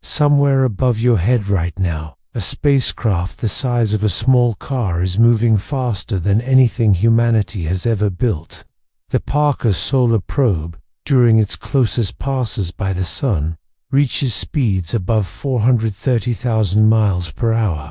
Somewhere above your head right now, a spacecraft the size of a small car is moving faster than anything humanity has ever built. The Parker Solar Probe, during its closest passes by the Sun, reaches speeds above 430,000 miles per hour.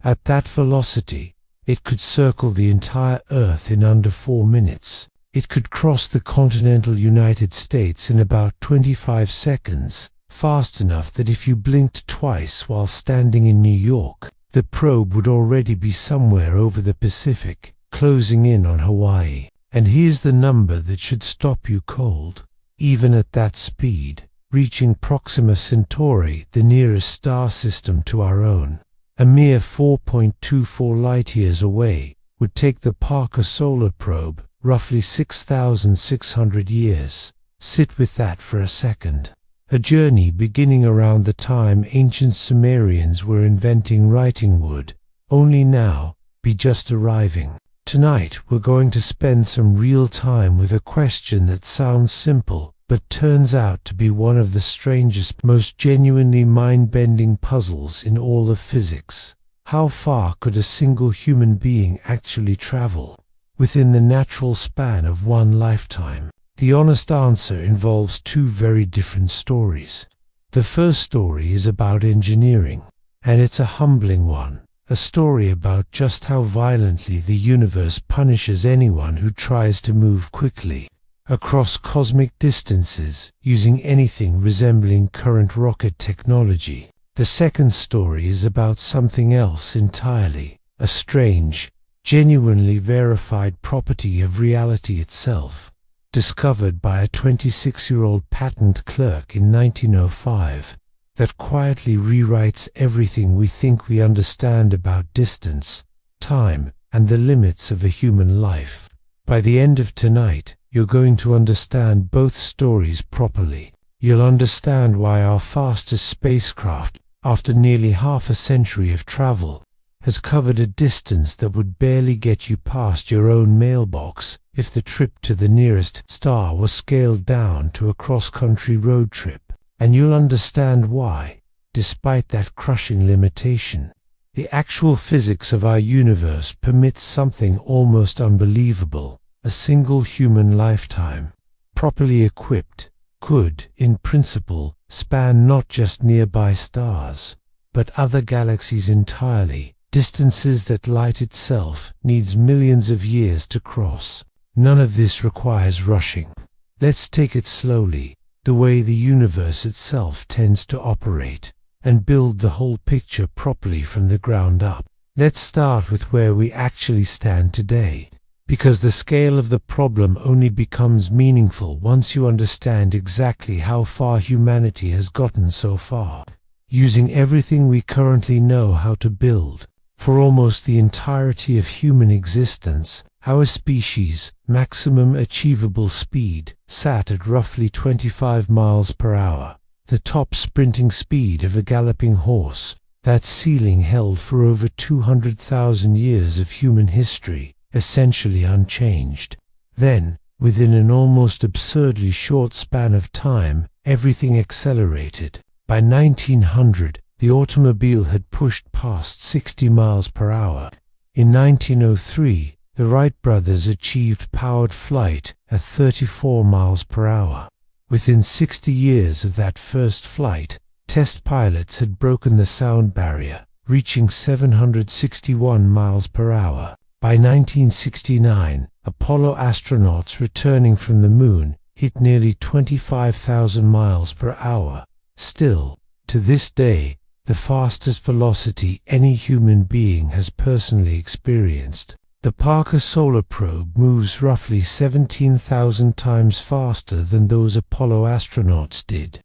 At that velocity, it could circle the entire Earth in under 4 minutes. It could cross the continental United States in about 25 seconds, fast enough that if you blinked twice while standing in New York, the probe would already be somewhere over the Pacific, closing in on Hawaii. And here's the number that should stop you cold. Even at that speed, reaching Proxima Centauri, the nearest star system to our own, a mere 4.24 light-years away, would take the Parker Solar Probe roughly 6,600 years. Sit with that for a second. A journey beginning around the time ancient Sumerians were inventing writing would, only now, be just arriving. Tonight we're going to spend some real time with a question that sounds simple, but turns out to be one of the strangest, most genuinely mind-bending puzzles in all of physics. How far could a single human being actually travel within the natural span of one lifetime? The honest answer involves two very different stories. The first story is about engineering, and it's a humbling one. A story about just how violently the universe punishes anyone who tries to move quickly across cosmic distances using anything resembling current rocket technology. The second story is about something else entirely, a strange, genuinely verified property of reality itself, discovered by a 26-year-old patent clerk in 1905, that quietly rewrites everything we think we understand about distance, time, and the limits of a human life. By the end of tonight, you're going to understand both stories properly. You'll understand why our fastest spacecraft, after nearly half a century of travel, has covered a distance that would barely get you past your own mailbox if the trip to the nearest star was scaled down to a cross-country road trip. And you'll understand why, despite that crushing limitation, the actual physics of our universe permits something almost unbelievable. A single human lifetime, properly equipped, could, in principle, span not just nearby stars, but other galaxies entirely, distances that light itself needs millions of years to cross. None of this requires rushing. Let's take it slowly, the way the universe itself tends to operate, and build the whole picture properly from the ground up. Let's start with where we actually stand today, because the scale of the problem only becomes meaningful once you understand exactly how far humanity has gotten so far, using everything we currently know how to build. For almost the entirety of human existence, our species' maximum achievable speed sat at roughly 25 miles per hour, the top sprinting speed of a galloping horse, that ceiling held for over 200,000 years of human history, essentially unchanged. Then, within an almost absurdly short span of time, everything accelerated. By 1900, the automobile had pushed past 60 miles per hour. In 1903, the Wright brothers achieved powered flight at 34 miles per hour. Within 60 years of that first flight, test pilots had broken the sound barrier, reaching 761 miles per hour. By 1969, Apollo astronauts returning from the Moon hit nearly 25,000 miles per hour. Still, to this day, the fastest velocity any human being has personally experienced. The Parker Solar Probe moves roughly 17,000 times faster than those Apollo astronauts did.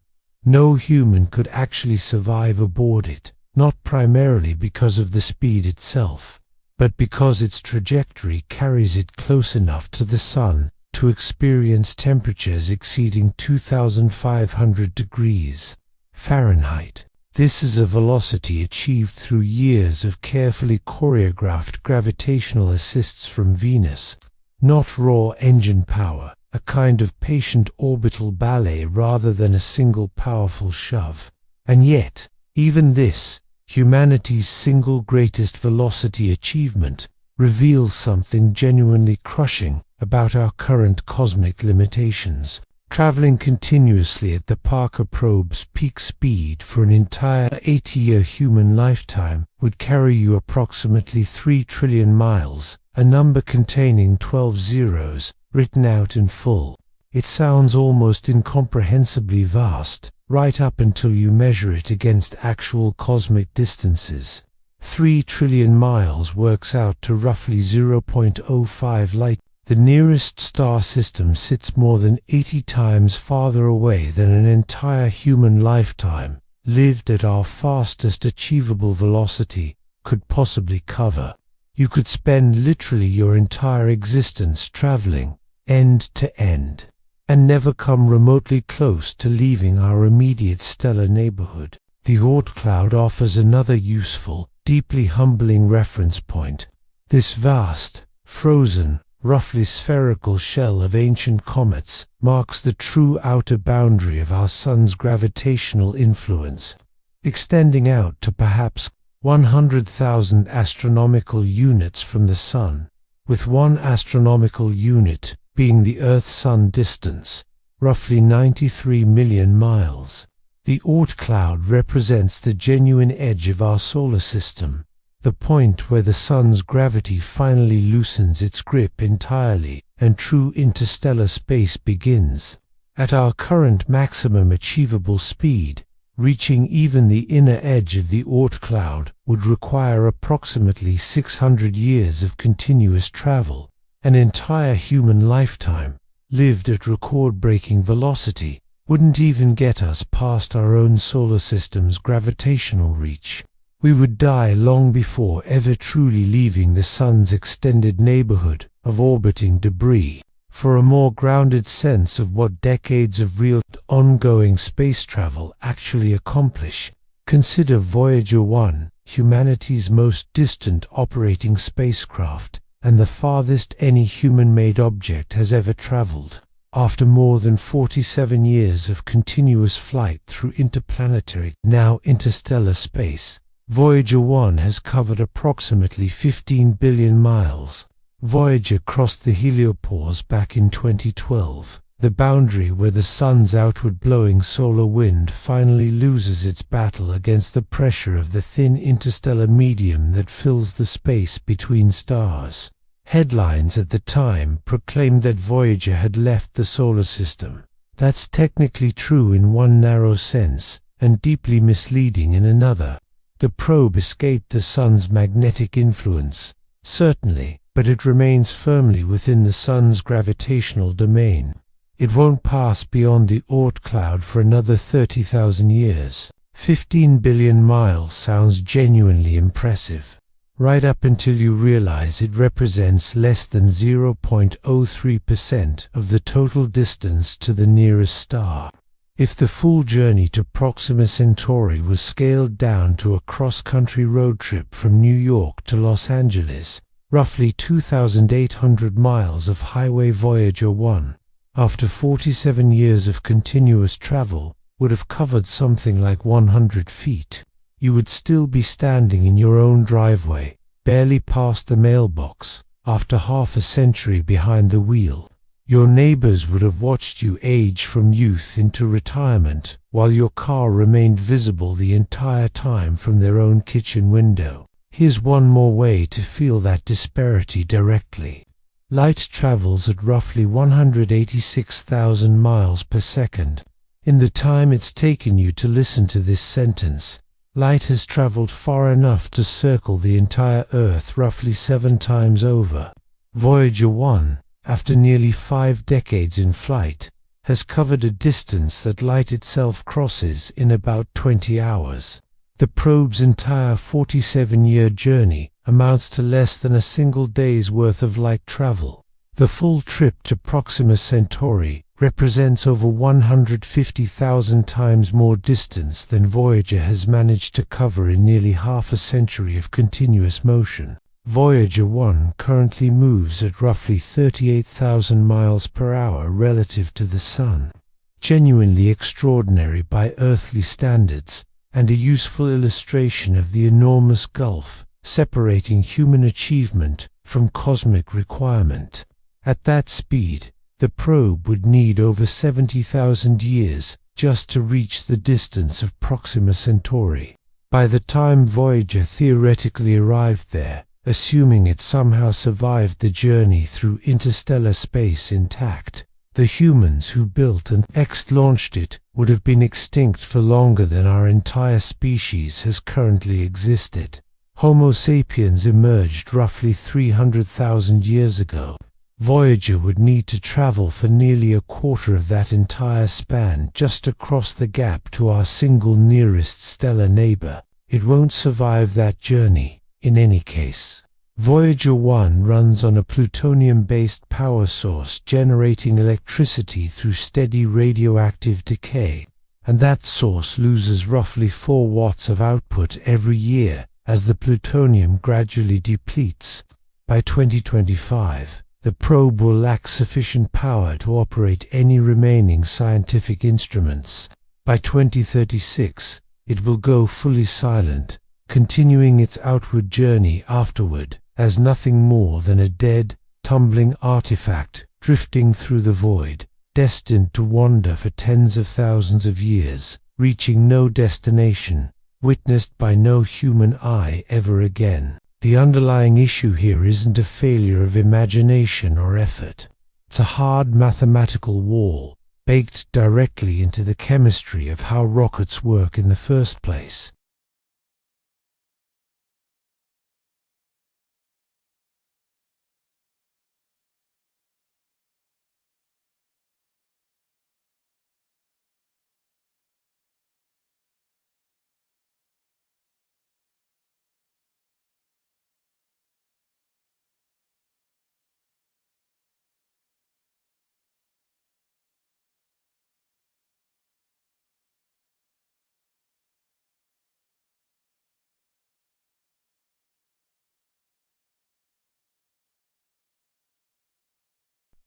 No human could actually survive aboard it, not primarily because of the speed itself, but because its trajectory carries it close enough to the Sun to experience temperatures exceeding 2,500 degrees Fahrenheit. This is a velocity achieved through years of carefully choreographed gravitational assists from Venus, not raw engine power, a kind of patient orbital ballet rather than a single powerful shove. And yet, Even this, humanity's single greatest velocity achievement, reveals something genuinely crushing about our current cosmic limitations. Traveling continuously at the Parker probe's peak speed for an entire 80-year human lifetime would carry you approximately 3 trillion miles, a number containing 12 zeros, written out in full. It sounds almost incomprehensibly vast, right up until you measure it against actual cosmic distances. 3 trillion miles works out to roughly 0.05 light. The nearest star system sits more than 80 times farther away than an entire human lifetime, lived at our fastest achievable velocity, could possibly cover. You could spend literally your entire existence traveling, end to end, and never come remotely close to leaving our immediate stellar neighborhood. The Oort cloud offers another useful, deeply humbling reference point. This vast, frozen, roughly spherical shell of ancient comets marks the true outer boundary of our Sun's gravitational influence, extending out to perhaps 100,000 astronomical units from the Sun, with 1 astronomical unit being the Earth-Sun distance, roughly 93 million miles. The Oort cloud represents the genuine edge of our solar system, the point where the Sun's gravity finally loosens its grip entirely and true interstellar space begins. At our current maximum achievable speed, reaching even the inner edge of the Oort cloud would require approximately 600 years of continuous travel, an entire human lifetime, lived at record-breaking velocity, wouldn't even get us past our own solar system's gravitational reach. We would die long before ever truly leaving the Sun's extended neighborhood of orbiting debris. For a more grounded sense of what decades of real, ongoing space travel actually accomplish, consider Voyager 1, humanity's most distant operating spacecraft, and the farthest any human-made object has ever traveled. After more than 47 years of continuous flight through interplanetary, now interstellar space, Voyager 1 has covered approximately 15 billion miles. Voyager crossed the heliopause back in 2012, the boundary where the Sun's outward-blowing solar wind finally loses its battle against the pressure of the thin interstellar medium that fills the space between stars. Headlines at the time proclaimed that Voyager had left the solar system. That's technically true in one narrow sense, and deeply misleading in another. The probe escaped the Sun's magnetic influence, certainly, but it remains firmly within the Sun's gravitational domain. It won't pass beyond the Oort cloud for another 30,000 years. 15 billion miles sounds genuinely impressive, right up until you realize it represents less than 0.03% of the total distance to the nearest star. If the full journey to Proxima Centauri was scaled down to a cross-country road trip from New York to Los Angeles, roughly 2,800 miles of highway Voyager 1, after 47 years of continuous travel, would have covered something like 100 feet. You would still be standing in your own driveway, barely past the mailbox, after half a century behind the wheel. Your neighbors would have watched you age from youth into retirement, while your car remained visible the entire time from their own kitchen window. Here's one more way to feel that disparity directly. Light travels at roughly 186,000 miles per second. In the time it's taken you to listen to this sentence, light has traveled far enough to circle the entire Earth roughly 7 times over. Voyager 1, after nearly 5 decades in flight, has covered a distance that light itself crosses in about 20 hours. The probe's entire 47-year journey amounts to less than a single day's worth of light travel. The full trip to Proxima Centauri represents over 150,000 times more distance than Voyager has managed to cover in nearly half a century of continuous motion. Voyager 1 currently moves at roughly 38,000 miles per hour relative to the Sun. Genuinely extraordinary by earthly standards, and a useful illustration of the enormous gulf separating human achievement from cosmic requirement. At that speed, the probe would need over 70,000 years just to reach the distance of Proxima Centauri. By the time Voyager theoretically arrived there, assuming it somehow survived the journey through interstellar space intact, the humans who built and launched it would have been extinct for longer than our entire species has currently existed. Homo sapiens emerged roughly 300,000 years ago. Voyager would need to travel for nearly a quarter of that entire span just to cross the gap to our single nearest stellar neighbor. It won't survive that journey, in any case. Voyager 1 runs on a plutonium-based power source generating electricity through steady radioactive decay, and that source loses roughly 4 watts of output every year as the plutonium gradually depletes. By 2025, the probe will lack sufficient power to operate any remaining scientific instruments. By 2036, it will go fully silent, continuing its outward journey afterward as nothing more than a dead, tumbling artifact drifting through the void, destined to wander for tens of thousands of years, reaching no destination, witnessed by no human eye ever again. The underlying issue here isn't a failure of imagination or effort. It's a hard mathematical wall, baked directly into the chemistry of how rockets work in the first place.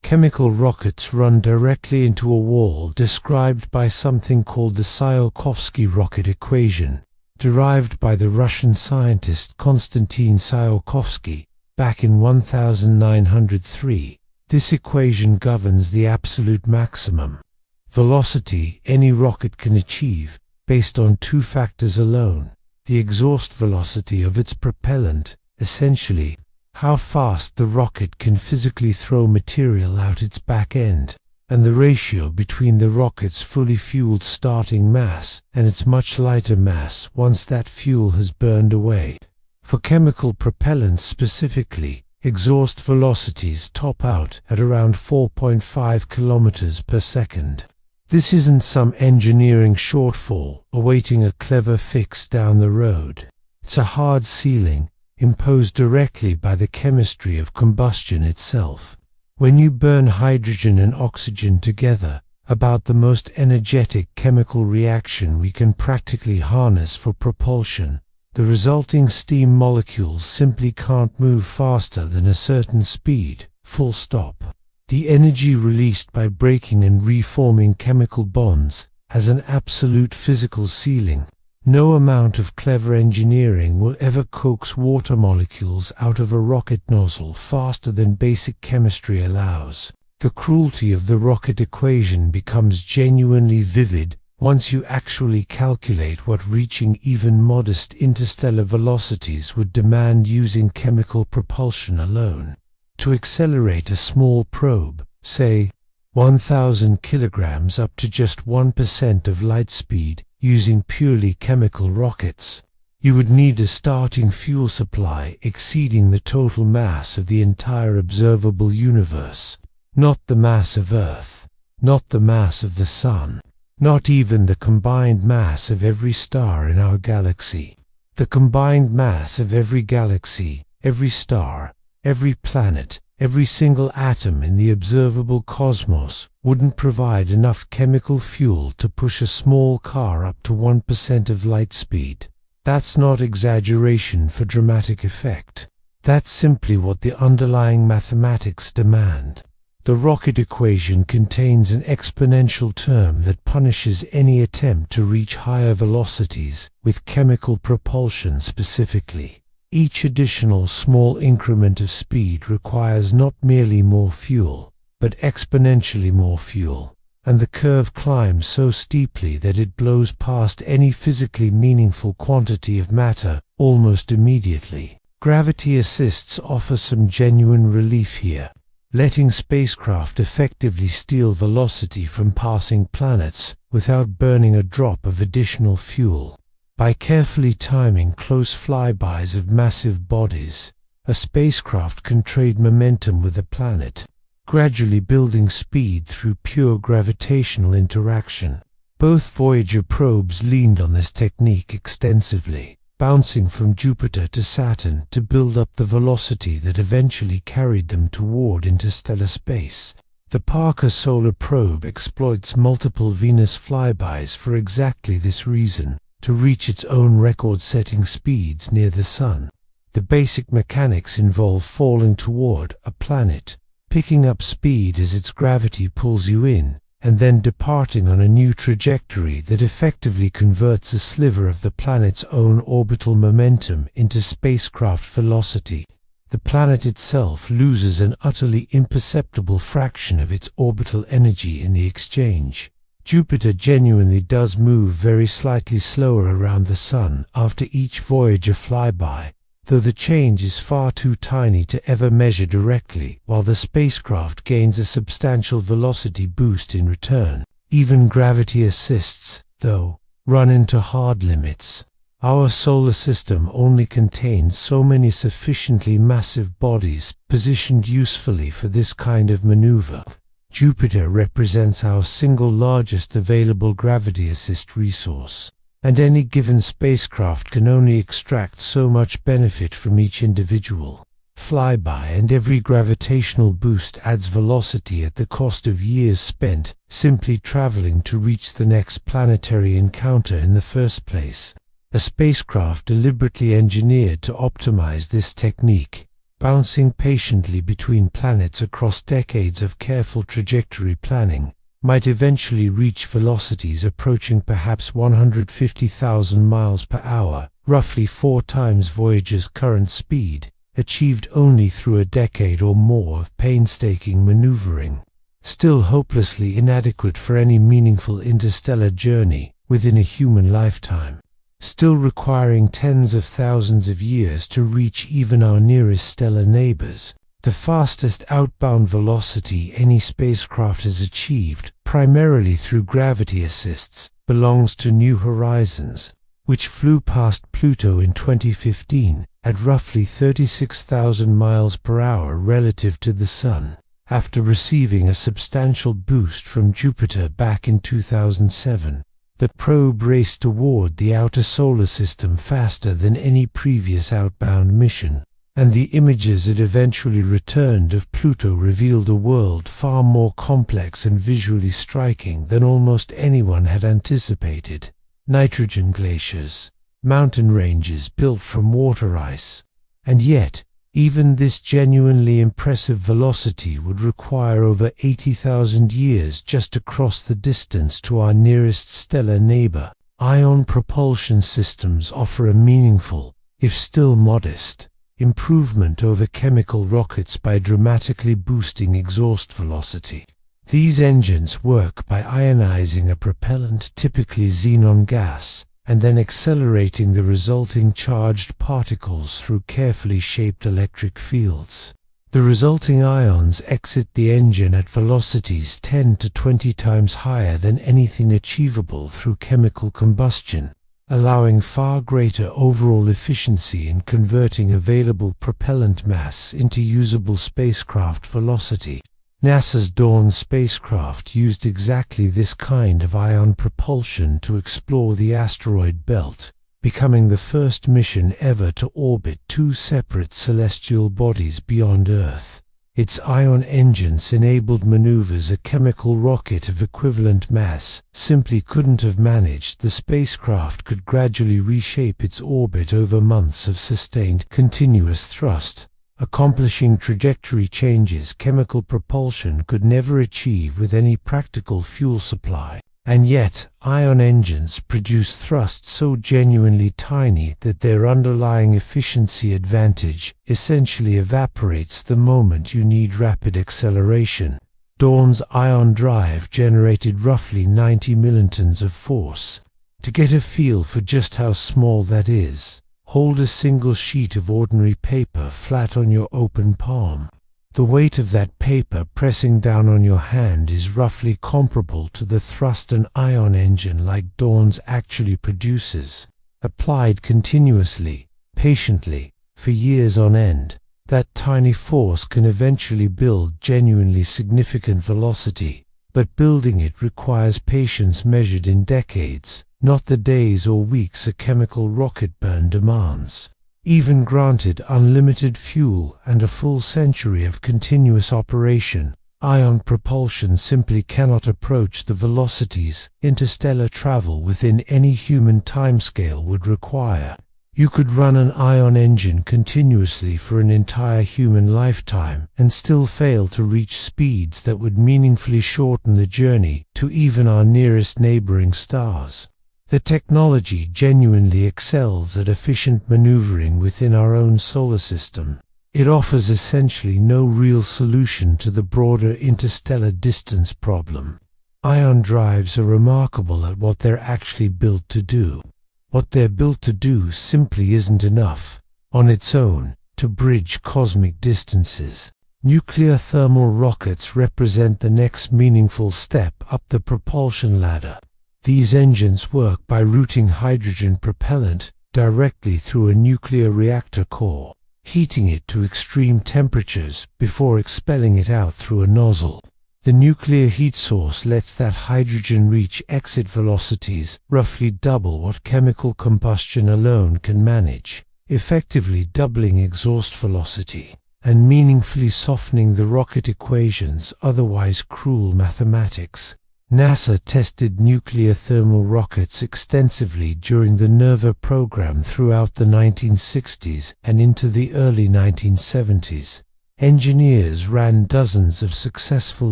Chemical rockets run directly into a wall described by something called the Tsiolkovsky rocket equation, derived by the Russian scientist Konstantin Tsiolkovsky back in 1903. This equation governs the absolute maximum velocity any rocket can achieve based on 2 factors alone: the exhaust velocity of its propellant, essentially how fast the rocket can physically throw material out its back end, and the ratio between the rocket's fully fueled starting mass and its much lighter mass once that fuel has burned away. For chemical propellants specifically, exhaust velocities top out at around 4.5 kilometers per second. This isn't some engineering shortfall awaiting a clever fix down the road. It's a hard ceiling imposed directly by the chemistry of combustion itself. When you burn hydrogen and oxygen together, about the most energetic chemical reaction we can practically harness for propulsion, the resulting steam molecules simply can't move faster than a certain speed, full stop. The energy released by breaking and reforming chemical bonds has an absolute physical ceiling. No amount of clever engineering will ever coax water molecules out of a rocket nozzle faster than basic chemistry allows. The cruelty of the rocket equation becomes genuinely vivid once you actually calculate what reaching even modest interstellar velocities would demand using chemical propulsion alone. To accelerate a small probe, say 1,000 kilograms up to just 1% of light speed, using purely chemical rockets, you would need a starting fuel supply exceeding the total mass of the entire observable universe. Not the mass of Earth, not the mass of the Sun, not even the combined mass of every star in our galaxy. The combined mass of every galaxy, every star, every planet, every single atom in the observable cosmos wouldn't provide enough chemical fuel to push a small car up to 1% of light speed. That's not exaggeration for dramatic effect. That's simply what the underlying mathematics demand. The rocket equation contains an exponential term that punishes any attempt to reach higher velocities, with chemical propulsion specifically. Each additional small increment of speed requires not merely more fuel, but exponentially more fuel, and the curve climbs so steeply that it blows past any physically meaningful quantity of matter almost immediately. Gravity assists offer some genuine relief here, letting spacecraft effectively steal velocity from passing planets without burning a drop of additional fuel. By carefully timing close flybys of massive bodies, a spacecraft can trade momentum with a planet, gradually building speed through pure gravitational interaction. Both Voyager probes leaned on this technique extensively, bouncing from Jupiter to Saturn to build up the velocity that eventually carried them toward interstellar space. The Parker Solar Probe exploits multiple Venus flybys for exactly this reason, to reach its own record-setting speeds near the Sun. The basic mechanics involve falling toward a planet, picking up speed as its gravity pulls you in, and then departing on a new trajectory that effectively converts a sliver of the planet's own orbital momentum into spacecraft velocity. The planet itself loses an utterly imperceptible fraction of its orbital energy in the exchange. Jupiter genuinely does move very slightly slower around the Sun after each Voyager flyby, though the change is far too tiny to ever measure directly, while the spacecraft gains a substantial velocity boost in return. Even gravity assists, though, run into hard limits. Our solar system only contains so many sufficiently massive bodies positioned usefully for this kind of maneuver. Jupiter represents our single largest available gravity assist resource, and any given spacecraft can only extract so much benefit from each individual flyby, and every gravitational boost adds velocity at the cost of years spent simply traveling to reach the next planetary encounter in the first place. A spacecraft deliberately engineered to optimize this technique, bouncing patiently between planets across decades of careful trajectory planning, might eventually reach velocities approaching perhaps 150,000 miles per hour, roughly 4 times Voyager's current speed, achieved only through a decade or more of painstaking maneuvering. Still hopelessly inadequate for any meaningful interstellar journey within a human lifetime. Still requiring tens of thousands of years to reach even our nearest stellar neighbors. The fastest outbound velocity any spacecraft has achieved, primarily through gravity assists, belongs to New Horizons, which flew past Pluto in 2015 at roughly 36,000 miles per hour relative to the Sun, after receiving a substantial boost from Jupiter back in 2007. The probe raced toward the outer solar system faster than any previous outbound mission, and the images it eventually returned of Pluto revealed a world far more complex and visually striking than almost anyone had anticipated. Nitrogen glaciers, mountain ranges built from water ice, and yet, even this genuinely impressive velocity would require over 80,000 years just to cross the distance to our nearest stellar neighbor. Ion propulsion systems offer a meaningful, if still modest, improvement over chemical rockets by dramatically boosting exhaust velocity. These engines work by ionizing a propellant, typically xenon gas, and then accelerating the resulting charged particles through carefully shaped electric fields. The resulting ions exit the engine at velocities 10 to 20 times higher than anything achievable through chemical combustion, allowing far greater overall efficiency in converting available propellant mass into usable spacecraft velocity. NASA's Dawn spacecraft used exactly this kind of ion propulsion to explore the asteroid belt, becoming the first mission ever to orbit 2 separate celestial bodies beyond Earth. Its ion engines enabled maneuvers a chemical rocket of equivalent mass simply couldn't have managed. The spacecraft could gradually reshape its orbit over months of sustained continuous thrust, accomplishing trajectory changes chemical propulsion could never achieve with any practical fuel supply. And yet, ion engines produce thrust so genuinely tiny that their underlying efficiency advantage essentially evaporates the moment you need rapid acceleration. Dawn's ion drive generated roughly 90 millitons of force. To get a feel for just how small that is, hold a single sheet of ordinary paper flat on your open palm. The weight of that paper pressing down on your hand is roughly comparable to the thrust an ion engine like Dawn's actually produces. Applied continuously, patiently, for years on end, that tiny force can eventually build genuinely significant velocity, but building it requires patience measured in decades, not the days or weeks a chemical rocket burn demands. Even granted unlimited fuel and a full century of continuous operation, ion propulsion simply cannot approach the velocities interstellar travel within any human timescale would require. You could run an ion engine continuously for an entire human lifetime and still fail to reach speeds that would meaningfully shorten the journey to even our nearest neighboring stars. The technology genuinely excels at efficient maneuvering within our own solar system. It offers essentially no real solution to the broader interstellar distance problem. Ion drives are remarkable at what they're actually built to do. What they're built to do simply isn't enough, on its own, to bridge cosmic distances. Nuclear thermal rockets represent the next meaningful step up the propulsion ladder. These engines work by routing hydrogen propellant directly through a nuclear reactor core, heating it to extreme temperatures before expelling it out through a nozzle. The nuclear heat source lets that hydrogen reach exit velocities roughly double what chemical combustion alone can manage, effectively doubling exhaust velocity and meaningfully softening the rocket equation's otherwise cruel mathematics. NASA tested nuclear thermal rockets extensively during the NERVA program throughout the 1960s and into the early 1970s. Engineers ran dozens of successful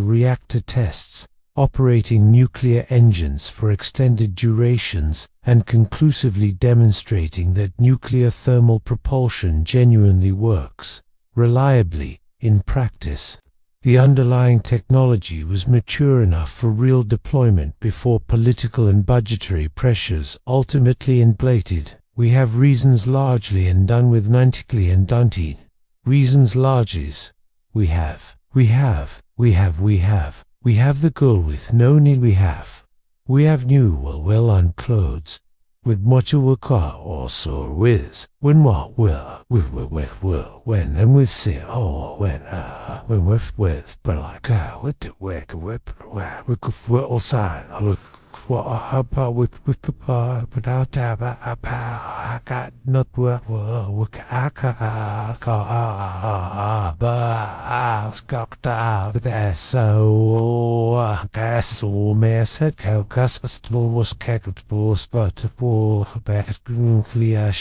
reactor tests, operating nuclear engines for extended durations and conclusively demonstrating that nuclear thermal propulsion genuinely works, reliably, in practice. The underlying technology was mature enough for real deployment before political and budgetary pressures ultimately inflated. We have reasons largely and done with nantically and dunted. Reasons larges. We have the goal with no need we have new well unclothes. With much of a car or so with when what will when and with see when with but like with the work we could all sign look what about with papa without I got not work I got out there so guess so mess it cause was cackled but back nuclear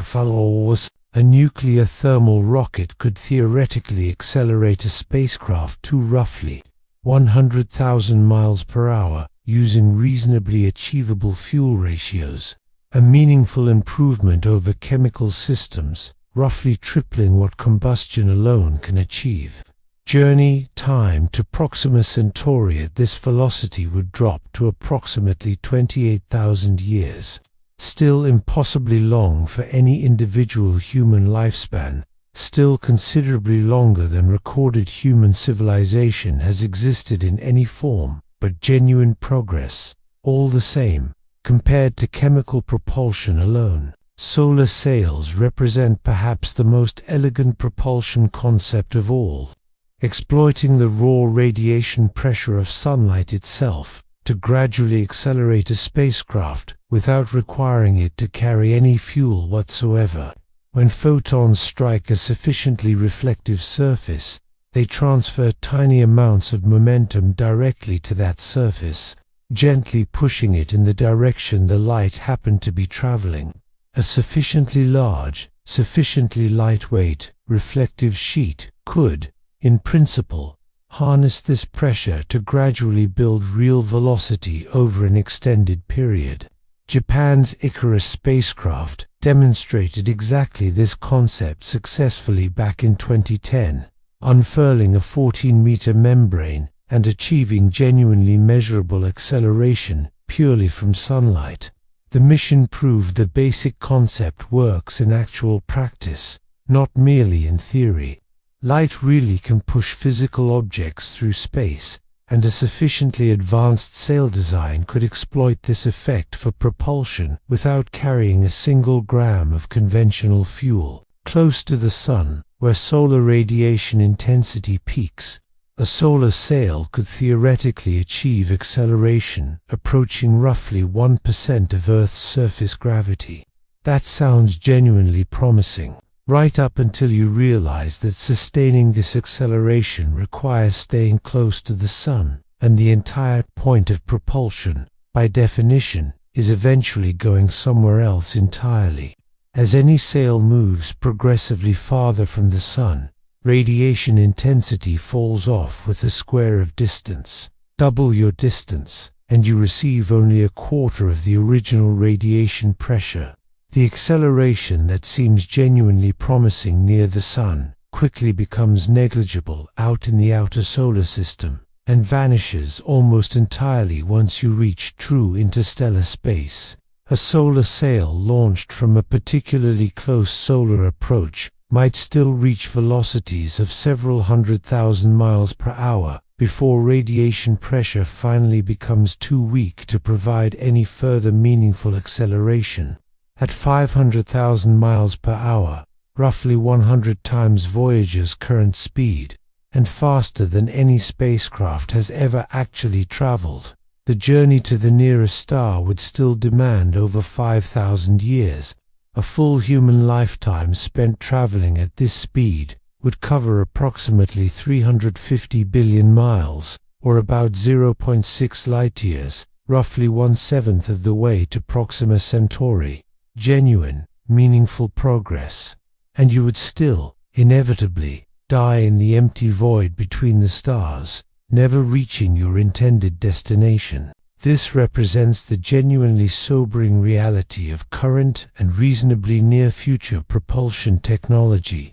follows. A nuclear thermal rocket could theoretically accelerate a spacecraft to roughly 100,000 miles per hour using reasonably achievable fuel ratios, a meaningful improvement over chemical systems, roughly tripling what combustion alone can achieve. Journey time to Proxima Centauri at this velocity would drop to approximately 28,000 years. Still impossibly long for any individual human lifespan, still considerably longer than recorded human civilization has existed in any form, but genuine progress, all the same, compared to chemical propulsion alone. Solar sails represent perhaps the most elegant propulsion concept of all, exploiting the raw radiation pressure of sunlight itself to gradually accelerate a spacecraft without requiring it to carry any fuel whatsoever. When photons strike a sufficiently reflective surface, they transfer tiny amounts of momentum directly to that surface, gently pushing it in the direction the light happened to be traveling. A sufficiently large, sufficiently lightweight, reflective sheet could, in principle, harness this pressure to gradually build real velocity over an extended period. Japan's Icarus spacecraft demonstrated exactly this concept successfully back in 2010, unfurling a 14-meter membrane and achieving genuinely measurable acceleration purely from sunlight. The mission proved the basic concept works in actual practice, not merely in theory. Light really can push physical objects through space, and a sufficiently advanced sail design could exploit this effect for propulsion without carrying a single gram of conventional fuel. Close to the Sun, where solar radiation intensity peaks, a solar sail could theoretically achieve acceleration approaching roughly 1% of Earth's surface gravity. That sounds genuinely promising, right up until you realize that sustaining this acceleration requires staying close to the Sun, and the entire point of propulsion, by definition, is eventually going somewhere else entirely. As any sail moves progressively farther from the Sun, radiation intensity falls off with a square of distance. Double your distance, and you receive only a quarter of the original radiation pressure. The acceleration that seems genuinely promising near the Sun quickly becomes negligible out in the outer solar system, and vanishes almost entirely once you reach true interstellar space. A solar sail launched from a particularly close solar approach might still reach velocities of several 100,000 miles per hour before radiation pressure finally becomes too weak to provide any further meaningful acceleration. At 500,000 miles per hour, roughly 100 times Voyager's current speed, and faster than any spacecraft has ever actually traveled, the journey to the nearest star would still demand over 5,000 years. A full human lifetime spent traveling at this speed would cover approximately 350 billion miles, or about 0.6 light-years, roughly 1/7 of the way to Proxima Centauri. Genuine, meaningful progress. And you would still, inevitably, die in the empty void between the stars, never reaching your intended destination. This represents the genuinely sobering reality of current and reasonably near-future propulsion technology.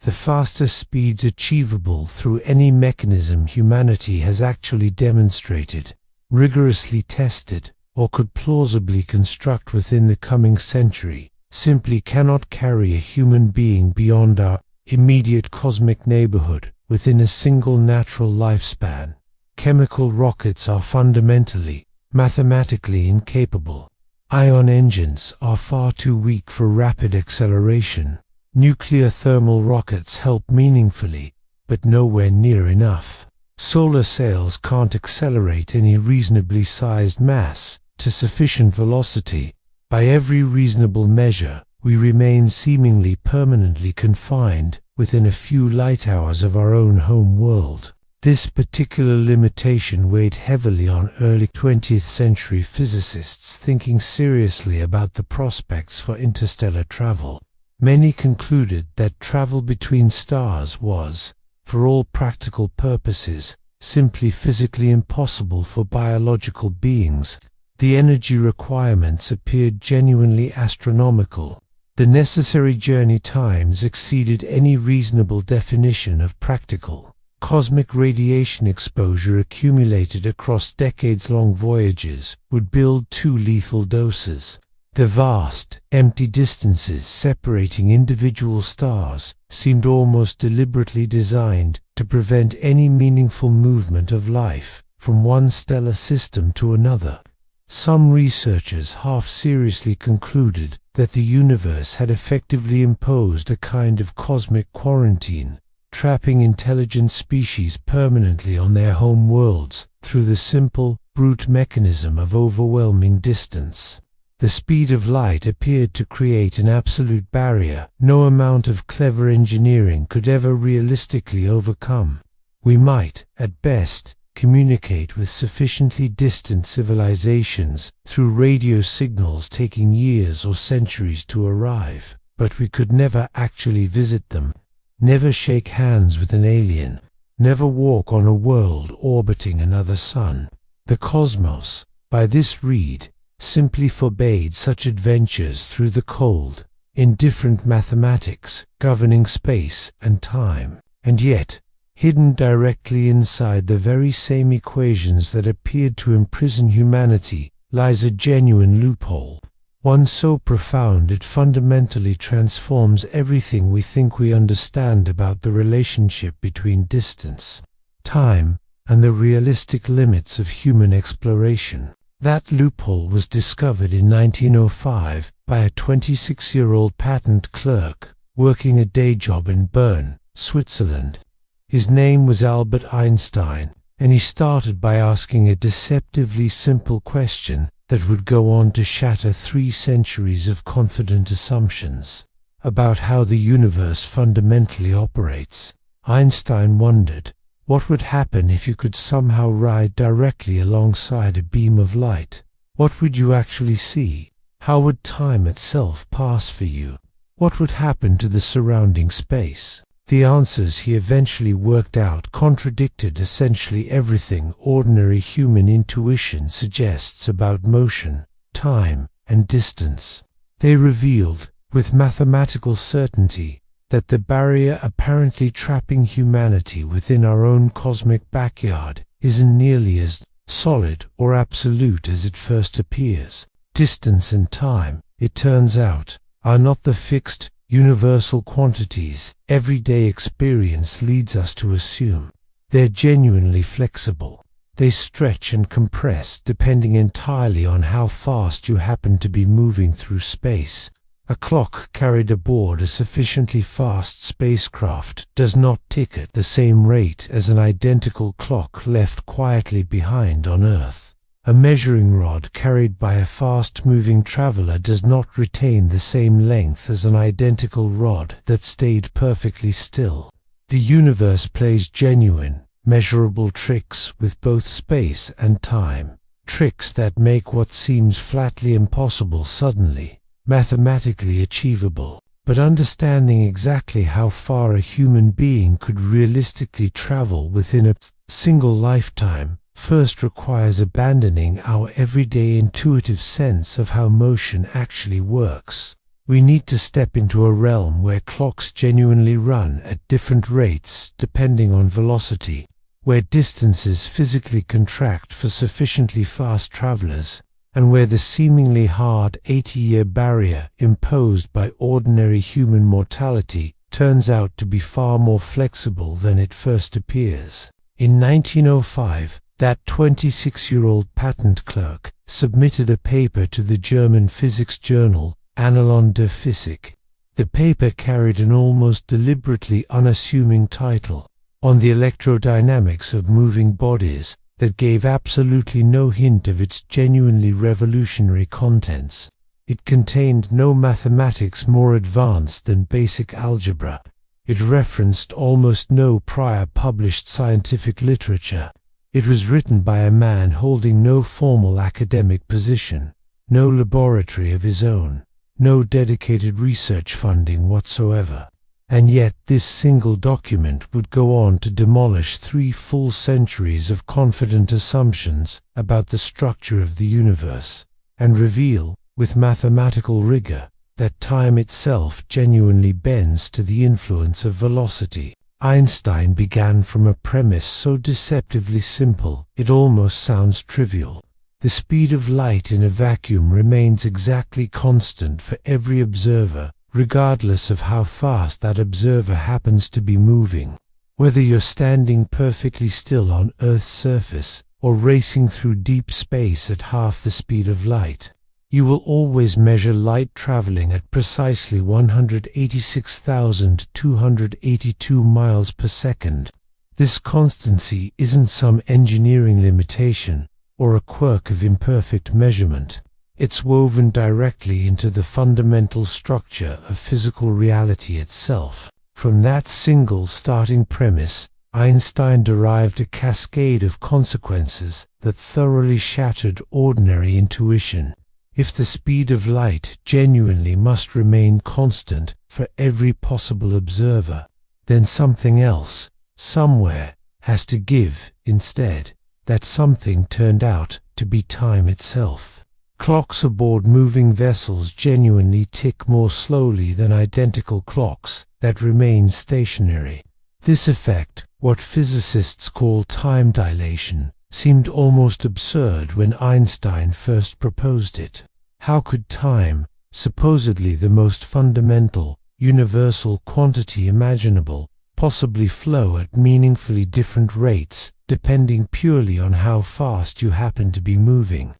The fastest speeds achievable through any mechanism humanity has actually demonstrated, rigorously tested, or could plausibly construct within the coming century, simply cannot carry a human being beyond our immediate cosmic neighborhood within a single natural lifespan. Chemical rockets are fundamentally, mathematically incapable. Ion engines are far too weak for rapid acceleration. Nuclear thermal rockets help meaningfully, but nowhere near enough. Solar sails can't accelerate any reasonably sized mass to sufficient velocity. By every reasonable measure, we remain seemingly permanently confined within a few light hours of our own home world. This particular limitation weighed heavily on early 20th century physicists thinking seriously about the prospects for interstellar travel. Many concluded that travel between stars was, for all practical purposes, simply physically impossible for biological beings. The energy requirements appeared genuinely astronomical. The necessary journey times exceeded any reasonable definition of practical. Cosmic radiation exposure accumulated across decades-long voyages would build too lethal doses. The vast, empty distances separating individual stars seemed almost deliberately designed to prevent any meaningful movement of life from one stellar system to another. Some researchers half-seriously concluded that the universe had effectively imposed a kind of cosmic quarantine, trapping intelligent species permanently on their home worlds through the simple, brute mechanism of overwhelming distance. The speed of light appeared to create an absolute barrier no amount of clever engineering could ever realistically overcome. We might, at best, communicate with sufficiently distant civilizations through radio signals taking years or centuries to arrive, but we could never actually visit them, never shake hands with an alien, never walk on a world orbiting another sun. The cosmos, by this read, simply forbade such adventures through the cold, indifferent mathematics governing space and time. And yet, hidden directly inside the very same equations that appeared to imprison humanity lies a genuine loophole, one so profound it fundamentally transforms everything we think we understand about the relationship between distance, time, and the realistic limits of human exploration. That loophole was discovered in 1905 by a 26-year-old patent clerk working a day job in Bern, Switzerland. His name was Albert Einstein, and he started by asking a deceptively simple question that would go on to shatter 3 centuries of confident assumptions about how the universe fundamentally operates. Einstein wondered, what would happen if you could somehow ride directly alongside a beam of light? What would you actually see? How would time itself pass for you? What would happen to the surrounding space? The answers he eventually worked out contradicted essentially everything ordinary human intuition suggests about motion, time, and distance. They revealed, with mathematical certainty, that the barrier apparently trapping humanity within our own cosmic backyard isn't nearly as solid or absolute as it first appears. Distance and time, it turns out, are not the fixed, universal quantities everyday experience leads us to assume. They're genuinely flexible. They stretch and compress depending entirely on how fast you happen to be moving through space. A clock carried aboard a sufficiently fast spacecraft does not tick at the same rate as an identical clock left quietly behind on Earth. A measuring rod carried by a fast-moving traveler does not retain the same length as an identical rod that stayed perfectly still. The universe plays genuine, measurable tricks with both space and time, tricks that make what seems flatly impossible suddenly mathematically achievable. But understanding exactly how far a human being could realistically travel within a single lifetime first requires abandoning our everyday intuitive sense of how motion actually works. We need to step into a realm where clocks genuinely run at different rates depending on velocity, where distances physically contract for sufficiently fast travelers, and where the seemingly hard 80-year barrier imposed by ordinary human mortality turns out to be far more flexible than it first appears. In 1905, that 26-year-old patent clerk submitted a paper to the German physics journal Annalen der Physik. The paper carried an almost deliberately unassuming title, On the Electrodynamics of Moving Bodies, that gave absolutely no hint of its genuinely revolutionary contents. It contained no mathematics more advanced than basic algebra. It referenced almost no prior published scientific literature. It was written by a man holding no formal academic position, no laboratory of his own, no dedicated research funding whatsoever. And yet this single document would go on to demolish 3 full centuries of confident assumptions about the structure of the universe, and reveal, with mathematical rigor, that time itself genuinely bends to the influence of velocity. Einstein began from a premise so deceptively simple it almost sounds trivial. The speed of light in a vacuum remains exactly constant for every observer, regardless of how fast that observer happens to be moving. Whether you're standing perfectly still on Earth's surface or racing through deep space at half the speed of light, you will always measure light traveling at precisely 186,282 miles per second. This constancy isn't some engineering limitation or a quirk of imperfect measurement. It's woven directly into the fundamental structure of physical reality itself. From that single starting premise, Einstein derived a cascade of consequences that thoroughly shattered ordinary intuition. If the speed of light genuinely must remain constant for every possible observer, then something else, somewhere, has to give instead. That something turned out to be time itself. Clocks aboard moving vessels genuinely tick more slowly than identical clocks that remain stationary. This effect, what physicists call time dilation, seemed almost absurd when Einstein first proposed it. How could time, supposedly the most fundamental, universal quantity imaginable, possibly flow at meaningfully different rates, depending purely on how fast you happen to be moving?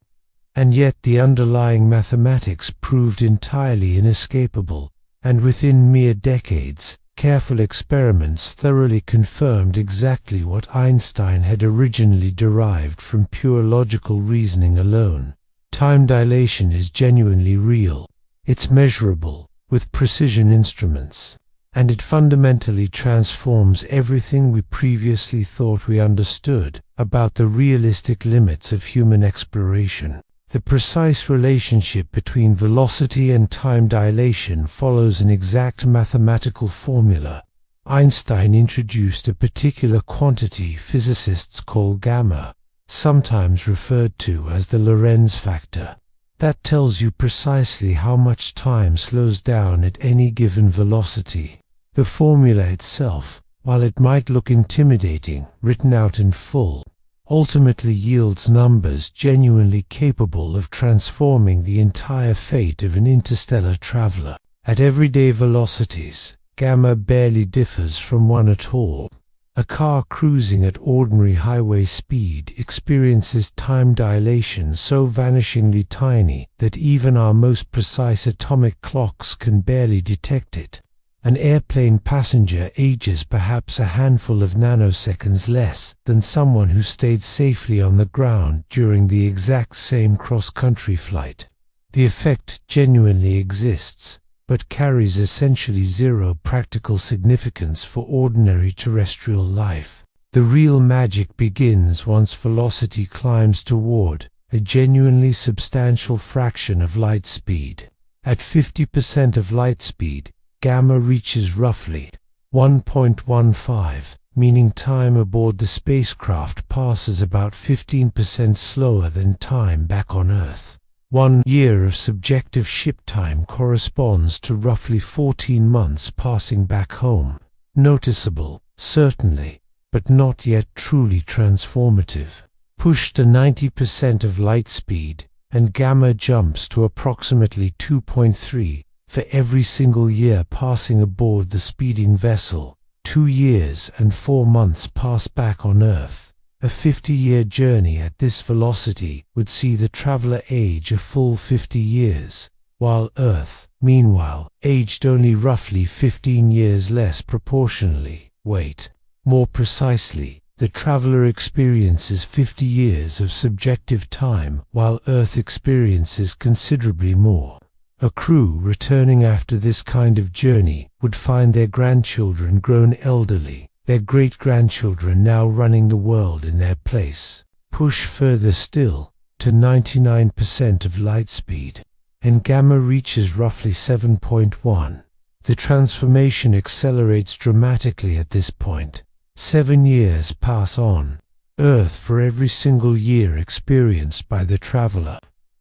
And yet the underlying mathematics proved entirely inescapable, and within mere decades, careful experiments thoroughly confirmed exactly what Einstein had originally derived from pure logical reasoning alone. Time dilation is genuinely real. It's measurable, with precision instruments, and it fundamentally transforms everything we previously thought we understood about the realistic limits of human exploration. The precise relationship between velocity and time dilation follows an exact mathematical formula. Einstein introduced a particular quantity physicists call gamma, sometimes referred to as the Lorentz factor. That tells you precisely how much time slows down at any given velocity. The formula itself, while it might look intimidating, written out in full, ultimately yields numbers genuinely capable of transforming the entire fate of an interstellar traveler. At everyday velocities, gamma barely differs from 1 at all. A car cruising at ordinary highway speed experiences time dilation so vanishingly tiny that even our most precise atomic clocks can barely detect it. An airplane passenger ages perhaps a handful of nanoseconds less than someone who stayed safely on the ground during the exact same cross-country flight. The effect genuinely exists, but carries essentially zero practical significance for ordinary terrestrial life. The real magic begins once velocity climbs toward a genuinely substantial fraction of light speed. At 50% of light speed, gamma reaches roughly 1.15, meaning time aboard the spacecraft passes about 15% slower than time back on Earth. 1 year of subjective ship time corresponds to roughly 14 months passing back home. Noticeable, certainly, but not yet truly transformative. Push to 90% of light speed, and gamma jumps to approximately 2.3 for every single year passing aboard the speeding vessel. 2 years and 4 months pass back on Earth. A 50-year journey at this velocity would see the traveler age a full 50 years, while Earth, meanwhile, aged only roughly 15 years less proportionally. Wait. More precisely, the traveler experiences 50 years of subjective time, while Earth experiences considerably more. A crew returning after this kind of journey would find their grandchildren grown elderly, their great-grandchildren now running the world in their place. Push further still, to 99% of light speed, and gamma reaches roughly 7.1. The transformation accelerates dramatically at this point. 7 years pass on. Earth for every single year experienced by the traveler.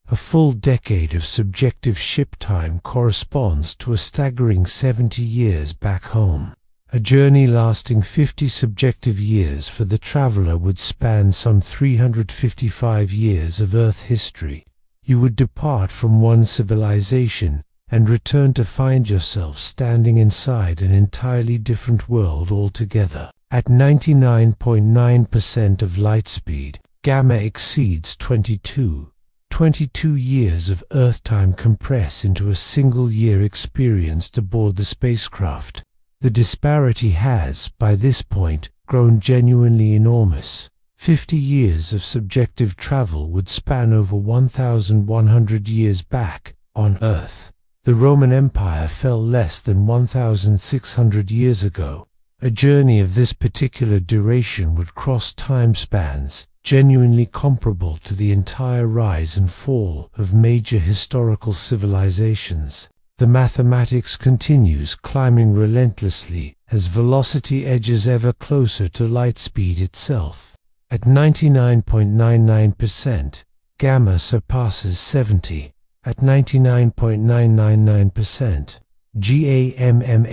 A full decade of subjective ship time corresponds to a staggering 70 years back home. A journey lasting 50 subjective years for the traveler would span some 355 years of Earth history. You would depart from one civilization and return to find yourself standing inside an entirely different world altogether. At 99.9% of light speed, gamma exceeds 22. 22 years of Earth time compress into a single year experienced aboard the spacecraft. The disparity has, by this point, grown genuinely enormous. 50 years of subjective travel would span over 1,100 years back on Earth. The Roman Empire fell less than 1,600 years ago. A journey of this particular duration would cross time spans genuinely comparable to the entire rise and fall of major historical civilizations. The mathematics continues climbing relentlessly as velocity edges ever closer to light speed itself. At 99.99%, gamma surpasses 70. At 99.999%, gamma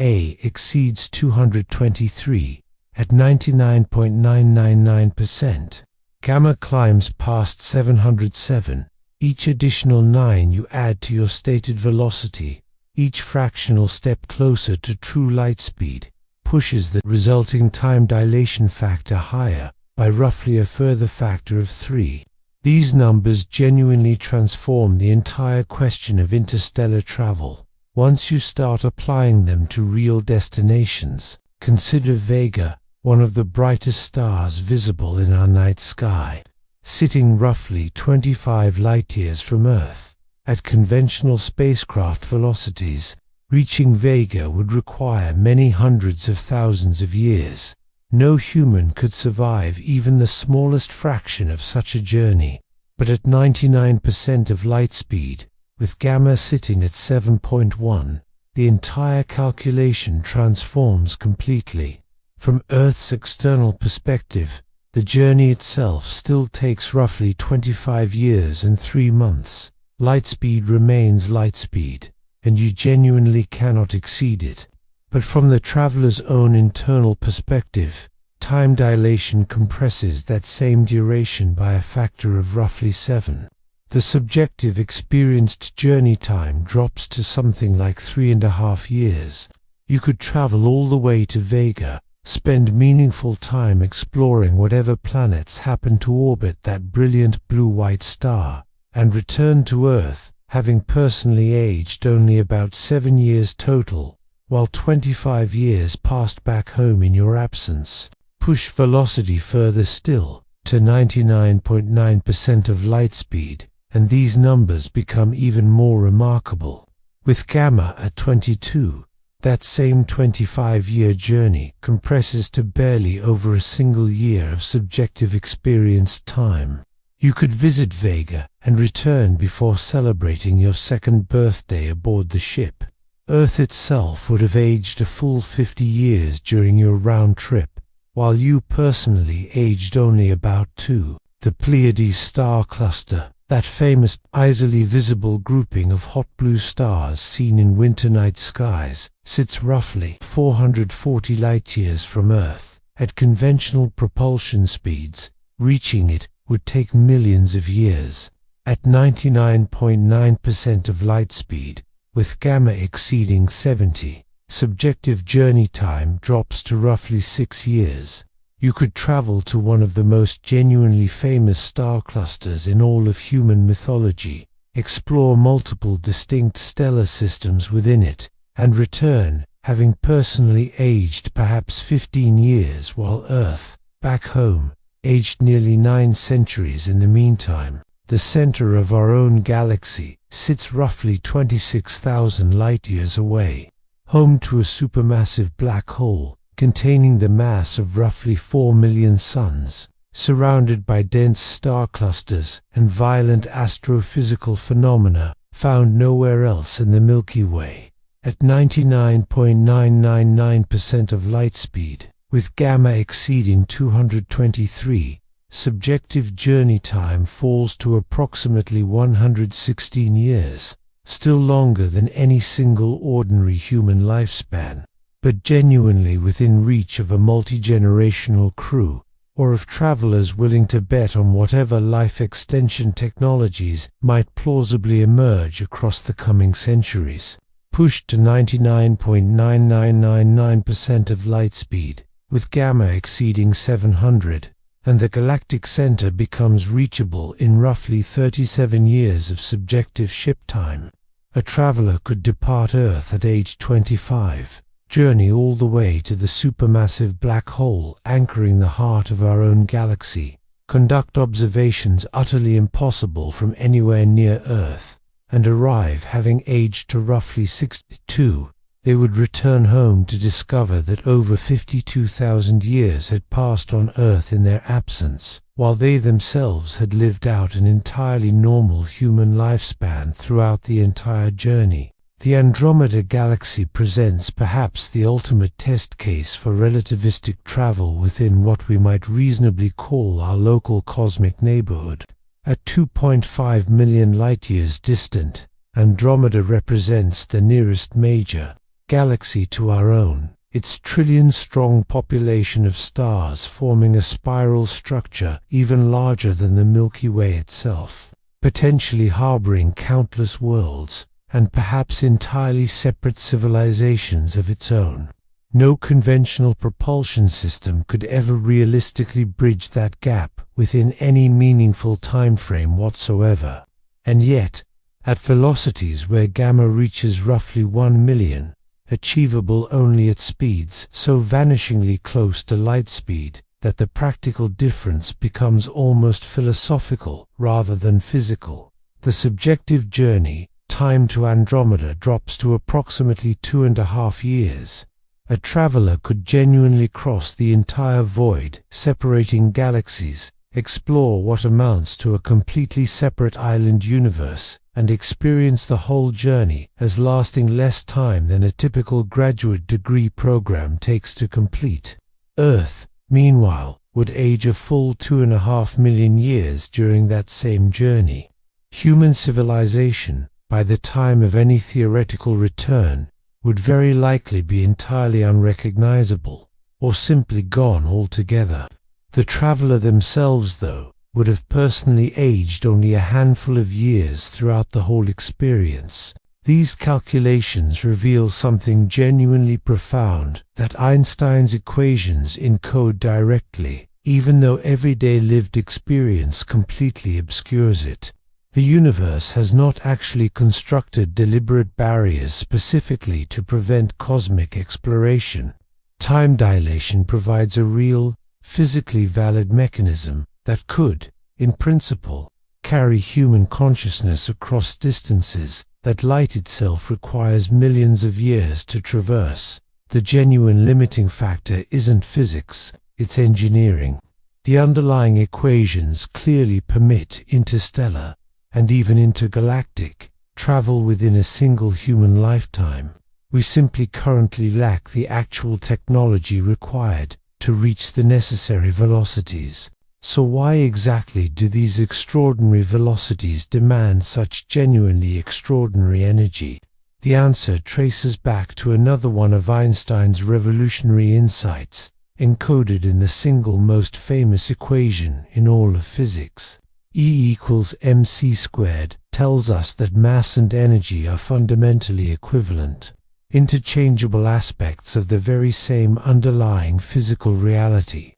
exceeds 223. At 99.999%, gamma climbs past 707. Each additional 9 you add to your stated velocity, each fractional step closer to true light speed, pushes the resulting time dilation factor higher by roughly a further factor of 3. These numbers genuinely transform the entire question of interstellar travel. Once you start applying them to real destinations, consider Vega, one of the brightest stars visible in our night sky. Sitting roughly 25 light-years from Earth, at conventional spacecraft velocities, reaching Vega would require many hundreds of thousands of years. No human could survive even the smallest fraction of such a journey. But at 99% of light speed, with gamma sitting at 7.1, the entire calculation transforms completely. From Earth's external perspective, the journey itself still takes roughly 25 years and 3 months. Light speed remains light speed, and you genuinely cannot exceed it. But from the traveler's own internal perspective, time dilation compresses that same duration by a factor of roughly 7. The subjective experienced journey time drops to something like 3.5 years. You could travel all the way to Vega, spend meaningful time exploring whatever planets happen to orbit that brilliant blue-white star, and return to Earth, having personally aged only about 7 years total, while 25 years passed back home in your absence. Push velocity further still, to 99.9% of light speed, and these numbers become even more remarkable. With gamma at 22, that same 25-year journey compresses to barely over a single year of subjective experienced time. You could visit Vega and return before celebrating your second birthday aboard the ship. Earth itself would have aged a full 50 years during your round trip, while you personally aged only about 2. The Pleiades star cluster, that famous, easily visible grouping of hot blue stars seen in winter night skies, sits roughly 440 light-years from Earth. At conventional propulsion speeds, reaching it would take millions of years. At 99.9% of light speed, with gamma exceeding 70, subjective journey time drops to roughly 6 years. You could travel to one of the most genuinely famous star clusters in all of human mythology, explore multiple distinct stellar systems within it, and return, having personally aged perhaps 15 years, while Earth, back home, aged nearly 9 centuries in the meantime. The center of our own galaxy sits roughly 26,000 light-years away, home to a supermassive black hole containing the mass of roughly 4 million suns, surrounded by dense star clusters and violent astrophysical phenomena found nowhere else in the Milky Way. At 99.999% of light speed, with gamma exceeding 223, subjective journey time falls to approximately 116 years, still longer than any single ordinary human lifespan, but genuinely within reach of a multi-generational crew, or of travelers willing to bet on whatever life extension technologies might plausibly emerge across the coming centuries. Pushed to 99.9999% of light speed, with gamma exceeding 700, and the galactic center becomes reachable in roughly 37 years of subjective ship time. A traveler could depart Earth at age 25, journey all the way to the supermassive black hole anchoring the heart of our own galaxy, conduct observations utterly impossible from anywhere near Earth, and arrive having aged to roughly 62. they would return home to discover that over 52,000 years had passed on Earth in their absence, while they themselves had lived out an entirely normal human lifespan throughout the entire journey. The Andromeda Galaxy presents perhaps the ultimate test case for relativistic travel within what we might reasonably call our local cosmic neighborhood. At 2.5 million light-years distant, Andromeda represents the nearest major galaxy to our own, its trillion-strong population of stars forming a spiral structure even larger than the Milky Way itself, potentially harboring countless worlds, and perhaps entirely separate civilizations of its own. No conventional propulsion system could ever realistically bridge that gap within any meaningful time frame whatsoever. And yet, at velocities where gamma reaches roughly 1 million, achievable only at speeds so vanishingly close to light speed that the practical difference becomes almost philosophical rather than physical, the subjective journey, time to Andromeda, drops to approximately 2.5 years. A traveler could genuinely cross the entire void separating galaxies, explore what amounts to a completely separate island universe, and experience the whole journey as lasting less time than a typical graduate degree program takes to complete. Earth, meanwhile, would age a full 2.5 million years during that same journey. Human civilization, by the time of any theoretical return, would very likely be entirely unrecognizable, or simply gone altogether. The traveler themselves, though, would have personally aged only a handful of years throughout the whole experience. These calculations reveal something genuinely profound that Einstein's equations encode directly, even though everyday lived experience completely obscures it. The universe has not actually constructed deliberate barriers specifically to prevent cosmic exploration. Time dilation provides a real, physically valid mechanism that could, in principle, carry human consciousness across distances that light itself requires millions of years to traverse. The genuine limiting factor isn't physics, it's engineering. The underlying equations clearly permit interstellar, and even intergalactic, travel within a single human lifetime. We simply currently lack the actual technology required to reach the necessary velocities. So why exactly do these extraordinary velocities demand such genuinely extraordinary energy? The answer traces back to another one of Einstein's revolutionary insights, encoded in the single most famous equation in all of physics. E=mc² tells us that mass and energy are fundamentally equivalent, interchangeable aspects of the very same underlying physical reality.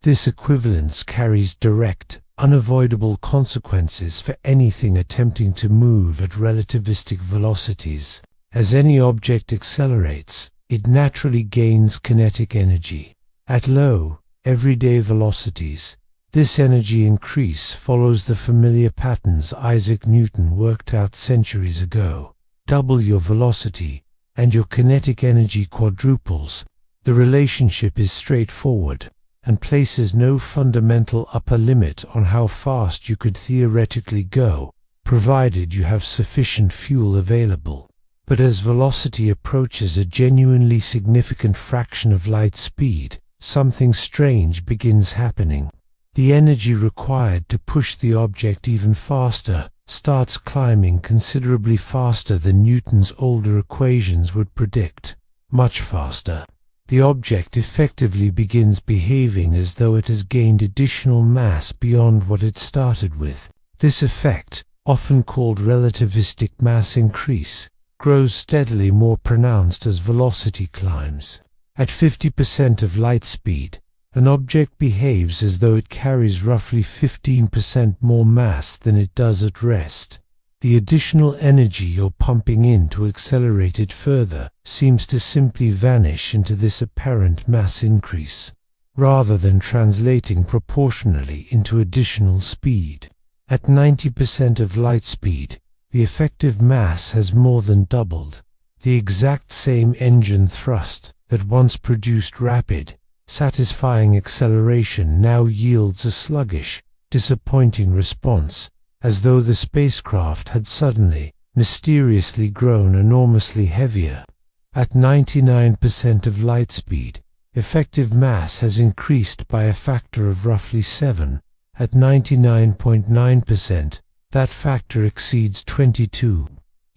This equivalence carries direct, unavoidable consequences for anything attempting to move at relativistic velocities. As any object accelerates, it naturally gains kinetic energy. At low, everyday velocities, this energy increase follows the familiar patterns Isaac Newton worked out centuries ago. Double your velocity, and your kinetic energy quadruples. The relationship is straightforward, and places no fundamental upper limit on how fast you could theoretically go, provided you have sufficient fuel available. But as velocity approaches a genuinely significant fraction of light speed, something strange begins happening. The energy required to push the object even faster starts climbing considerably faster than Newton's older equations would predict. Much faster. The object effectively begins behaving as though it has gained additional mass beyond what it started with. This effect, often called relativistic mass increase, grows steadily more pronounced as velocity climbs. At 50% of light speed, an object behaves as though it carries roughly 15% more mass than it does at rest. The additional energy you're pumping in to accelerate it further seems to simply vanish into this apparent mass increase, rather than translating proportionally into additional speed. At 90% of light speed, the effective mass has more than doubled. The exact same engine thrust that once produced rapid, satisfying acceleration now yields a sluggish, disappointing response, as though the spacecraft had suddenly, mysteriously grown enormously heavier. At 99% of light speed, effective mass has increased by a factor of roughly 7. At 99.9%, that factor exceeds 22.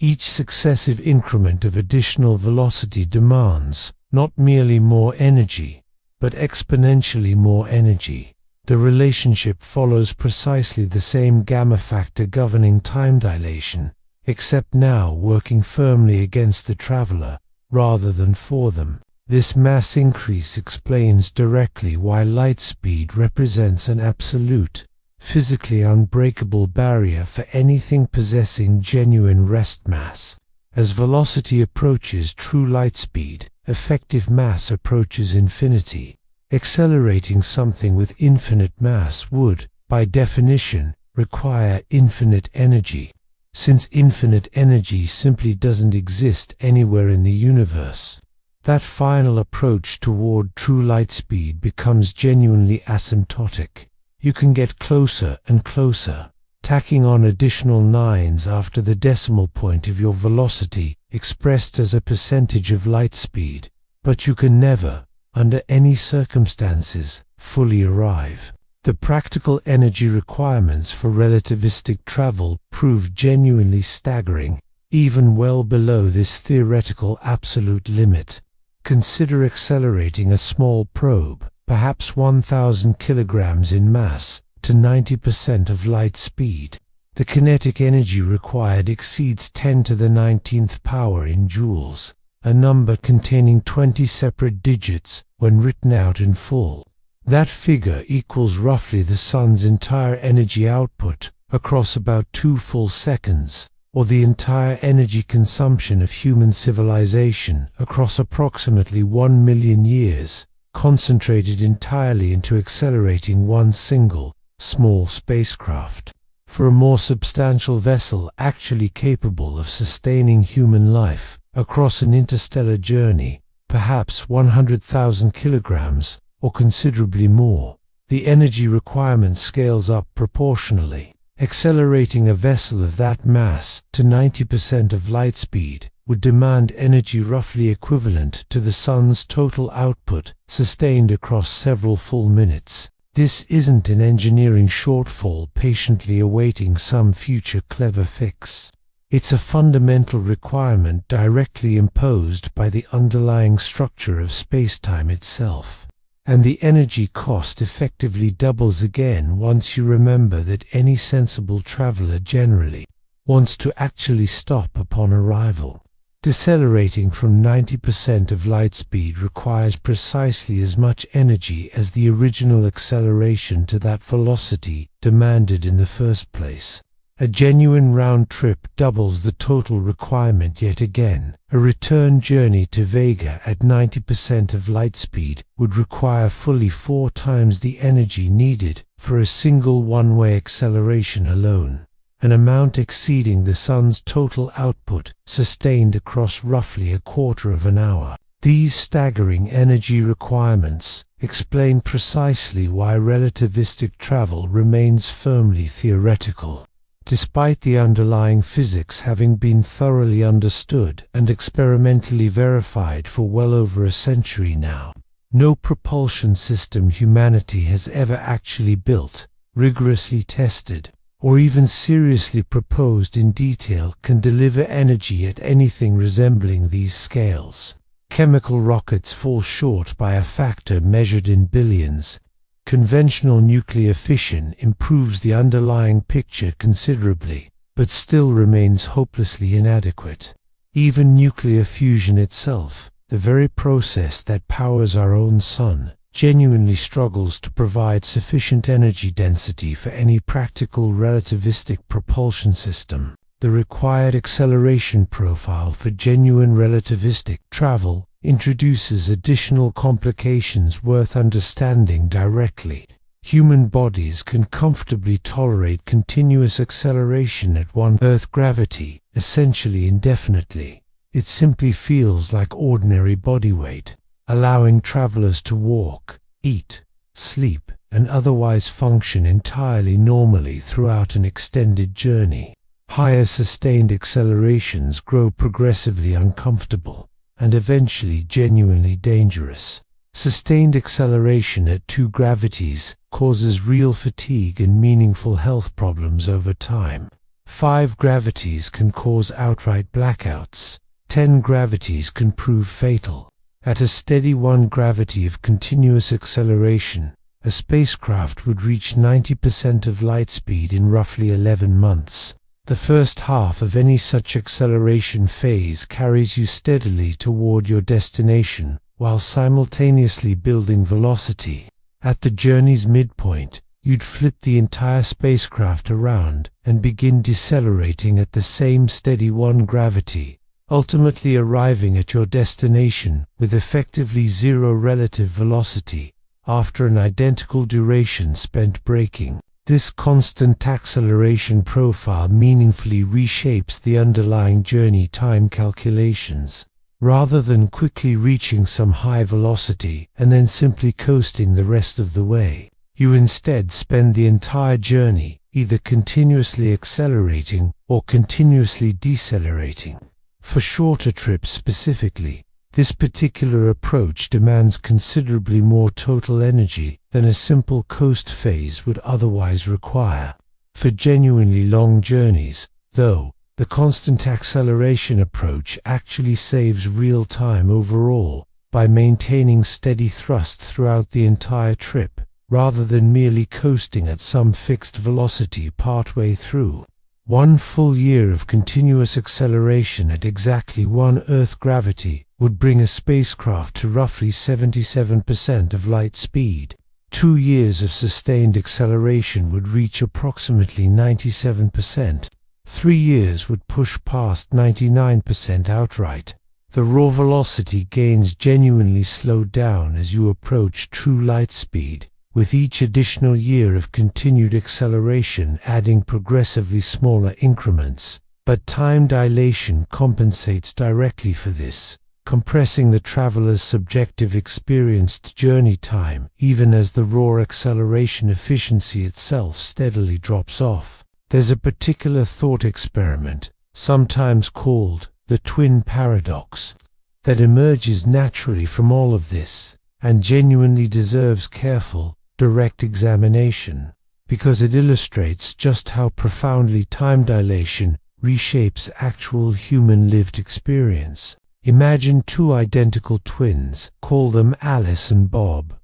Each successive increment of additional velocity demands not merely more energy, but exponentially more energy. The relationship follows precisely the same gamma factor governing time dilation, except now working firmly against the traveler, rather than for them. This mass increase explains directly why light speed represents an absolute, physically unbreakable barrier for anything possessing genuine rest mass. As velocity approaches true light speed, effective mass approaches infinity. Accelerating something with infinite mass would, by definition, require infinite energy. Since infinite energy simply doesn't exist anywhere in the universe, that final approach toward true light speed becomes genuinely asymptotic. You can get closer and closer, tacking on additional nines after the decimal point of your velocity expressed as a percentage of light speed, but you can never, under any circumstances, fully arrive. The practical energy requirements for relativistic travel prove genuinely staggering, even well below this theoretical absolute limit. Consider accelerating a small probe, perhaps 1,000 kilograms in mass, to 90% of light speed. The kinetic energy required exceeds 10 to the 19th power in joules, a number containing 20 separate digits when written out in full. That figure equals roughly the sun's entire energy output across about 2 full seconds, or the entire energy consumption of human civilization across approximately 1 million years, concentrated entirely into accelerating one single, small spacecraft. For a more substantial vessel actually capable of sustaining human life across an interstellar journey, perhaps 100,000 kilograms, or considerably more, the energy requirement scales up proportionally. Accelerating a vessel of that mass to 90% of light speed would demand energy roughly equivalent to the sun's total output sustained across several full minutes. This isn't an engineering shortfall patiently awaiting some future clever fix. It's a fundamental requirement directly imposed by the underlying structure of spacetime itself. And the energy cost effectively doubles again once you remember that any sensible traveler generally wants to actually stop upon arrival. Decelerating from 90% of light speed requires precisely as much energy as the original acceleration to that velocity demanded in the first place. A genuine round trip doubles the total requirement yet again. A return journey to Vega at 90% of light speed would require fully 4 times the energy needed for a single one-way acceleration alone, an amount exceeding the sun's total output sustained across roughly a quarter of an hour. These staggering energy requirements explain precisely why relativistic travel remains firmly theoretical. Despite the underlying physics having been thoroughly understood and experimentally verified for well over a century now, no propulsion system humanity has ever actually built, rigorously tested, or even seriously proposed in detail can deliver energy at anything resembling these scales. Chemical rockets fall short by a factor measured in billions. Conventional nuclear fission improves the underlying picture considerably, but still remains hopelessly inadequate. Even nuclear fusion itself, the very process that powers our own sun, genuinely struggles to provide sufficient energy density for any practical relativistic propulsion system. The required acceleration profile for genuine relativistic travel introduces additional complications worth understanding directly. Human bodies can comfortably tolerate continuous acceleration at one Earth gravity, essentially indefinitely. it simply feels like ordinary body weight, allowing travelers to walk, eat, sleep, and otherwise function entirely normally throughout an extended journey. Higher sustained accelerations grow progressively uncomfortable and eventually genuinely dangerous. Sustained acceleration at 2 gravities causes real fatigue and meaningful health problems over time. 5 gravities can cause outright blackouts. 10 gravities can prove fatal. At a steady 1 gravity of continuous acceleration, a spacecraft would reach 90% of light speed in roughly 11 months. The first half of any such acceleration phase carries you steadily toward your destination, while simultaneously building velocity. At the journey's midpoint, you'd flip the entire spacecraft around and begin decelerating at the same steady 1 gravity, ultimately arriving at your destination with effectively 0 relative velocity after an identical duration spent braking. This constant acceleration profile meaningfully reshapes the underlying journey time calculations. Rather than quickly reaching some high velocity and then simply coasting the rest of the way, you instead spend the entire journey either continuously accelerating or continuously decelerating. For shorter trips specifically, this particular approach demands considerably more total energy than a simple coast phase would otherwise require. For genuinely long journeys, though, the constant acceleration approach actually saves real time overall by maintaining steady thrust throughout the entire trip, rather than merely coasting at some fixed velocity partway through. 1 full year of continuous acceleration at exactly 1 Earth gravity would bring a spacecraft to roughly 77% of light speed. 2 years of sustained acceleration would reach approximately 97%. 3 years would push past 99% outright. The raw velocity gains genuinely slowed down as you approach true light speed, with each additional year of continued acceleration adding progressively smaller increments. But time dilation compensates directly for this, compressing the traveler's subjective experienced journey time even as the raw acceleration efficiency itself steadily drops off. There's a particular thought experiment, sometimes called the twin paradox, that emerges naturally from all of this, and genuinely deserves careful, direct examination, because it illustrates just how profoundly time dilation reshapes actual human lived experience. Imagine 2 identical twins, call them Alice and Bob.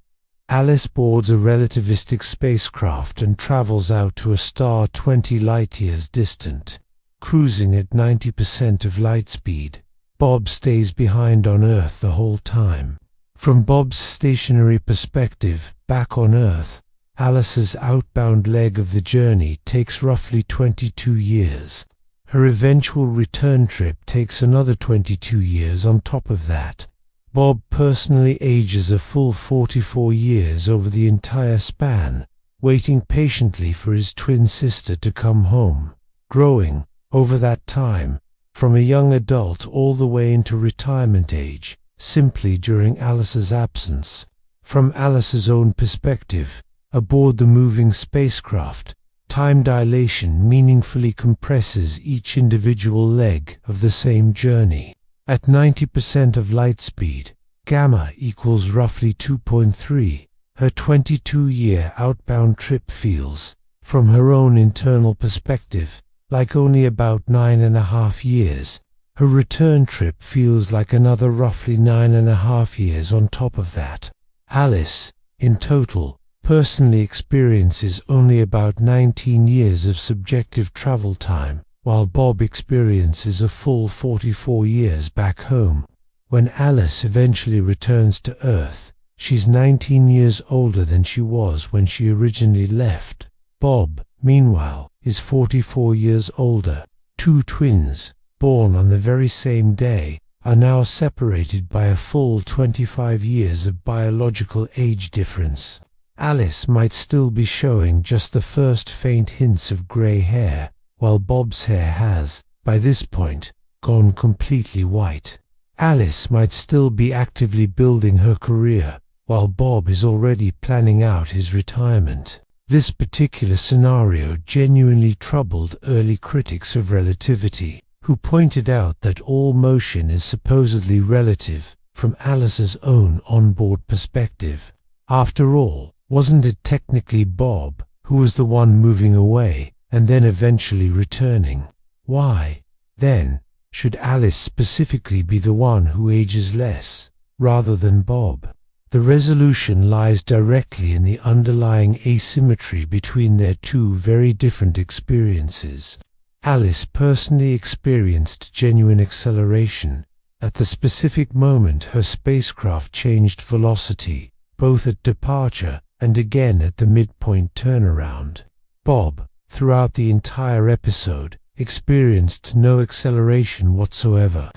Alice boards a relativistic spacecraft and travels out to a star 20 light-years distant. Cruising at 90% of light speed, Bob stays behind on Earth the whole time. From Bob's stationary perspective, back on Earth, Alice's outbound leg of the journey takes roughly 22 years. Her eventual return trip takes another 22 years on top of that. Bob personally ages a full 44 years over the entire span, waiting patiently for his twin sister to come home, growing, over that time, from a young adult all the way into retirement age, simply during Alice's absence. From Alice's own perspective, aboard the moving spacecraft, time dilation meaningfully compresses each individual leg of the same journey. At 90% of light speed, gamma equals roughly 2.3. Her 22-year outbound trip feels, from her own internal perspective, like only about 9.5 years. Her return trip feels like another roughly 9.5 years on top of that. Alice, in total, personally experiences only about 19 years of subjective travel time, while Bob experiences a full 44 years back home. When Alice eventually returns to Earth, she's 19 years older than she was when she originally left. Bob, meanwhile, is 44 years older. 2 twins, born on the very same day, are now separated by a full 25 years of biological age difference. Alice might still be showing just the first faint hints of grey hair, while Bob's hair has, by this point, gone completely white. Alice might still be actively building her career, while Bob is already planning out his retirement. This particular scenario genuinely troubled early critics of relativity, who pointed out that all motion is supposedly relative from Alice's own onboard perspective. After all, wasn't it technically Bob who was the one moving away and then eventually returning? Why, then, should Alice specifically be the one who ages less, rather than Bob? The resolution lies directly in the underlying asymmetry between their two very different experiences. Alice personally experienced genuine acceleration at the specific moment her spacecraft changed velocity, both at departure and again at the midpoint turnaround. Bob, throughout the entire episode, experienced no acceleration whatsoever.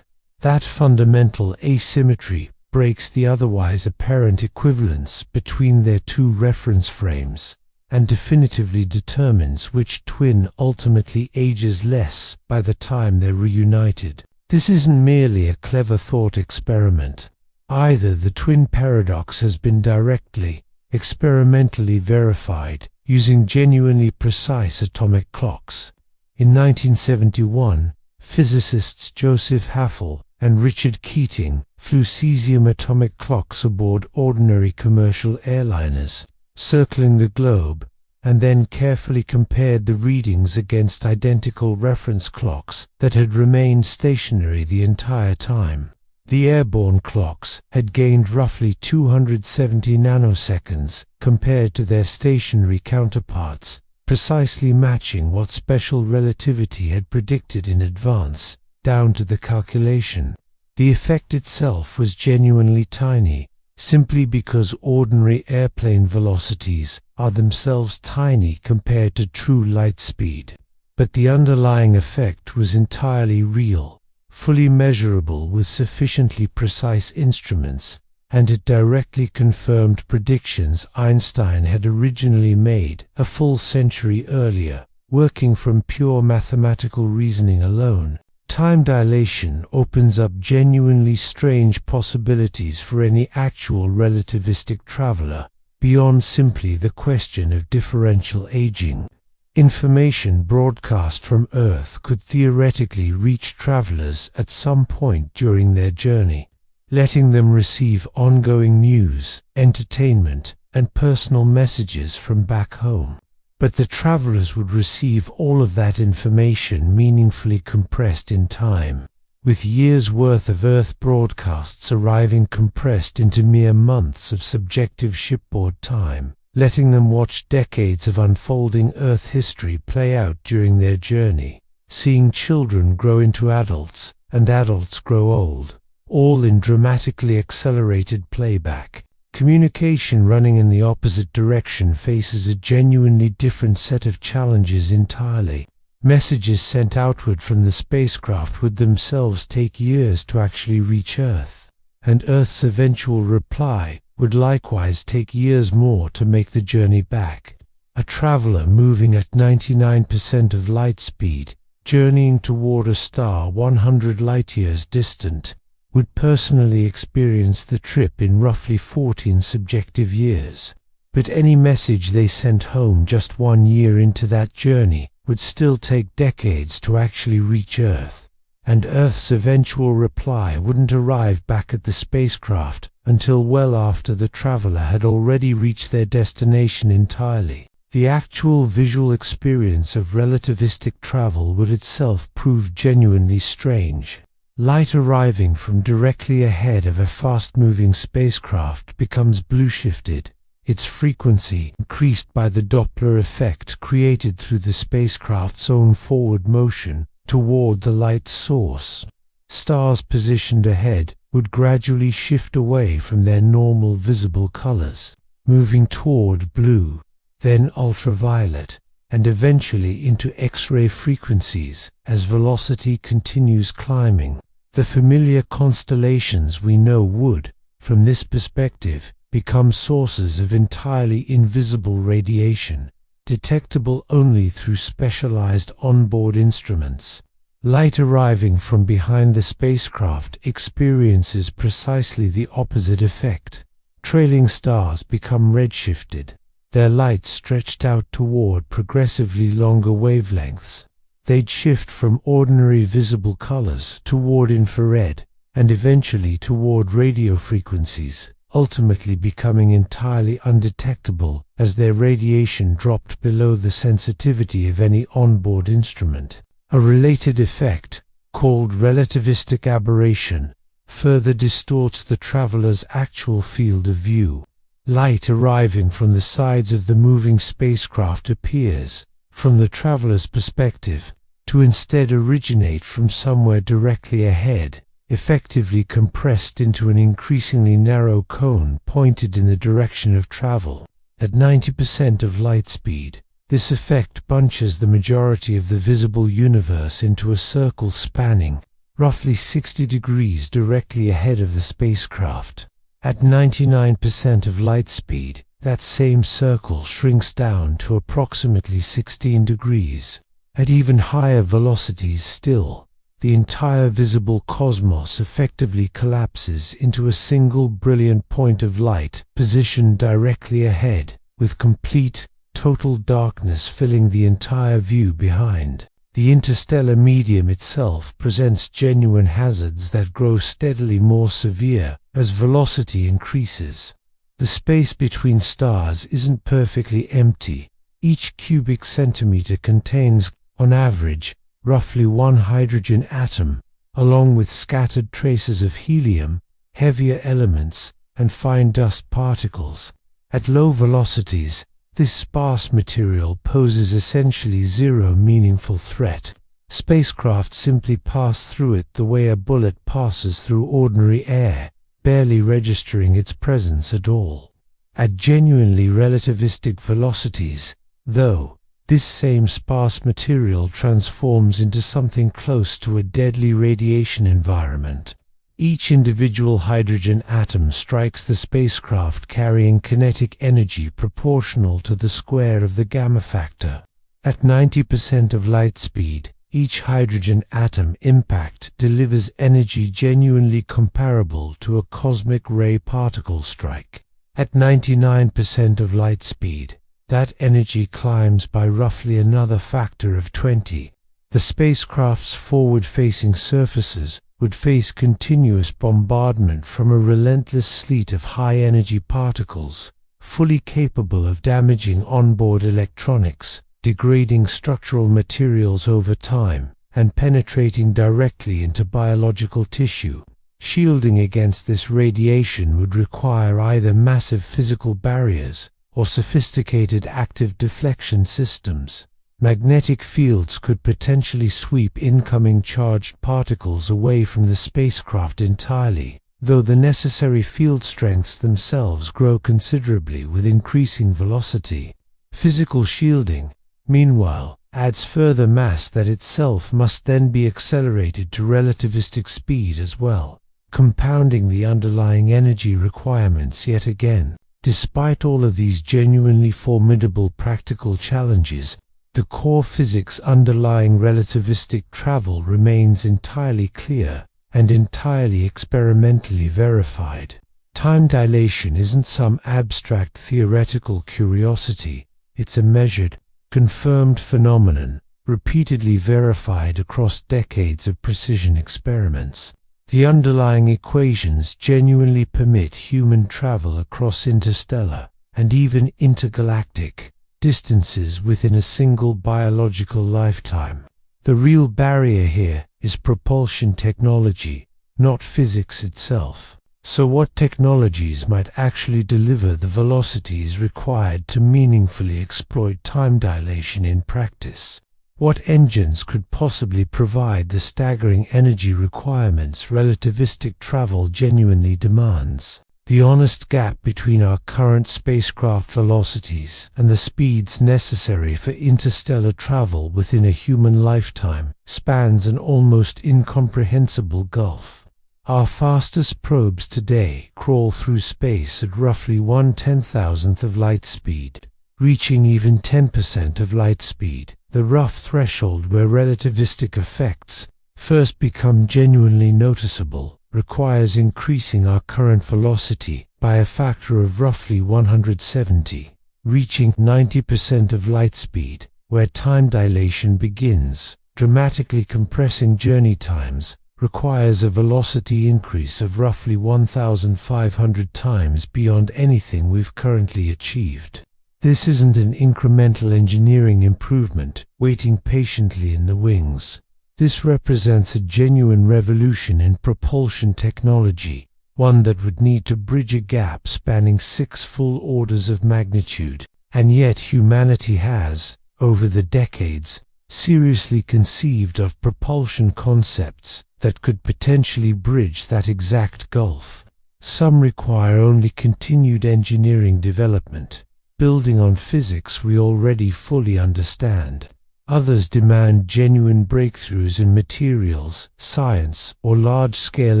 That fundamental asymmetry breaks the otherwise apparent equivalence between their two reference frames and definitively determines which twin ultimately ages less by the time they're reunited. This isn't merely a clever thought experiment. Either the twin paradox has been directly, experimentally verified using genuinely precise atomic clocks. In 1971, physicists Joseph Haffel and Richard Keating flew cesium atomic clocks aboard ordinary commercial airliners, circling the globe, and then carefully compared the readings against identical reference clocks that had remained stationary the entire time. The airborne clocks had gained roughly 270 nanoseconds compared to their stationary counterparts, precisely matching what special relativity had predicted in advance, down to the calculation. The effect itself was genuinely tiny, simply because ordinary airplane velocities are themselves tiny compared to true light speed. But the underlying effect was entirely real, fully measurable with sufficiently precise instruments, and it directly confirmed predictions Einstein had originally made a full century earlier, working from pure mathematical reasoning alone. Time dilation opens up genuinely strange possibilities for any actual relativistic traveler, beyond simply the question of differential aging. Information broadcast from Earth could theoretically reach travelers at some point during their journey, letting them receive ongoing news, entertainment, and personal messages from back home. But the travelers would receive all of that information meaningfully compressed in time, with years' worth of Earth broadcasts arriving compressed into mere months of subjective shipboard time, letting them watch decades of unfolding Earth history play out during their journey, seeing children grow into adults and adults grow old, all in dramatically accelerated playback. Communication running in the opposite direction faces a genuinely different set of challenges entirely. Messages sent outward from the spacecraft would themselves take years to actually reach Earth, and Earth's eventual reply would likewise take years more to make the journey back. A traveler moving at 99% of light speed, journeying toward a star 100 light-years distant, would personally experience the trip in roughly 14 subjective years. But any message they sent home just 1 year into that journey would still take decades to actually reach Earth, and Earth's eventual reply wouldn't arrive back at the spacecraft until well after the traveler had already reached their destination entirely. The actual visual experience of relativistic travel would itself prove genuinely strange. Light arriving from directly ahead of a fast-moving spacecraft becomes blue-shifted, its frequency increased by the Doppler effect created through the spacecraft's own forward motion toward the light source. Stars positioned ahead would gradually shift away from their normal visible colors, moving toward blue, then ultraviolet, and eventually into X-ray frequencies as velocity continues climbing. The familiar constellations we know would, from this perspective, become sources of entirely invisible radiation, detectable only through specialized onboard instruments. Light arriving from behind the spacecraft experiences precisely the opposite effect. Trailing stars become redshifted, their light stretched out toward progressively longer wavelengths. They'd shift from ordinary visible colors toward infrared, and eventually toward radio frequencies, ultimately becoming entirely undetectable as their radiation dropped below the sensitivity of any onboard instrument. A related effect, called relativistic aberration, further distorts the traveler's actual field of view. Light arriving from the sides of the moving spacecraft appears, from the traveler's perspective, to instead originate from somewhere directly ahead, effectively compressed into an increasingly narrow cone pointed in the direction of travel. At 90% of light speed, this effect bunches the majority of the visible universe into a circle spanning roughly 60 degrees directly ahead of the spacecraft. At 99% of light speed, that same circle shrinks down to approximately 16 degrees. At even higher velocities still, the entire visible cosmos effectively collapses into a single brilliant point of light positioned directly ahead, with complete, total darkness filling the entire view behind. The interstellar medium itself presents genuine hazards that grow steadily more severe as velocity increases. The space between stars isn't perfectly empty. Each cubic centimeter contains, on average, roughly one hydrogen atom, along with scattered traces of helium, heavier elements, and fine dust particles. At low velocities, this sparse material poses essentially zero meaningful threat. Spacecraft simply pass through it the way a bullet passes through ordinary air, barely registering its presence at all. At genuinely relativistic velocities, though, this same sparse material transforms into something close to a deadly radiation environment. Each individual hydrogen atom strikes the spacecraft carrying kinetic energy proportional to the square of the gamma factor. At 90% of light speed, each hydrogen atom impact delivers energy genuinely comparable to a cosmic ray particle strike. At 99% of light speed, that energy climbs by roughly another factor of 20. The spacecraft's forward-facing surfaces would face continuous bombardment from a relentless sleet of high-energy particles, fully capable of damaging onboard electronics, degrading structural materials over time, and penetrating directly into biological tissue. Shielding against this radiation would require either massive physical barriers or sophisticated active deflection systems. Magnetic fields could potentially sweep incoming charged particles away from the spacecraft entirely, though the necessary field strengths themselves grow considerably with increasing velocity. Physical shielding, meanwhile, adds further mass that itself must then be accelerated to relativistic speed as well, compounding the underlying energy requirements yet again. Despite all of these genuinely formidable practical challenges, the core physics underlying relativistic travel remains entirely clear and entirely experimentally verified. Time dilation isn't some abstract theoretical curiosity, it's a measured, confirmed phenomenon, repeatedly verified across decades of precision experiments. The underlying equations genuinely permit human travel across interstellar, and even intergalactic, distances within a single biological lifetime. The real barrier here is propulsion technology, not physics itself. So what technologies might actually deliver the velocities required to meaningfully exploit time dilation in practice? What engines could possibly provide the staggering energy requirements relativistic travel genuinely demands? The honest gap between our current spacecraft velocities and the speeds necessary for interstellar travel within a human lifetime spans an almost incomprehensible gulf. Our fastest probes today crawl through space at roughly 1/10,000th of light speed. Reaching even 10% of light speed, the rough threshold where relativistic effects first become genuinely noticeable requires increasing our current velocity by a factor of roughly 170, reaching 90% of light speed, where time dilation begins, dramatically compressing journey times, requires a velocity increase of roughly 1,500 times beyond anything we've currently achieved. This isn't an incremental engineering improvement waiting patiently in the wings. This represents a genuine revolution in propulsion technology, one that would need to bridge a gap spanning 6 full orders of magnitude, and yet humanity has, over the decades, seriously conceived of propulsion concepts that could potentially bridge that exact gulf. Some require only continued engineering development, building on physics we already fully understand. Others demand genuine breakthroughs in materials, science, or large-scale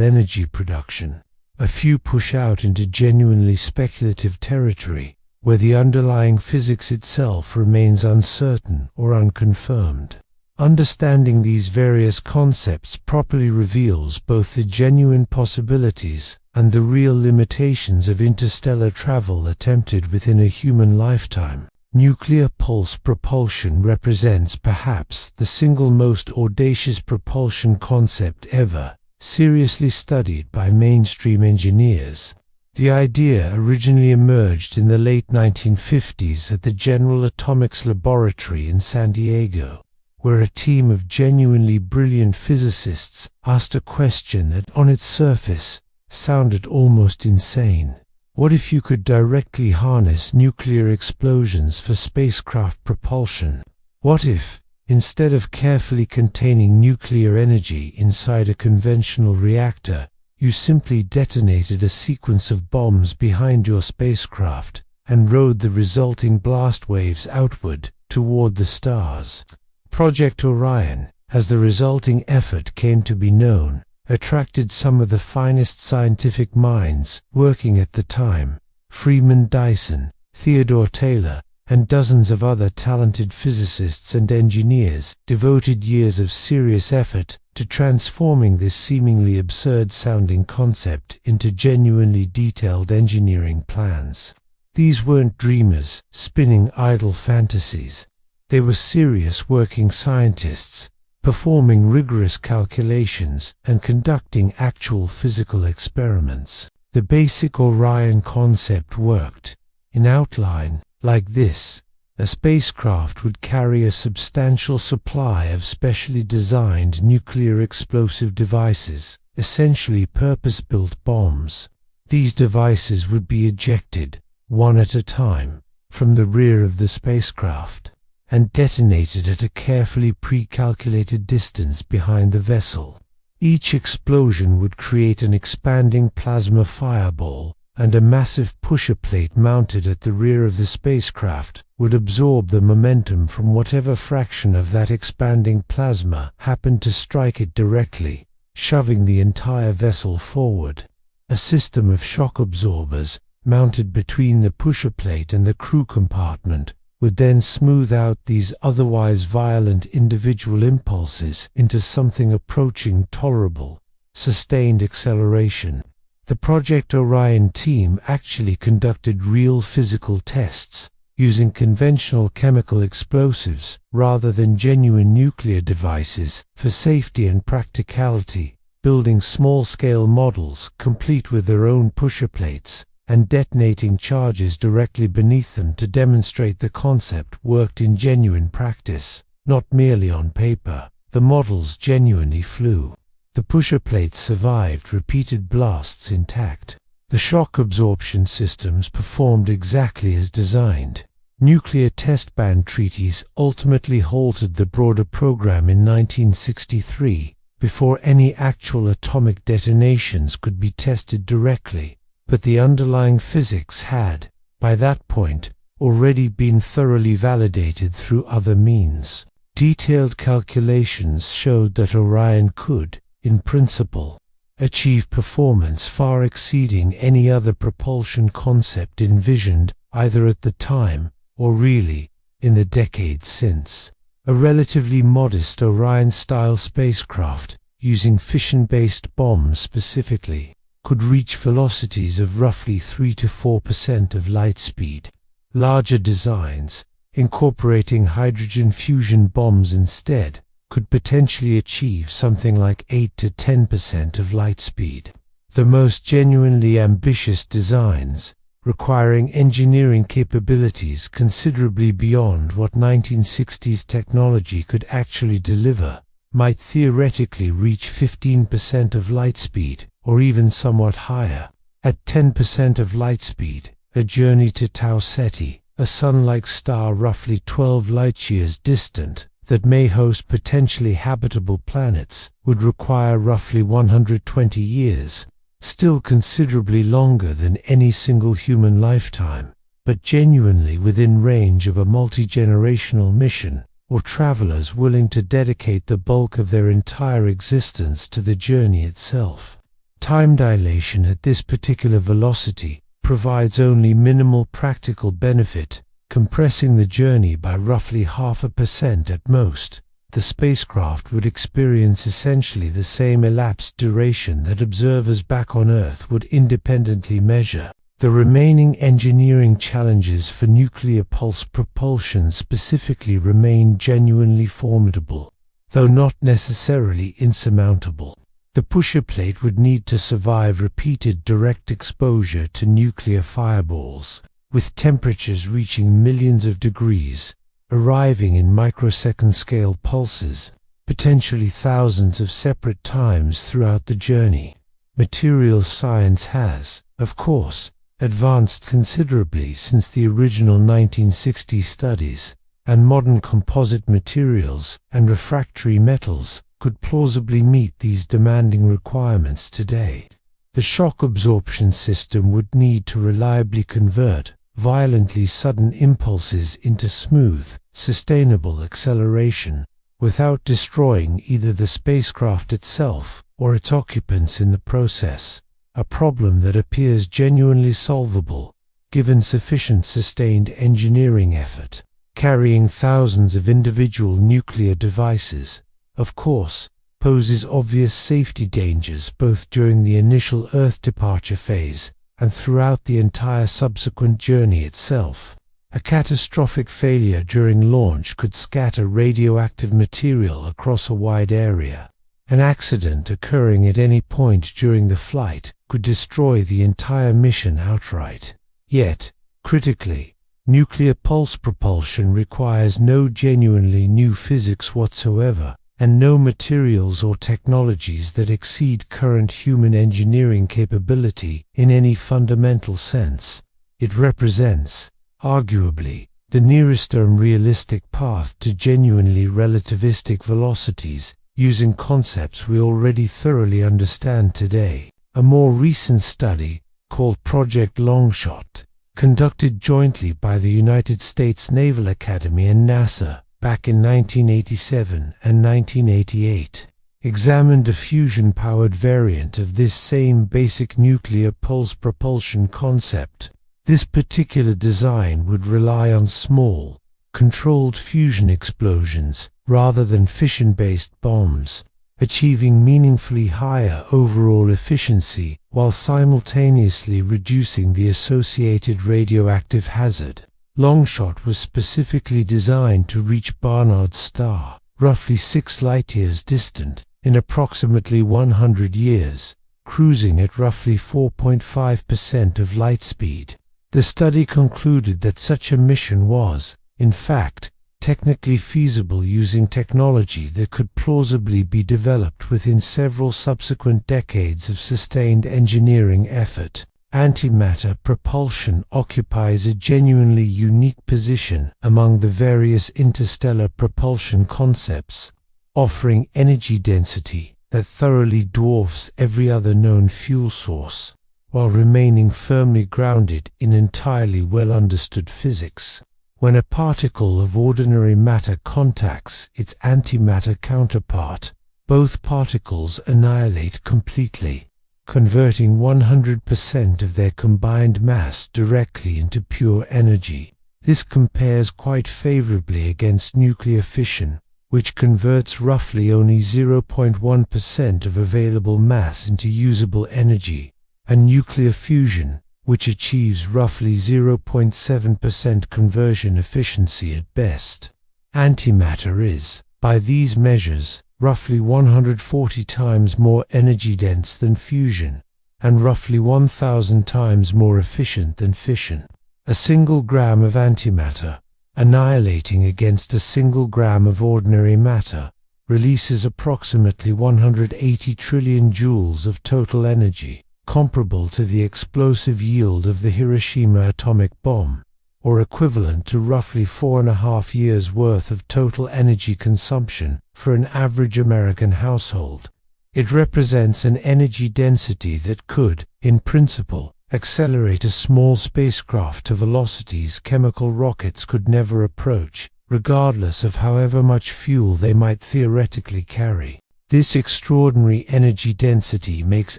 energy production. A few push out into genuinely speculative territory, where the underlying physics itself remains uncertain or unconfirmed. Understanding these various concepts properly reveals both the genuine possibilities and the real limitations of interstellar travel attempted within a human lifetime. Nuclear pulse propulsion represents perhaps the single most audacious propulsion concept ever seriously studied by mainstream engineers. The idea originally emerged in the late 1950s at the General Atomics Laboratory in San Diego, where a team of genuinely brilliant physicists asked a question that on its surface sounded almost insane. What if you could directly harness nuclear explosions for spacecraft propulsion? What if, instead of carefully containing nuclear energy inside a conventional reactor, you simply detonated a sequence of bombs behind your spacecraft and rode the resulting blast waves outward toward the stars? Project Orion, as the resulting effort came to be known, attracted some of the finest scientific minds working at the time. Freeman Dyson, Theodore Taylor, and dozens of other talented physicists and engineers devoted years of serious effort to transforming this seemingly absurd-sounding concept into genuinely detailed engineering plans. These weren't dreamers spinning idle fantasies. They were serious working scientists, performing rigorous calculations and conducting actual physical experiments. The basic Orion concept worked, in outline, like this. A spacecraft would carry a substantial supply of specially designed nuclear explosive devices, essentially purpose-built bombs. These devices would be ejected, one at a time, from the rear of the spacecraft, and detonated at a carefully pre-calculated distance behind the vessel. Each explosion would create an expanding plasma fireball, and a massive pusher plate mounted at the rear of the spacecraft would absorb the momentum from whatever fraction of that expanding plasma happened to strike it directly, shoving the entire vessel forward. A system of shock absorbers, mounted between the pusher plate and the crew compartment, would then smooth out these otherwise violent individual impulses into something approaching tolerable, sustained acceleration. The Project Orion team actually conducted real physical tests, using conventional chemical explosives rather than genuine nuclear devices for safety and practicality, building small-scale models complete with their own pusher plates, and detonating charges directly beneath them to demonstrate the concept worked in genuine practice, not merely on paper. The models genuinely flew. The pusher plates survived repeated blasts intact. The shock absorption systems performed exactly as designed. Nuclear test ban treaties ultimately halted the broader program in 1963, before any actual atomic detonations could be tested directly. But the underlying physics had, by that point, already been thoroughly validated through other means. Detailed calculations showed that Orion could, in principle, achieve performance far exceeding any other propulsion concept envisioned either at the time or really in the decades since. A relatively modest Orion-style spacecraft using fission-based bombs specifically, could reach velocities of roughly 3 to 4% of light speed. Larger designs, incorporating hydrogen fusion bombs instead, could potentially achieve something like 8 to 10% of light speed. The most genuinely ambitious designs, requiring engineering capabilities considerably beyond what 1960s technology could actually deliver, might theoretically reach 15% of light speed, or even somewhat higher. At 10% of light speed, a journey to Tau Ceti, a sun-like star roughly 12 light-years distant, that may host potentially habitable planets, would require roughly 120 years, still considerably longer than any single human lifetime, but genuinely within range of a multi-generational mission, or travelers willing to dedicate the bulk of their entire existence to the journey itself. Time dilation at this particular velocity provides only minimal practical benefit, compressing the journey by roughly 0.5% at most. The spacecraft would experience essentially the same elapsed duration that observers back on Earth would independently measure. The remaining engineering challenges for nuclear pulse propulsion specifically remain genuinely formidable, though not necessarily insurmountable. The pusher plate would need to survive repeated direct exposure to nuclear fireballs, with temperatures reaching millions of degrees, arriving in microsecond-scale pulses, potentially thousands of separate times throughout the journey. Materials science has, of course, advanced considerably since the original 1960 studies, and modern composite materials and refractory metals could plausibly meet these demanding requirements today. The shock absorption system would need to reliably convert violently sudden impulses into smooth, sustainable acceleration, without destroying either the spacecraft itself or its occupants in the process, a problem that appears genuinely solvable, given sufficient sustained engineering effort. Carrying thousands of individual nuclear devices, of course, poses obvious safety dangers both during the initial Earth departure phase and throughout the entire subsequent journey itself. A catastrophic failure during launch could scatter radioactive material across a wide area. An accident occurring at any point during the flight could destroy the entire mission outright. Yet, critically, nuclear pulse propulsion requires no genuinely new physics whatsoever, and no materials or technologies that exceed current human engineering capability in any fundamental sense. It represents, arguably, the nearest realistic path to genuinely relativistic velocities, using concepts we already thoroughly understand today. A more recent study, called Project Longshot, conducted jointly by the United States Naval Academy and NASA back in 1987 and 1988, examined a fusion-powered variant of this same basic nuclear pulse propulsion concept. This particular design would rely on small, controlled fusion explosions rather than fission-based bombs, achieving meaningfully higher overall efficiency while simultaneously reducing the associated radioactive hazard. Longshot was specifically designed to reach Barnard's star, roughly 6 light-years distant, in approximately 100 years, cruising at roughly 4.5% of light speed. The study concluded that such a mission was, in fact, technically feasible using technology that could plausibly be developed within several subsequent decades of sustained engineering effort. Antimatter propulsion occupies a genuinely unique position among the various interstellar propulsion concepts, offering energy density that thoroughly dwarfs every other known fuel source, while remaining firmly grounded in entirely well-understood physics. When a particle of ordinary matter contacts its antimatter counterpart, both particles annihilate completely, converting 100% of their combined mass directly into pure energy. This compares quite favorably against nuclear fission, which converts roughly only 0.1% of available mass into usable energy, and nuclear fusion, which achieves roughly 0.7% conversion efficiency at best. Antimatter is, by these measures, roughly 140 times more energy-dense than fusion, and roughly 1,000 times more efficient than fission. A single gram of antimatter, annihilating against a single gram of ordinary matter, releases approximately 180 trillion joules of total energy, comparable to the explosive yield of the Hiroshima atomic bomb, or equivalent to roughly 4.5 years' worth of total energy consumption for an average American household. It represents an energy density that could, in principle, accelerate a small spacecraft to velocities chemical rockets could never approach, regardless of however much fuel they might theoretically carry. This extraordinary energy density makes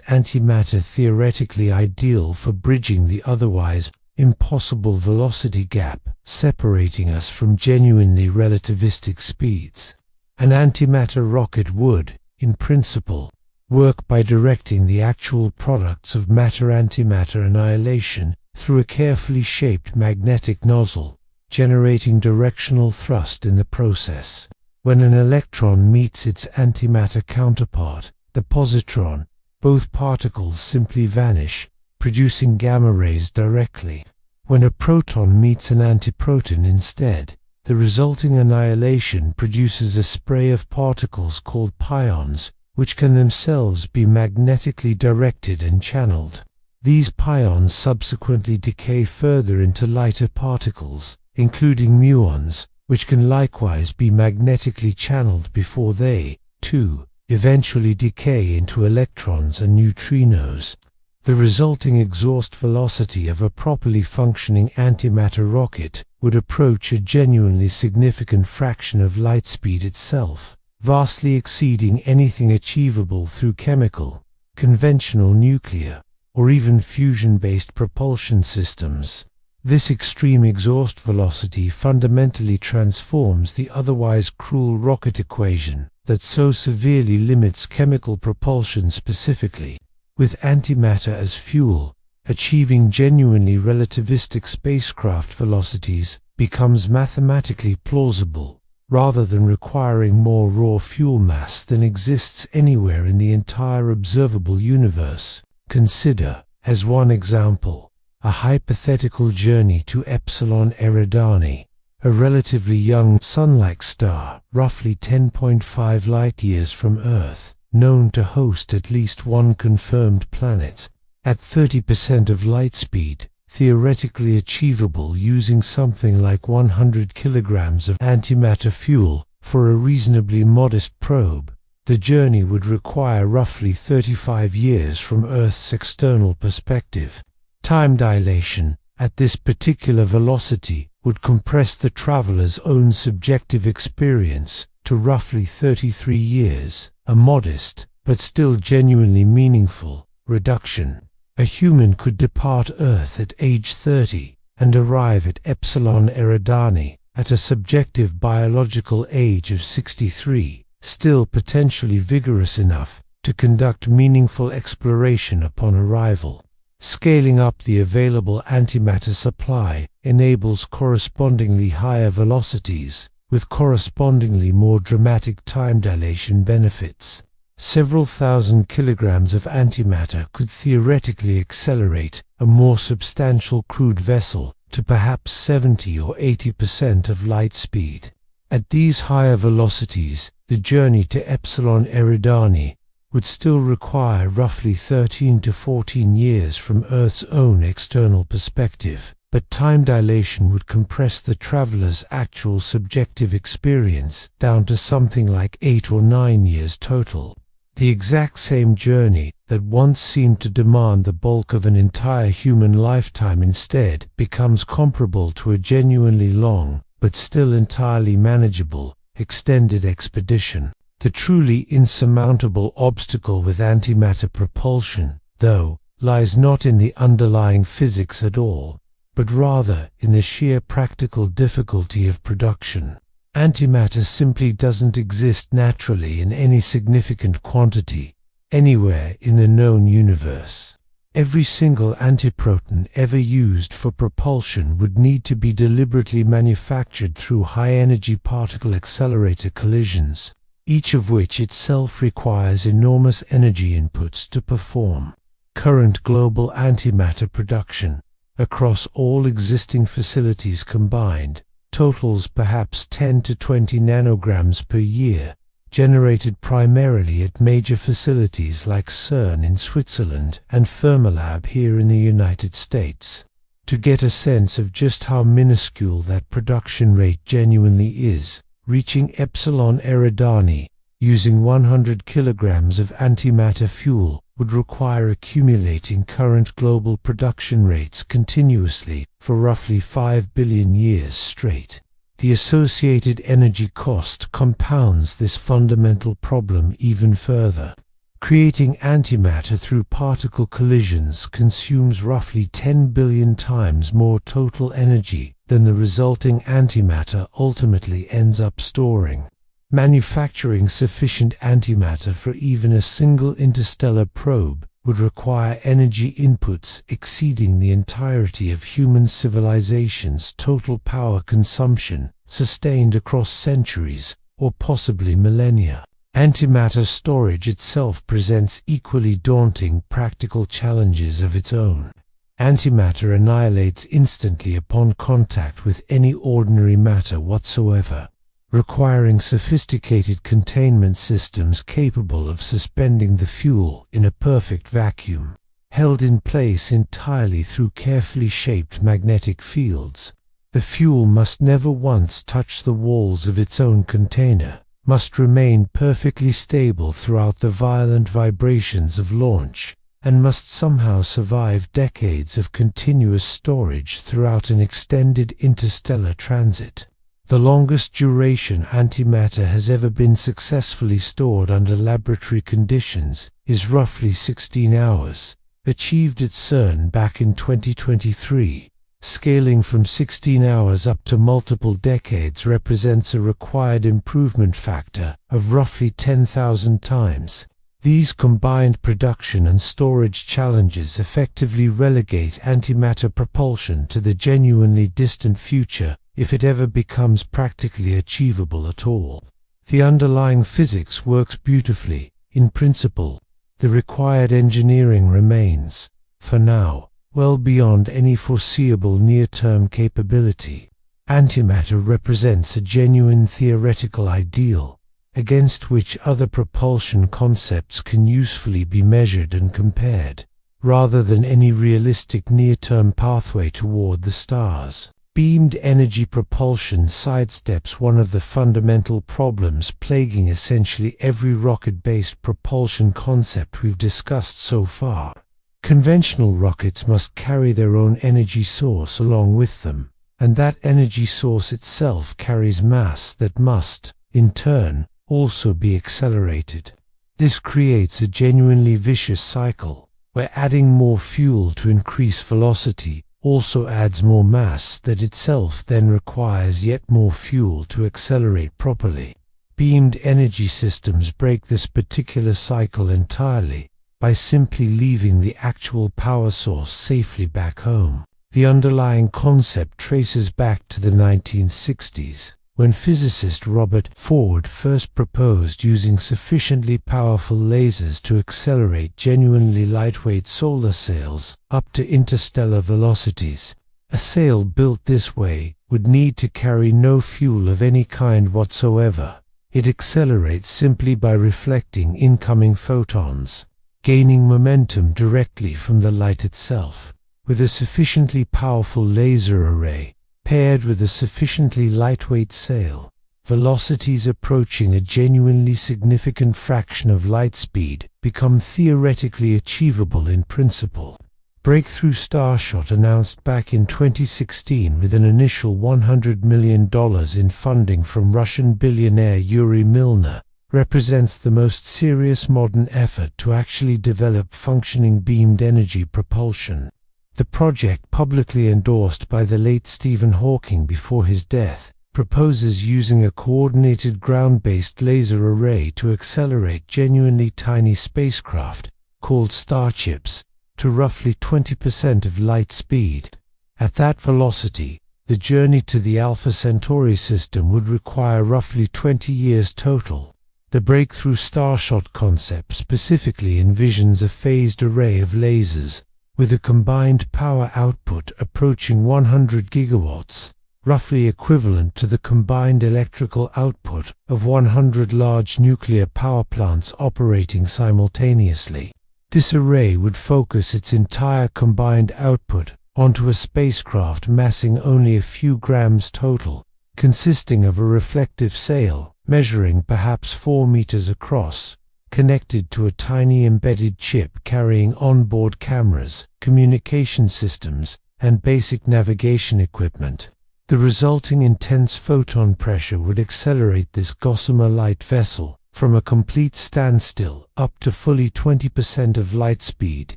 antimatter theoretically ideal for bridging the otherwise impossible velocity gap separating us from genuinely relativistic speeds. An antimatter rocket would, in principle, work by directing the actual products of matter-antimatter annihilation through a carefully shaped magnetic nozzle, generating directional thrust in the process. When an electron meets its antimatter counterpart, the positron, both particles simply vanish, producing gamma rays directly. When a proton meets an antiproton instead, the resulting annihilation produces a spray of particles called pions, which can themselves be magnetically directed and channeled. These pions subsequently decay further into lighter particles, including muons, which can likewise be magnetically channeled before they, too, eventually decay into electrons and neutrinos. The resulting exhaust velocity of a properly functioning antimatter rocket would approach a genuinely significant fraction of light speed itself, vastly exceeding anything achievable through chemical, conventional nuclear, or even fusion-based propulsion systems. This extreme exhaust velocity fundamentally transforms the otherwise cruel rocket equation that so severely limits chemical propulsion specifically. With antimatter as fuel, achieving genuinely relativistic spacecraft velocities becomes mathematically plausible, rather than requiring more raw fuel mass than exists anywhere in the entire observable universe. Consider, as one example, a hypothetical journey to Epsilon Eridani, a relatively young Sun-like star, roughly 10.5 light-years from Earth, known to host at least one confirmed planet, at 30% of light speed, theoretically achievable using something like 100 kilograms of antimatter fuel for a reasonably modest probe. The journey would require roughly 35 years from Earth's external perspective. Time dilation, at this particular velocity, would compress the traveler's own subjective experience to roughly 33 years, a modest, but still genuinely meaningful, reduction. A human could depart Earth at age 30 and arrive at Epsilon Eridani at a subjective biological age of 63, still potentially vigorous enough to conduct meaningful exploration upon arrival. Scaling up the available antimatter supply enables correspondingly higher velocities, with correspondingly more dramatic time dilation benefits. Several thousand kilograms of antimatter could theoretically accelerate a more substantial crewed vessel to perhaps 70 or 80% of light speed. At these higher velocities, the journey to Epsilon Eridani would still require roughly 13 to 14 years from Earth's own external perspective, but time dilation would compress the traveler's actual subjective experience down to something like 8 or 9 years total. The exact same journey that once seemed to demand the bulk of an entire human lifetime instead becomes comparable to a genuinely long, but still entirely manageable, extended expedition. The truly insurmountable obstacle with antimatter propulsion, though, lies not in the underlying physics at all, but rather in the sheer practical difficulty of production. Antimatter simply doesn't exist naturally in any significant quantity, anywhere in the known universe. Every single antiproton ever used for propulsion would need to be deliberately manufactured through high-energy particle accelerator collisions, each of which itself requires enormous energy inputs to perform. Current global antimatter production, across all existing facilities combined, totals perhaps 10 to 20 nanograms per year, generated primarily at major facilities like CERN in Switzerland and Fermilab here in the United States. To get a sense of just how minuscule that production rate genuinely is, reaching Epsilon Eridani, using 100 kilograms of antimatter fuel, would require accumulating current global production rates continuously for roughly 5 billion years straight. The associated energy cost compounds this fundamental problem even further. Creating antimatter through particle collisions consumes roughly 10 billion times more total energy than the resulting antimatter ultimately ends up storing. Manufacturing sufficient antimatter for even a single interstellar probe would require energy inputs exceeding the entirety of human civilization's total power consumption, sustained across centuries, or possibly millennia. Antimatter storage itself presents equally daunting practical challenges of its own. Antimatter annihilates instantly upon contact with any ordinary matter whatsoever, requiring sophisticated containment systems capable of suspending the fuel in a perfect vacuum, held in place entirely through carefully shaped magnetic fields. The fuel must never once touch the walls of its own container, must remain perfectly stable throughout the violent vibrations of launch, and must somehow survive decades of continuous storage throughout an extended interstellar transit. The longest duration antimatter has ever been successfully stored under laboratory conditions is roughly 16 hours, achieved at CERN back in 2023. Scaling from 16 hours up to multiple decades represents a required improvement factor of roughly 10,000 times. These combined production and storage challenges effectively relegate antimatter propulsion to the genuinely distant future, if it ever becomes practically achievable at all. The underlying physics works beautifully, in principle. The required engineering remains, for now, well beyond any foreseeable near-term capability. Antimatter represents a genuine theoretical ideal, against which other propulsion concepts can usefully be measured and compared, rather than any realistic near-term pathway toward the stars. Beamed energy propulsion sidesteps one of the fundamental problems plaguing essentially every rocket-based propulsion concept we've discussed so far. Conventional rockets must carry their own energy source along with them, and that energy source itself carries mass that must, in turn, also be accelerated. This creates a genuinely vicious cycle, where adding more fuel to increase velocity also adds more mass that itself then requires yet more fuel to accelerate properly. Beamed energy systems break this particular cycle entirely by simply leaving the actual power source safely back home. The underlying concept traces back to the 1960s, when physicist Robert Ford first proposed using sufficiently powerful lasers to accelerate genuinely lightweight solar sails up to interstellar velocities. A sail built this way would need to carry no fuel of any kind whatsoever. It accelerates simply by reflecting incoming photons, gaining momentum directly from the light itself. With a sufficiently powerful laser array, paired with a sufficiently lightweight sail, velocities approaching a genuinely significant fraction of light speed become theoretically achievable in principle. Breakthrough Starshot, announced back in 2016 with an initial $100 million in funding from Russian billionaire Yuri Milner, represents the most serious modern effort to actually develop functioning beamed energy propulsion. The project, publicly endorsed by the late Stephen Hawking before his death, proposes using a coordinated ground-based laser array to accelerate genuinely tiny spacecraft, called starships, to roughly 20% of light speed. At that velocity, the journey to the Alpha Centauri system would require roughly 20 years total. The breakthrough Starshot concept specifically envisions a phased array of lasers, with a combined power output approaching 100 gigawatts, roughly equivalent to the combined electrical output of 100 large nuclear power plants operating simultaneously. This array would focus its entire combined output onto a spacecraft massing only a few grams total, consisting of a reflective sail measuring perhaps 4 meters across, connected to a tiny embedded chip carrying onboard cameras, communication systems, and basic navigation equipment. The resulting intense photon pressure would accelerate this gossamer light vessel from a complete standstill up to fully 20% of light speed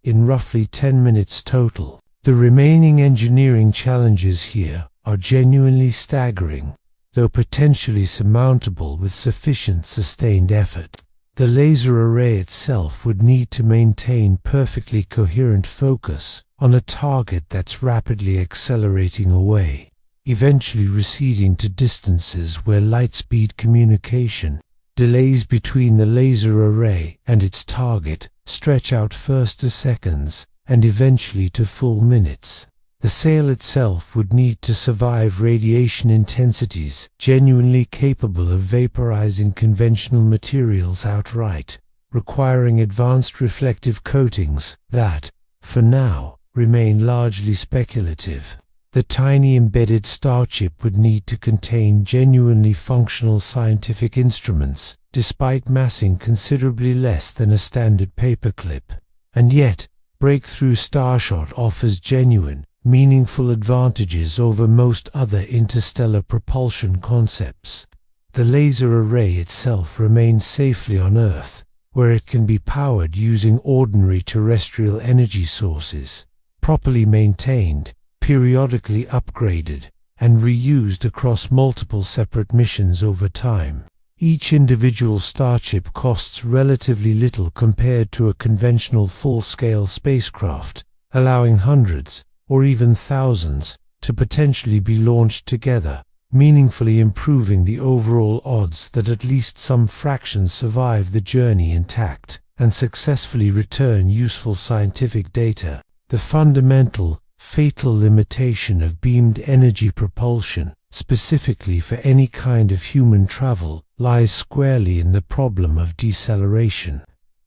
in roughly 10 minutes total. The remaining engineering challenges here are genuinely staggering, though potentially surmountable with sufficient sustained effort. The laser array itself would need to maintain perfectly coherent focus on a target that's rapidly accelerating away, eventually receding to distances where light-speed communication, delays between the laser array and its target, stretch out first to seconds and eventually to full minutes. The sail itself would need to survive radiation intensities genuinely capable of vaporizing conventional materials outright, requiring advanced reflective coatings that, for now, remain largely speculative. The tiny embedded starship would need to contain genuinely functional scientific instruments, despite massing considerably less than a standard paperclip. And yet, breakthrough Starshot offers genuine, meaningful advantages over most other interstellar propulsion concepts. The laser array itself remains safely on Earth, where it can be powered using ordinary terrestrial energy sources, properly maintained, periodically upgraded, and reused across multiple separate missions over time. Each individual starship costs relatively little compared to a conventional full-scale spacecraft, allowing hundreds, or even thousands, to potentially be launched together, meaningfully improving the overall odds that at least some fraction survive the journey intact and successfully return useful scientific data. The fundamental, fatal limitation of beamed energy propulsion, specifically for any kind of human travel, lies squarely in the problem of deceleration.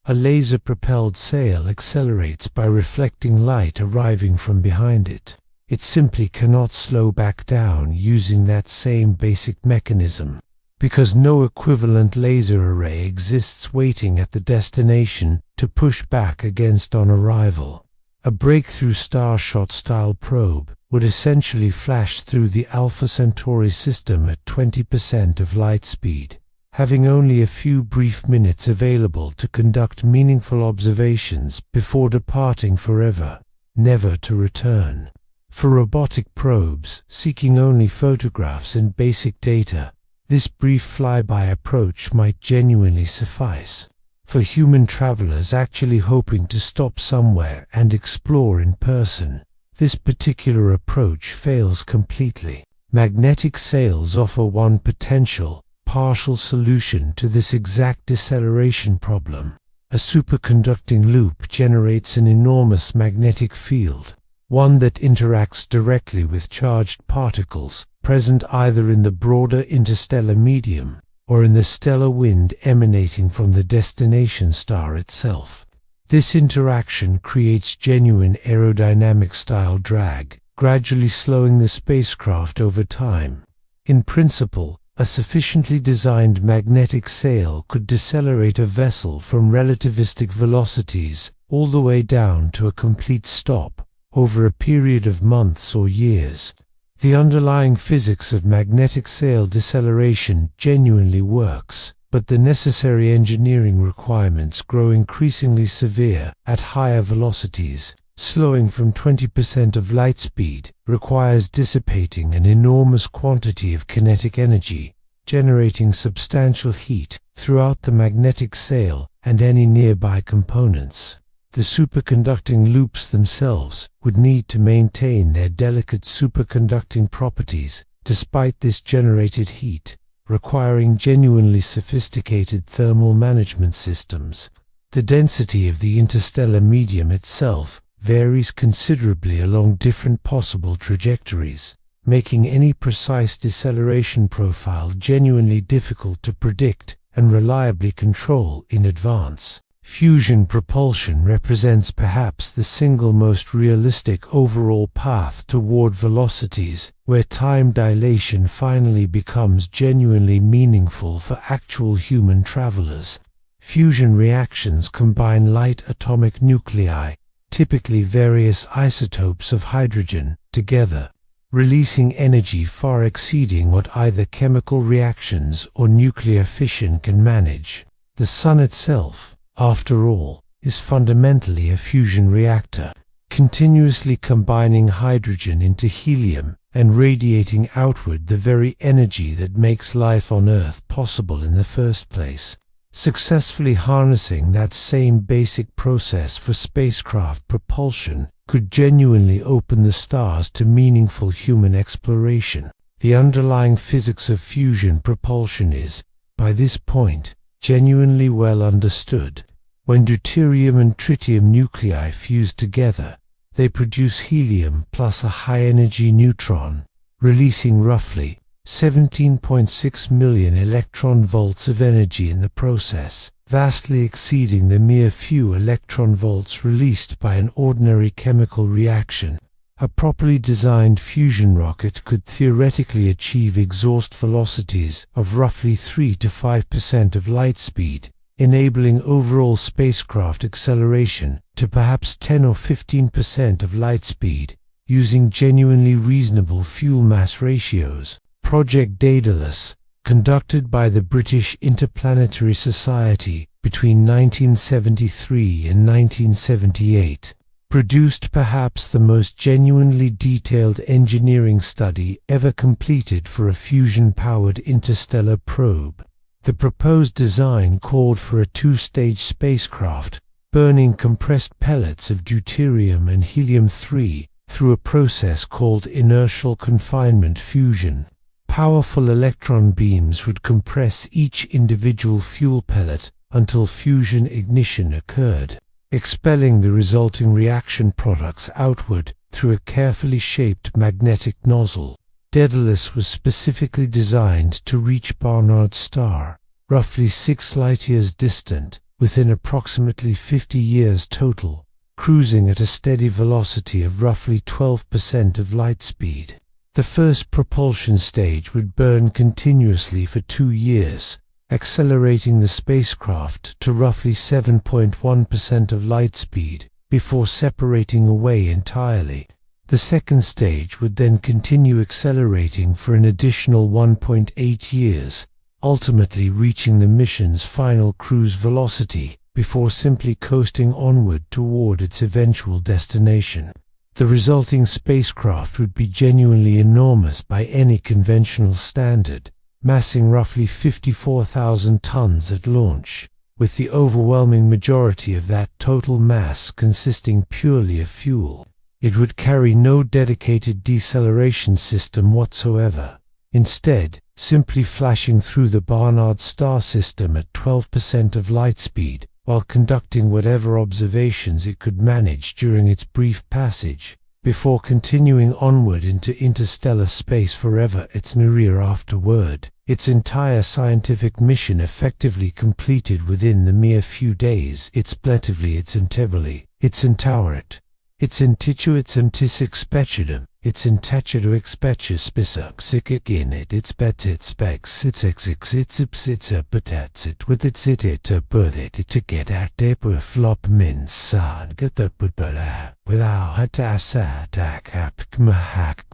A laser-propelled sail accelerates by reflecting light arriving from behind it. It simply cannot slow back down using that same basic mechanism, because no equivalent laser array exists waiting at the destination to push back against on arrival. A breakthrough Starshot-style probe would essentially flash through the Alpha Centauri system at 20% of light speed, having only a few brief minutes available to conduct meaningful observations before departing forever, never to return. For robotic probes seeking only photographs and basic data, this brief flyby approach might genuinely suffice. For human travelers actually hoping to stop somewhere and explore in person, this particular approach fails completely. Magnetic sails offer one potential, partial solution to this exact deceleration problem. A superconducting loop generates an enormous magnetic field, one that interacts directly with charged particles present either in the broader interstellar medium or in the stellar wind emanating from the destination star itself. This interaction creates genuine aerodynamic-style drag, gradually slowing the spacecraft over time. In principle, a sufficiently designed magnetic sail could decelerate a vessel from relativistic velocities all the way down to a complete stop, over a period of months or years. The underlying physics of magnetic sail deceleration genuinely works, but the necessary engineering requirements grow increasingly severe at higher velocities. slowing from 20% of light speed, requires dissipating an enormous quantity of kinetic energy, generating substantial heat throughout the magnetic sail and any nearby components. The superconducting loops themselves would need to maintain their delicate superconducting properties despite this generated heat, requiring genuinely sophisticated thermal management systems. The density of the interstellar medium itself varies considerably along different possible trajectories, making any precise deceleration profile genuinely difficult to predict and reliably control in advance. Fusion propulsion represents perhaps the single most realistic overall path toward velocities where time dilation finally becomes genuinely meaningful for actual human travelers. Fusion reactions combine light atomic nuclei, typically various isotopes of hydrogen, together, releasing energy far exceeding what either chemical reactions or nuclear fission can manage. The Sun itself, after all, is fundamentally a fusion reactor, continuously combining hydrogen into helium and radiating outward the very energy that makes life on Earth possible in the first place. Successfully harnessing that same basic process for spacecraft propulsion could genuinely open the stars to meaningful human exploration. The underlying physics of fusion propulsion is, by this point, genuinely well understood. When deuterium and tritium nuclei fuse together, they produce helium plus a high-energy neutron, releasing roughly 17.6 million electron volts of energy in the process, vastly exceeding the mere few electron volts released by an ordinary chemical reaction. A properly designed fusion rocket could theoretically achieve exhaust velocities of roughly 3 to 5% of light speed, enabling overall spacecraft acceleration to perhaps 10 or 15% of light speed, using genuinely reasonable fuel-mass ratios. Project Daedalus, conducted by the British Interplanetary Society between 1973 and 1978, produced perhaps the most genuinely detailed engineering study ever completed for a fusion-powered interstellar probe. The proposed design called for a two-stage spacecraft, burning compressed pellets of deuterium and helium-3 through a process called inertial confinement fusion. Powerful electron beams would compress each individual fuel pellet until fusion ignition occurred, expelling the resulting reaction products outward through a carefully shaped magnetic nozzle. Daedalus was specifically designed to reach Barnard's star, roughly 6 light-years distant, within approximately 50 years total, cruising at a steady velocity of roughly 12% of light speed. The first propulsion stage would burn continuously for 2 years, accelerating the spacecraft to roughly 7.1% of light speed before separating away entirely. The second stage would then continue accelerating for an additional 1.8 years, ultimately reaching the mission's final cruise velocity before simply coasting onward toward its eventual destination. The resulting spacecraft would be genuinely enormous by any conventional standard, massing roughly 54,000 tons at launch, with the overwhelming majority of that total mass consisting purely of fuel. It would carry no dedicated deceleration system whatsoever, instead simply flashing through the Barnard star system at 12% of light speed, while conducting whatever observations it could manage during its brief passage, before continuing onward into interstellar space forever its career afterward. Its entire scientific mission effectively completed within the mere few days. It's plentifully, it's integrally, it's intaurit, it's intituits emptis expectidum, it's intacito expectus spisuxic again it's betit specs it's exix it's ipsita patats it with its it to birth it to get at depo flop min san get the putbala without hatasa tak hap kmahak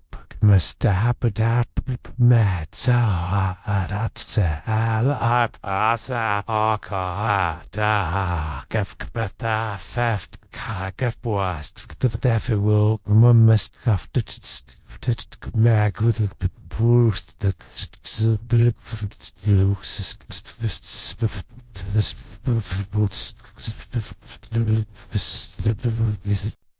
must habitat mats aratsa alat asa aka da gafkbata faft kagafwast the will must have to mag with the boost that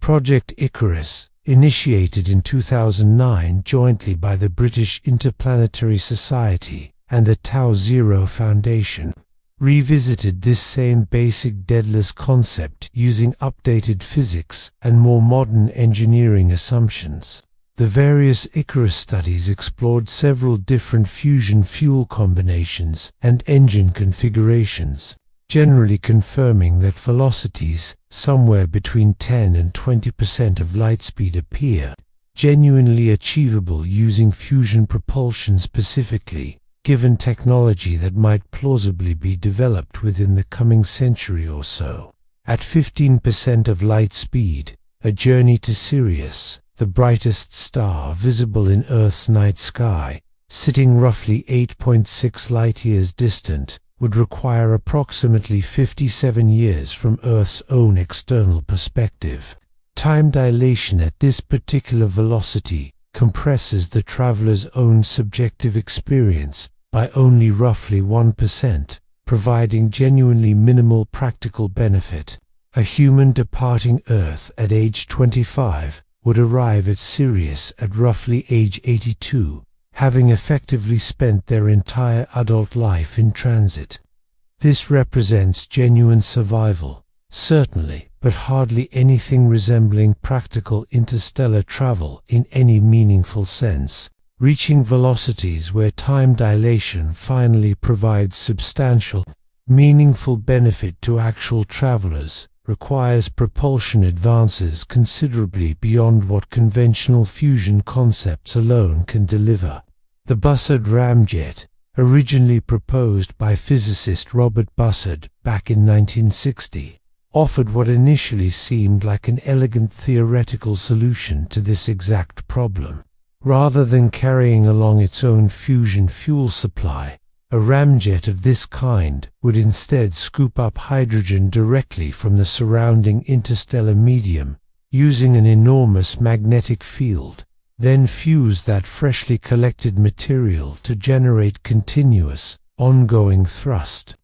Project Icarus, initiated in 2009 jointly by the British Interplanetary Society and the Tau Zero Foundation, revisited this same basic Daedalus concept using updated physics and more modern engineering assumptions. The various Icarus studies explored several different fusion fuel combinations and engine configurations, generally confirming that velocities somewhere between 10 and 20% of light speed appear genuinely achievable using fusion propulsion specifically, given technology that might plausibly be developed within the coming century or so. At 15% of light speed, a journey to Sirius, the brightest star visible in Earth's night sky, sitting roughly 8.6 light-years distant, would require approximately 57 years from Earth's own external perspective. Time dilation at this particular velocity compresses the traveler's own subjective experience by only roughly 1%, providing genuinely minimal practical benefit. A human departing Earth at age 25 would arrive at Sirius at roughly age 82, having effectively spent their entire adult life in transit. This represents genuine survival, certainly, but hardly anything resembling practical interstellar travel in any meaningful sense. Reaching velocities where time dilation finally provides substantial, meaningful benefit to actual travelers requires propulsion advances considerably beyond what conventional fusion concepts alone can deliver. The Bussard ramjet, originally proposed by physicist Robert Bussard back in 1960, offered what initially seemed like an elegant theoretical solution to this exact problem. Rather than carrying along its own fusion fuel supply, a ramjet of this kind would instead scoop up hydrogen directly from the surrounding interstellar medium, using an enormous magnetic field, then fuse that freshly collected material to generate continuous, ongoing thrust.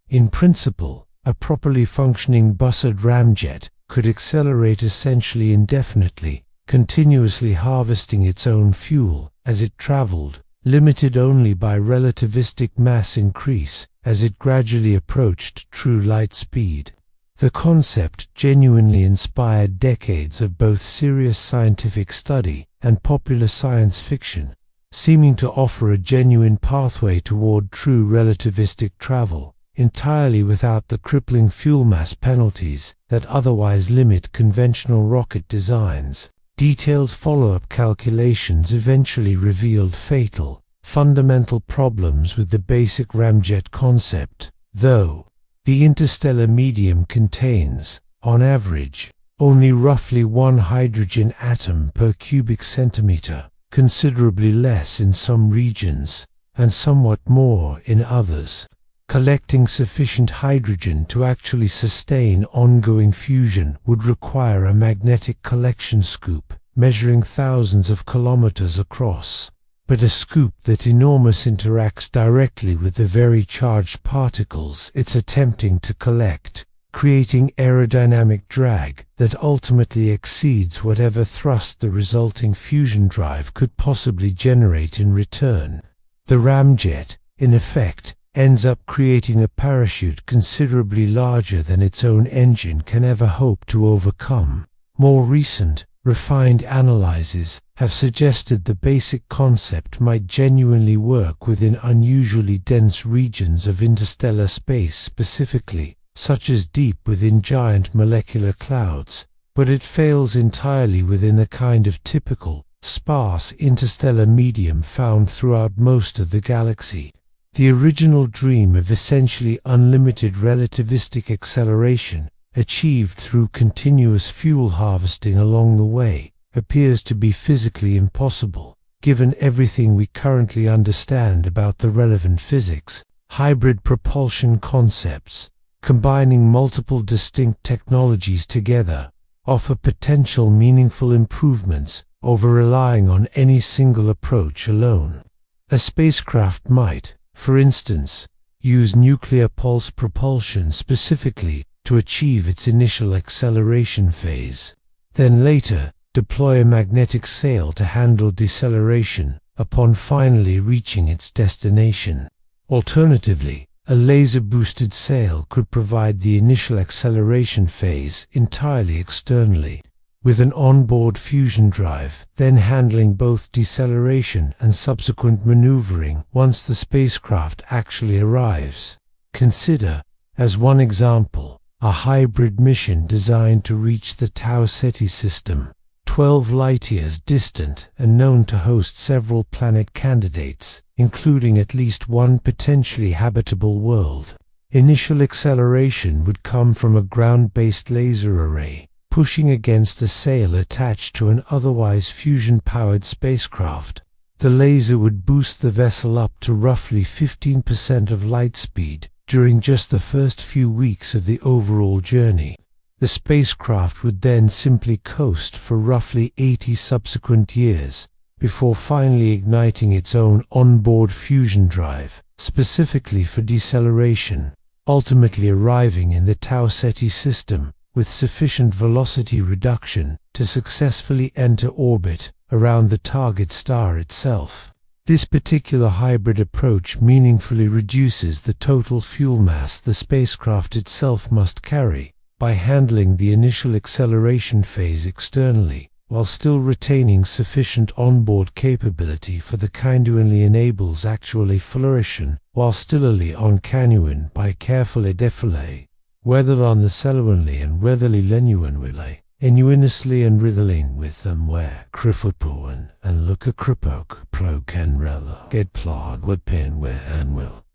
In principle, a properly functioning Bussard ramjet could accelerate essentially indefinitely, continuously harvesting its own fuel as it traveled, limited only by relativistic mass increase as it gradually approached true light speed. The concept genuinely inspired decades of both serious scientific study and popular science fiction, seeming to offer a genuine pathway toward true relativistic travel, entirely without the crippling fuel mass penalties that otherwise limit conventional rocket designs. Detailed follow-up calculations eventually revealed fatal, fundamental problems with the basic ramjet concept, though the interstellar medium contains, on average, only roughly 1 hydrogen atom per cubic centimeter, considerably less in some regions, and somewhat more in others. Collecting sufficient hydrogen to actually sustain ongoing fusion would require a magnetic collection scoop measuring thousands of kilometers across, but a scoop that enormous interacts directly with the very charged particles it's attempting to collect, creating aerodynamic drag that ultimately exceeds whatever thrust the resulting fusion drive could possibly generate in return. The ramjet, in effect, ends up creating a parachute considerably larger than its own engine can ever hope to overcome. More recent, refined analyses have suggested the basic concept might genuinely work within unusually dense regions of interstellar space specifically, such as deep within giant molecular clouds, but it fails entirely within the kind of typical, sparse interstellar medium found throughout most of the galaxy. The original dream of essentially unlimited relativistic acceleration, achieved through continuous fuel harvesting along the way, appears to be physically impossible. given everything we currently understand about the relevant physics. Hybrid propulsion concepts, combining multiple distinct technologies together, offer potential meaningful improvements over relying on any single approach alone. A spacecraft might, for instance, use nuclear pulse propulsion specifically to achieve its initial acceleration phase, then later deploy a magnetic sail to handle deceleration upon finally reaching its destination. Alternatively, a laser-boosted sail could provide the initial acceleration phase entirely externally, with an onboard fusion drive then handling both deceleration and subsequent maneuvering once the spacecraft actually arrives. Consider, as one example, a hybrid mission designed to reach the Tau Ceti system, 12 light-years distant and known to host several planet candidates, including at least one potentially habitable world. Initial acceleration would come from a ground-based laser array, pushing against a sail attached to an otherwise fusion-powered spacecraft. The laser would boost the vessel up to roughly 15% of light speed during just the first few weeks of the overall journey. The spacecraft would then simply coast for roughly 80 subsequent years, before finally igniting its own onboard fusion drive, specifically for deceleration, ultimately arriving in the Tau Ceti system with sufficient velocity reduction to successfully enter orbit around the target star itself. This particular hybrid approach meaningfully reduces the total fuel mass the spacecraft itself must carry by handling the initial acceleration phase externally, while still retaining sufficient onboard capability for the genuinely enables actually flourishing, while stillly on genuine by carefully defile, whether on the celluinly and whetherly lenuinwille, enuinously and writheling with them where crifopoen and look a cripok pro can rella get plod would pen where and will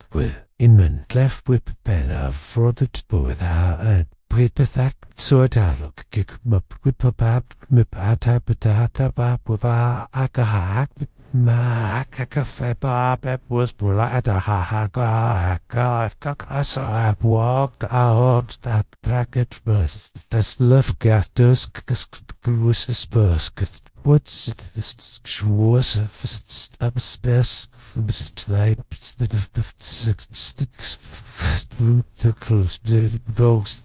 inman cleft whip pen of for the with our Pithak sort outlook kick up whip up mip atapatata bap with a akahak Makakafebab was Brada Hahaka walked out that packet first. Das Luftgas dusk was bursket. What's this was upstairs the close the box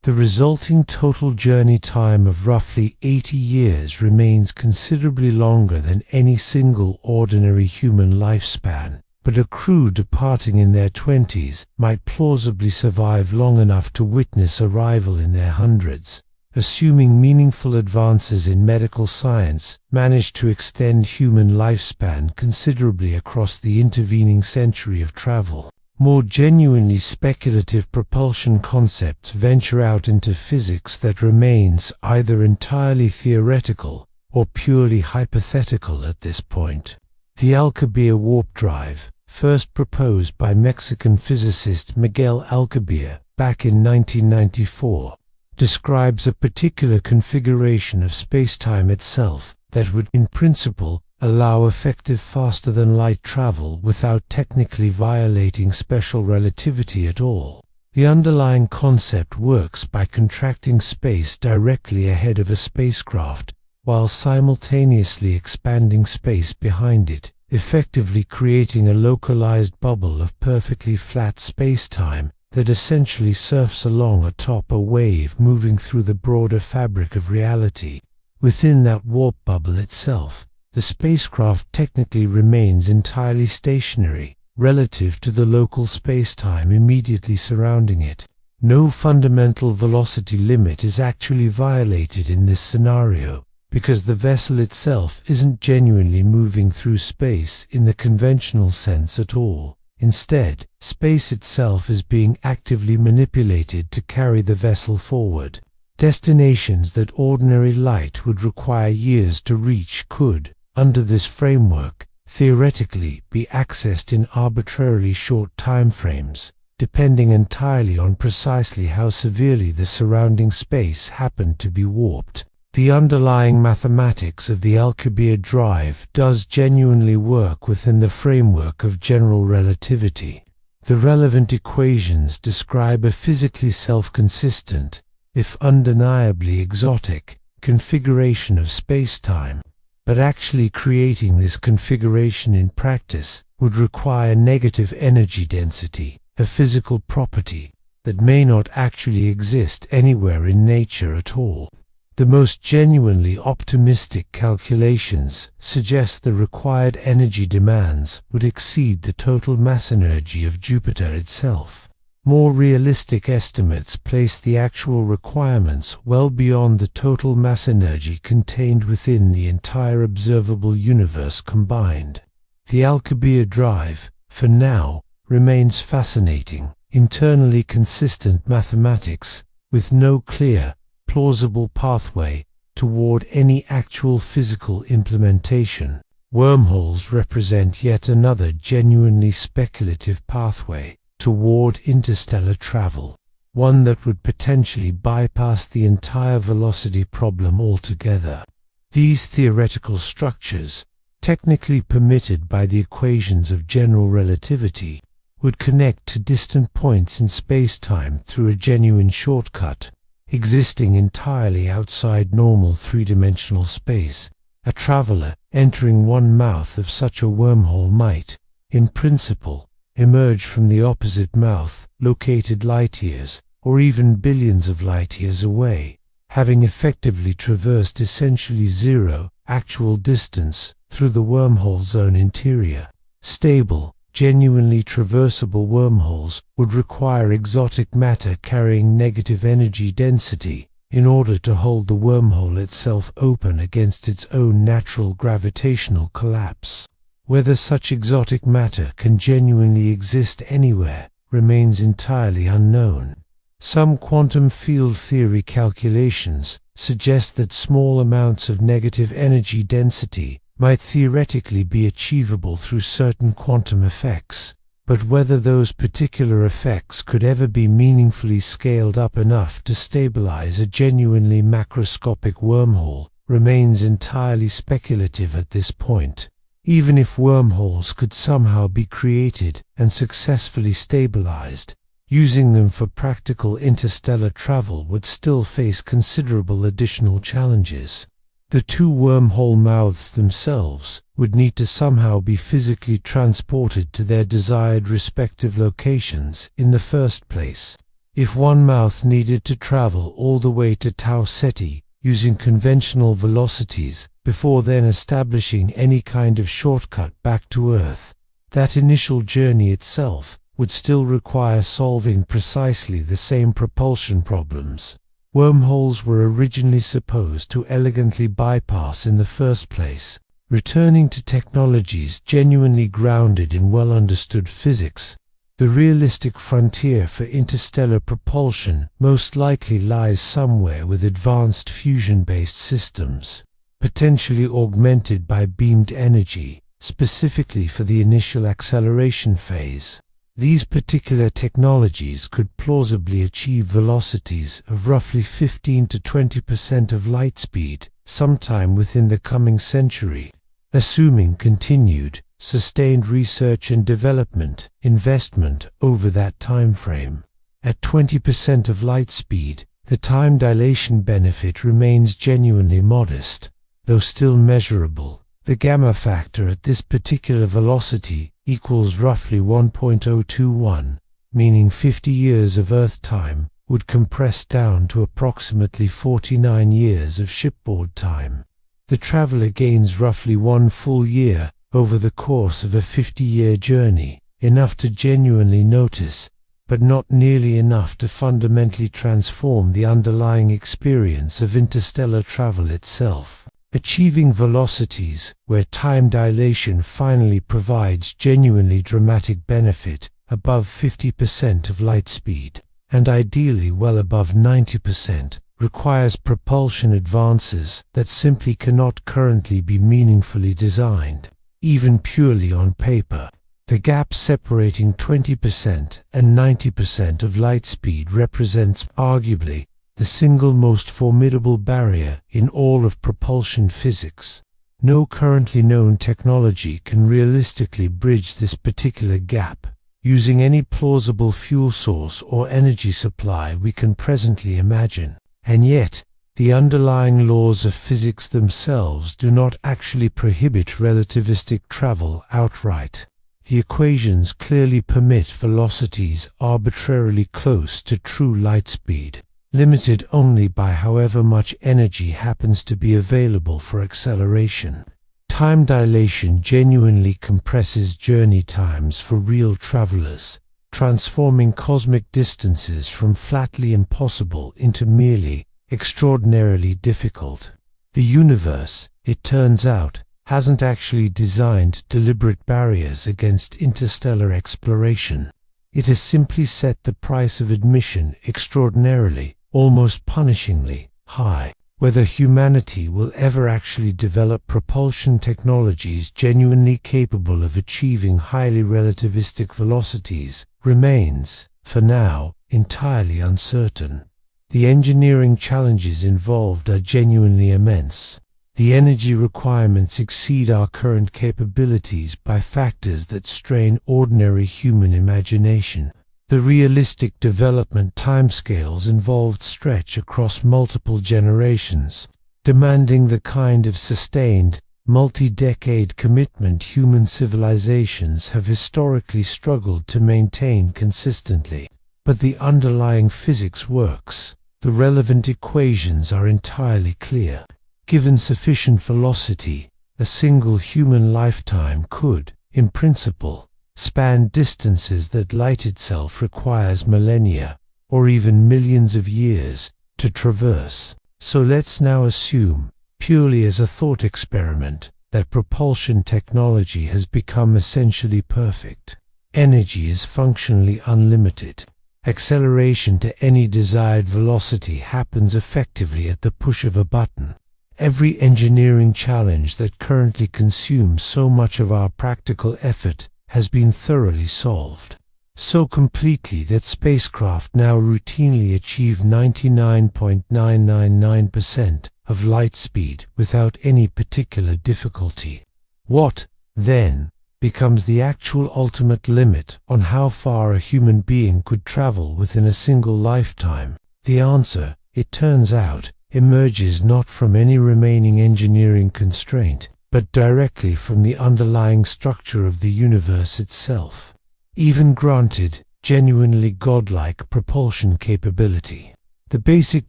The resulting total journey time of roughly 80 years remains considerably longer than any single ordinary human lifespan, but a crew departing in their 20s might plausibly survive long enough to witness arrival in their hundreds, assuming meaningful advances in medical science managed to extend human lifespan considerably across the intervening century of travel. More genuinely speculative propulsion concepts venture out into physics that remains either entirely theoretical or purely hypothetical at this point. The Alcubierre warp drive, first proposed by Mexican physicist Miguel Alcubierre back in 1994, describes a particular configuration of spacetime itself that would, in principle, allow effective faster-than-light travel without technically violating special relativity at all. The underlying concept works by contracting space directly ahead of a spacecraft, while simultaneously expanding space behind it, effectively creating a localized bubble of perfectly flat spacetime that essentially surfs along atop a wave moving through the broader fabric of reality. Within that warp bubble itself, the spacecraft technically remains entirely stationary relative to the local spacetime immediately surrounding it. No fundamental velocity limit is actually violated in this scenario, because the vessel itself isn't genuinely moving through space in the conventional sense at all. Instead, space itself is being actively manipulated to carry the vessel forward. Destinations that ordinary light would require years to reach could, under this framework, theoretically be accessed in arbitrarily short timeframes, depending entirely on precisely how severely the surrounding space happened to be warped. The underlying mathematics of the Alcubierre drive does genuinely work within the framework of general relativity. The relevant equations describe a physically self-consistent, if undeniably exotic, configuration of spacetime. But actually creating this configuration in practice would require negative energy density, a physical property that may not actually exist anywhere in nature at all. The most genuinely optimistic calculations suggest the required energy demands would exceed the total mass energy of Jupiter itself. More realistic estimates place the actual requirements well beyond the total mass energy contained within the entire observable universe combined. The Alcubierre drive, for now, remains fascinating, internally consistent mathematics, with no clear, plausible pathway toward any actual physical implementation. Wormholes represent yet another genuinely speculative pathway toward interstellar travel, one that would potentially bypass the entire velocity problem altogether. These theoretical structures, technically permitted by the equations of general relativity, would connect to distant points in spacetime through a genuine shortcut, existing entirely outside normal three-dimensional space. A traveler entering one mouth of such a wormhole might, in principle, emerge from the opposite mouth, located light years, or even billions of light years away, having effectively traversed essentially zero actual distance through the wormhole's own interior. Stable, genuinely traversable wormholes would require exotic matter carrying negative energy density in order to hold the wormhole itself open against its own natural gravitational collapse. Whether such exotic matter can genuinely exist anywhere remains entirely unknown. Some quantum field theory calculations suggest that small amounts of negative energy density might theoretically be achievable through certain quantum effects, but whether those particular effects could ever be meaningfully scaled up enough to stabilize a genuinely macroscopic wormhole remains entirely speculative at this point. Even if wormholes could somehow be created and successfully stabilized, using them for practical interstellar travel would still face considerable additional challenges. The two wormhole mouths themselves would need to somehow be physically transported to their desired respective locations in the first place. If one mouth needed to travel all the way to Tau Ceti using conventional velocities before then establishing any kind of shortcut back to Earth, that initial journey itself would still require solving precisely the same propulsion problems wormholes were originally supposed to elegantly bypass in the first place. Returning to technologies genuinely grounded in well-understood physics, the realistic frontier for interstellar propulsion most likely lies somewhere with advanced fusion-based systems, potentially augmented by beamed energy, specifically for the initial acceleration phase. These particular technologies could plausibly achieve velocities of roughly 15 to 20% of light speed sometime within the coming century, assuming continued, sustained research and development investment over that time frame. At 20% of light speed, the time dilation benefit remains genuinely modest, though still measurable. The gamma factor at this particular velocity equals roughly 1.021, meaning 50 years of Earth time would compress down to approximately 49 years of shipboard time. The traveler gains roughly 1 full year over the course of a 50-year journey, enough to genuinely notice, but not nearly enough to fundamentally transform the underlying experience of interstellar travel itself. Achieving velocities where time dilation finally provides genuinely dramatic benefit above 50% of light speed, and ideally well above 90%, requires propulsion advances that simply cannot currently be meaningfully designed, even purely on paper. The gap separating 20% and 90% of light speed represents, arguably, the single most formidable barrier in all of propulsion physics. No currently known technology can realistically bridge this particular gap, using any plausible fuel source or energy supply we can presently imagine. And yet, the underlying laws of physics themselves do not actually prohibit relativistic travel outright. The equations clearly permit velocities arbitrarily close to true light speed, limited only by however much energy happens to be available for acceleration. Time dilation genuinely compresses journey times for real travelers, transforming cosmic distances from flatly impossible into merely extraordinarily difficult. The universe, it turns out, hasn't actually designed deliberate barriers against interstellar exploration. It has simply set the price of admission extraordinarily, almost punishingly, high. Whether humanity will ever actually develop propulsion technologies genuinely capable of achieving highly relativistic velocities remains, for now, entirely uncertain. The engineering challenges involved are genuinely immense. The energy requirements exceed our current capabilities by factors that strain ordinary human imagination. The realistic development timescales involved stretch across multiple generations, demanding the kind of sustained, multi-decade commitment human civilizations have historically struggled to maintain consistently. But the underlying physics works. The relevant equations are entirely clear. Given sufficient velocity, a single human lifetime could, in principle, span distances that light itself requires millennia, or even millions of years, to traverse. So let's now assume, purely as a thought experiment, that propulsion technology has become essentially perfect. Energy is functionally unlimited. Acceleration to any desired velocity happens effectively at the push of a button. Every engineering challenge that currently consumes so much of our practical effort has been thoroughly solved. So completely that spacecraft now routinely achieve 99.999% of light speed without any particular difficulty. What, then, becomes the actual ultimate limit on how far a human being could travel within a single lifetime? The answer, it turns out, emerges not from any remaining engineering constraint, but directly from the underlying structure of the universe itself. Even granted genuinely godlike propulsion capability, the basic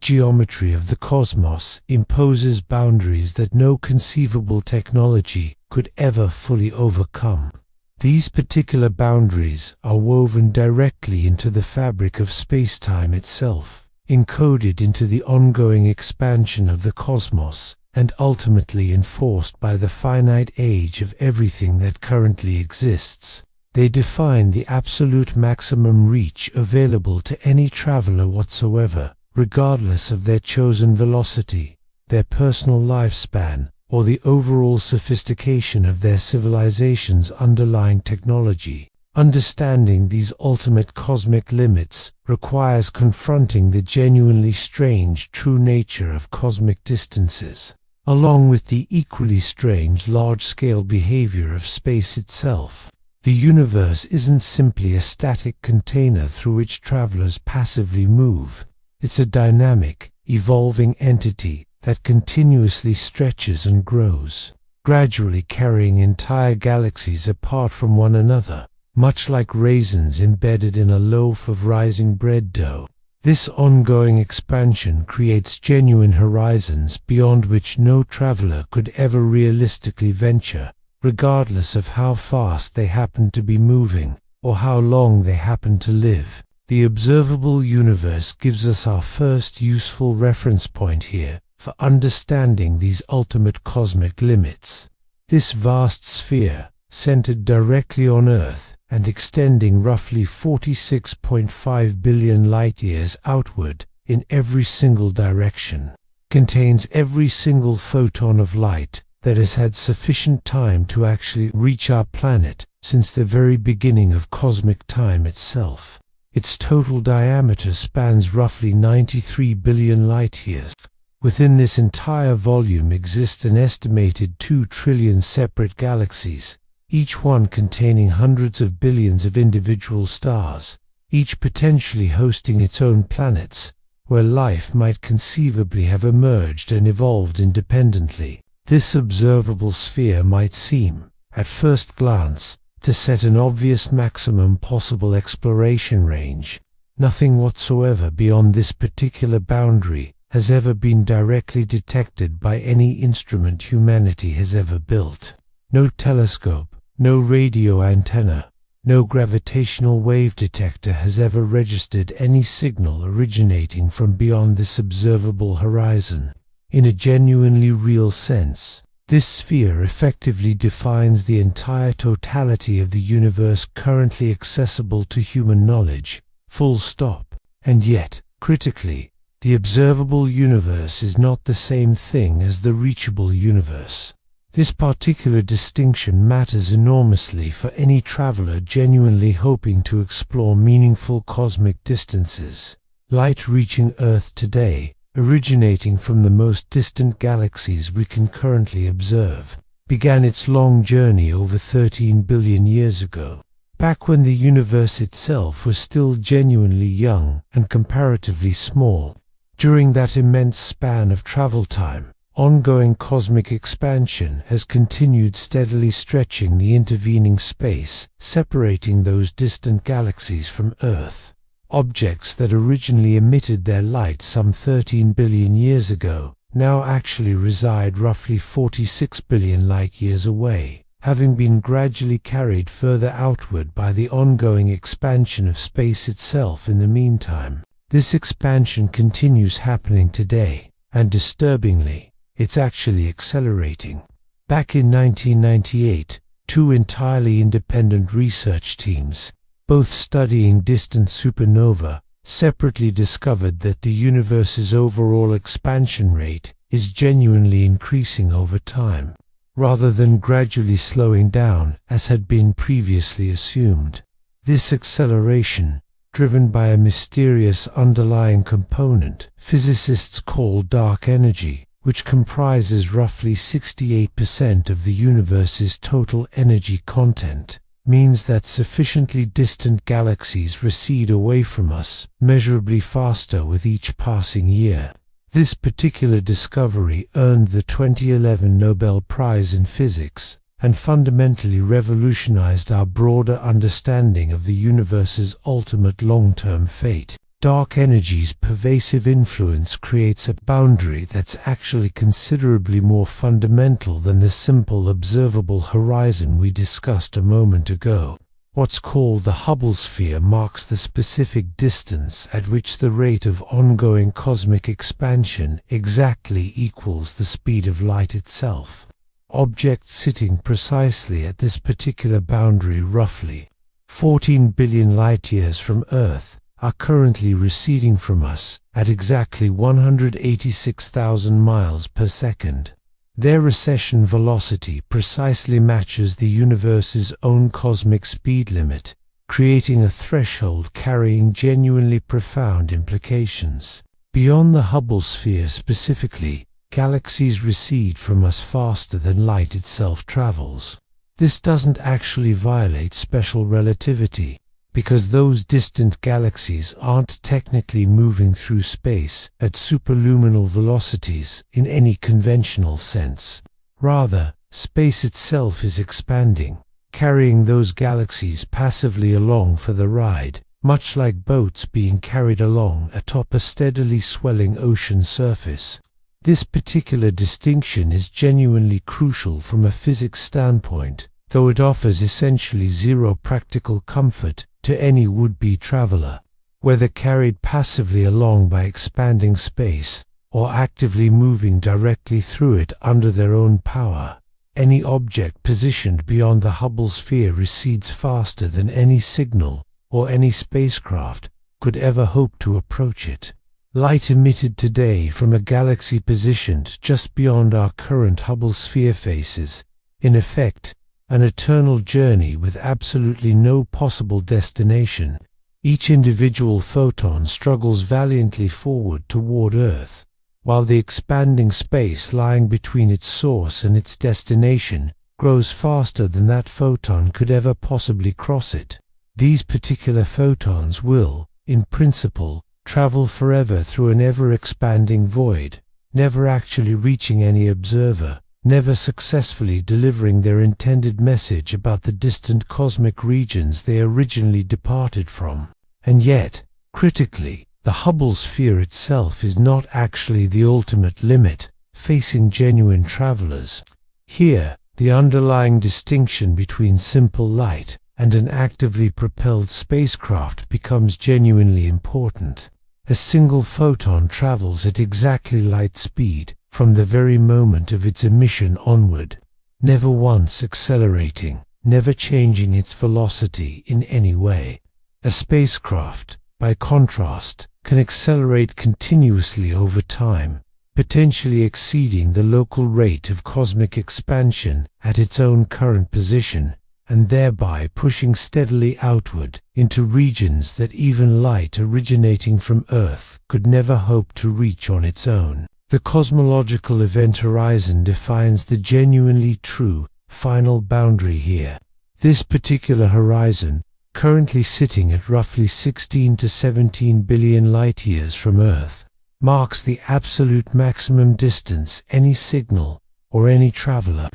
geometry of the cosmos imposes boundaries that no conceivable technology could ever fully overcome. These particular boundaries are woven directly into the fabric of space-time itself, encoded into the ongoing expansion of the cosmos, and ultimately enforced by the finite age of everything that currently exists. They define the absolute maximum reach available to any traveler whatsoever, regardless of their chosen velocity, their personal lifespan, or the overall sophistication of their civilization's underlying technology. Understanding these ultimate cosmic limits requires confronting the genuinely strange true nature of cosmic distances, along with the equally strange large-scale behavior of space itself. The universe isn't simply a static container through which travelers passively move. It's a dynamic, evolving entity that continuously stretches and grows, gradually carrying entire galaxies apart from one another, much like raisins embedded in a loaf of rising bread dough. This ongoing expansion creates genuine horizons beyond which no traveler could ever realistically venture, regardless of how fast they happen to be moving, or how long they happen to live. The observable universe gives us our first useful reference point here for understanding these ultimate cosmic limits. This vast sphere, centered directly on Earth and extending roughly 46.5 billion light-years outward in every single direction, contains every single photon of light that has had sufficient time to actually reach our planet since the very beginning of cosmic time itself. Its total diameter spans roughly 93 billion light-years. Within this entire volume exists an estimated 2 trillion separate galaxies, each one containing hundreds of billions of individual stars, each potentially hosting its own planets, where life might conceivably have emerged and evolved independently. This observable sphere might seem, at first glance, to set an obvious maximum possible exploration range. Nothing whatsoever beyond this particular boundary has ever been directly detected by any instrument humanity has ever built. No telescope, no radio antenna, no gravitational wave detector has ever registered any signal originating from beyond this observable horizon. In a genuinely real sense, this sphere effectively defines the entire totality of the universe currently accessible to human knowledge, full stop. And yet, critically, the observable universe is not the same thing as the reachable universe. This particular distinction matters enormously for any traveler genuinely hoping to explore meaningful cosmic distances. Light reaching Earth today, originating from the most distant galaxies we can currently observe, began its long journey over 13 billion years ago, back when the universe itself was still genuinely young and comparatively small. During that immense span of travel time, ongoing cosmic expansion has continued steadily stretching the intervening space, separating those distant galaxies from Earth. Objects that originally emitted their light some 13 billion years ago now actually reside roughly 46 billion light-years away, having been gradually carried further outward by the ongoing expansion of space itself in the meantime. This expansion continues happening today, and disturbingly, it's actually accelerating. Back in 1998, two entirely independent research teams, both studying distant supernova, separately discovered that the universe's overall expansion rate is genuinely increasing over time, rather than gradually slowing down as had been previously assumed. This acceleration, driven by a mysterious underlying component physicists call dark energy, which comprises roughly 68% of the universe's total energy content, means that sufficiently distant galaxies recede away from us measurably faster with each passing year. This particular discovery earned the 2011 Nobel Prize in Physics and fundamentally revolutionized our broader understanding of the universe's ultimate long-term fate. Dark energy's pervasive influence creates a boundary that's actually considerably more fundamental than the simple observable horizon we discussed a moment ago. What's called the Hubble sphere marks the specific distance at which the rate of ongoing cosmic expansion exactly equals the speed of light itself. Objects sitting precisely at this particular boundary, roughly 14 billion light-years from Earth, are currently receding from us at exactly 186,000 miles per second. Their recession velocity precisely matches the universe's own cosmic speed limit, creating a threshold carrying genuinely profound implications. Beyond the Hubble sphere specifically, galaxies recede from us faster than light itself travels. This doesn't actually violate special relativity, because those distant galaxies aren't technically moving through space at superluminal velocities in any conventional sense. Rather, space itself is expanding, carrying those galaxies passively along for the ride, much like boats being carried along atop a steadily swelling ocean surface. This particular distinction is genuinely crucial from a physics standpoint, though it offers essentially zero practical comfort to any would-be traveler, whether carried passively along by expanding space or actively moving directly through it under their own power. Any object positioned beyond the Hubble sphere recedes faster than any signal or any spacecraft could ever hope to approach it. Light emitted today from a galaxy positioned just beyond our current Hubble sphere faces, in effect, an eternal journey with absolutely no possible destination. Each individual photon struggles valiantly forward toward Earth, while the expanding space lying between its source and its destination grows faster than that photon could ever possibly cross it. These particular photons will, in principle, travel forever through an ever-expanding void, never actually reaching any observer, never successfully delivering their intended message about the distant cosmic regions they originally departed from. And yet, critically, the Hubble sphere itself is not actually the ultimate limit facing genuine travelers. Here, the underlying distinction between simple light and an actively propelled spacecraft becomes genuinely important. A single photon travels at exactly light speed from the very moment of its emission onward, never once accelerating, never changing its velocity in any way. A spacecraft, by contrast, can accelerate continuously over time, potentially exceeding the local rate of cosmic expansion at its own current position, and thereby pushing steadily outward into regions that even light originating from Earth could never hope to reach on its own. The cosmological event horizon defines the genuinely true, final boundary here. This particular horizon, currently sitting at roughly 16 to 17 billion light-years from Earth, marks the absolute maximum distance any signal, or any traveler,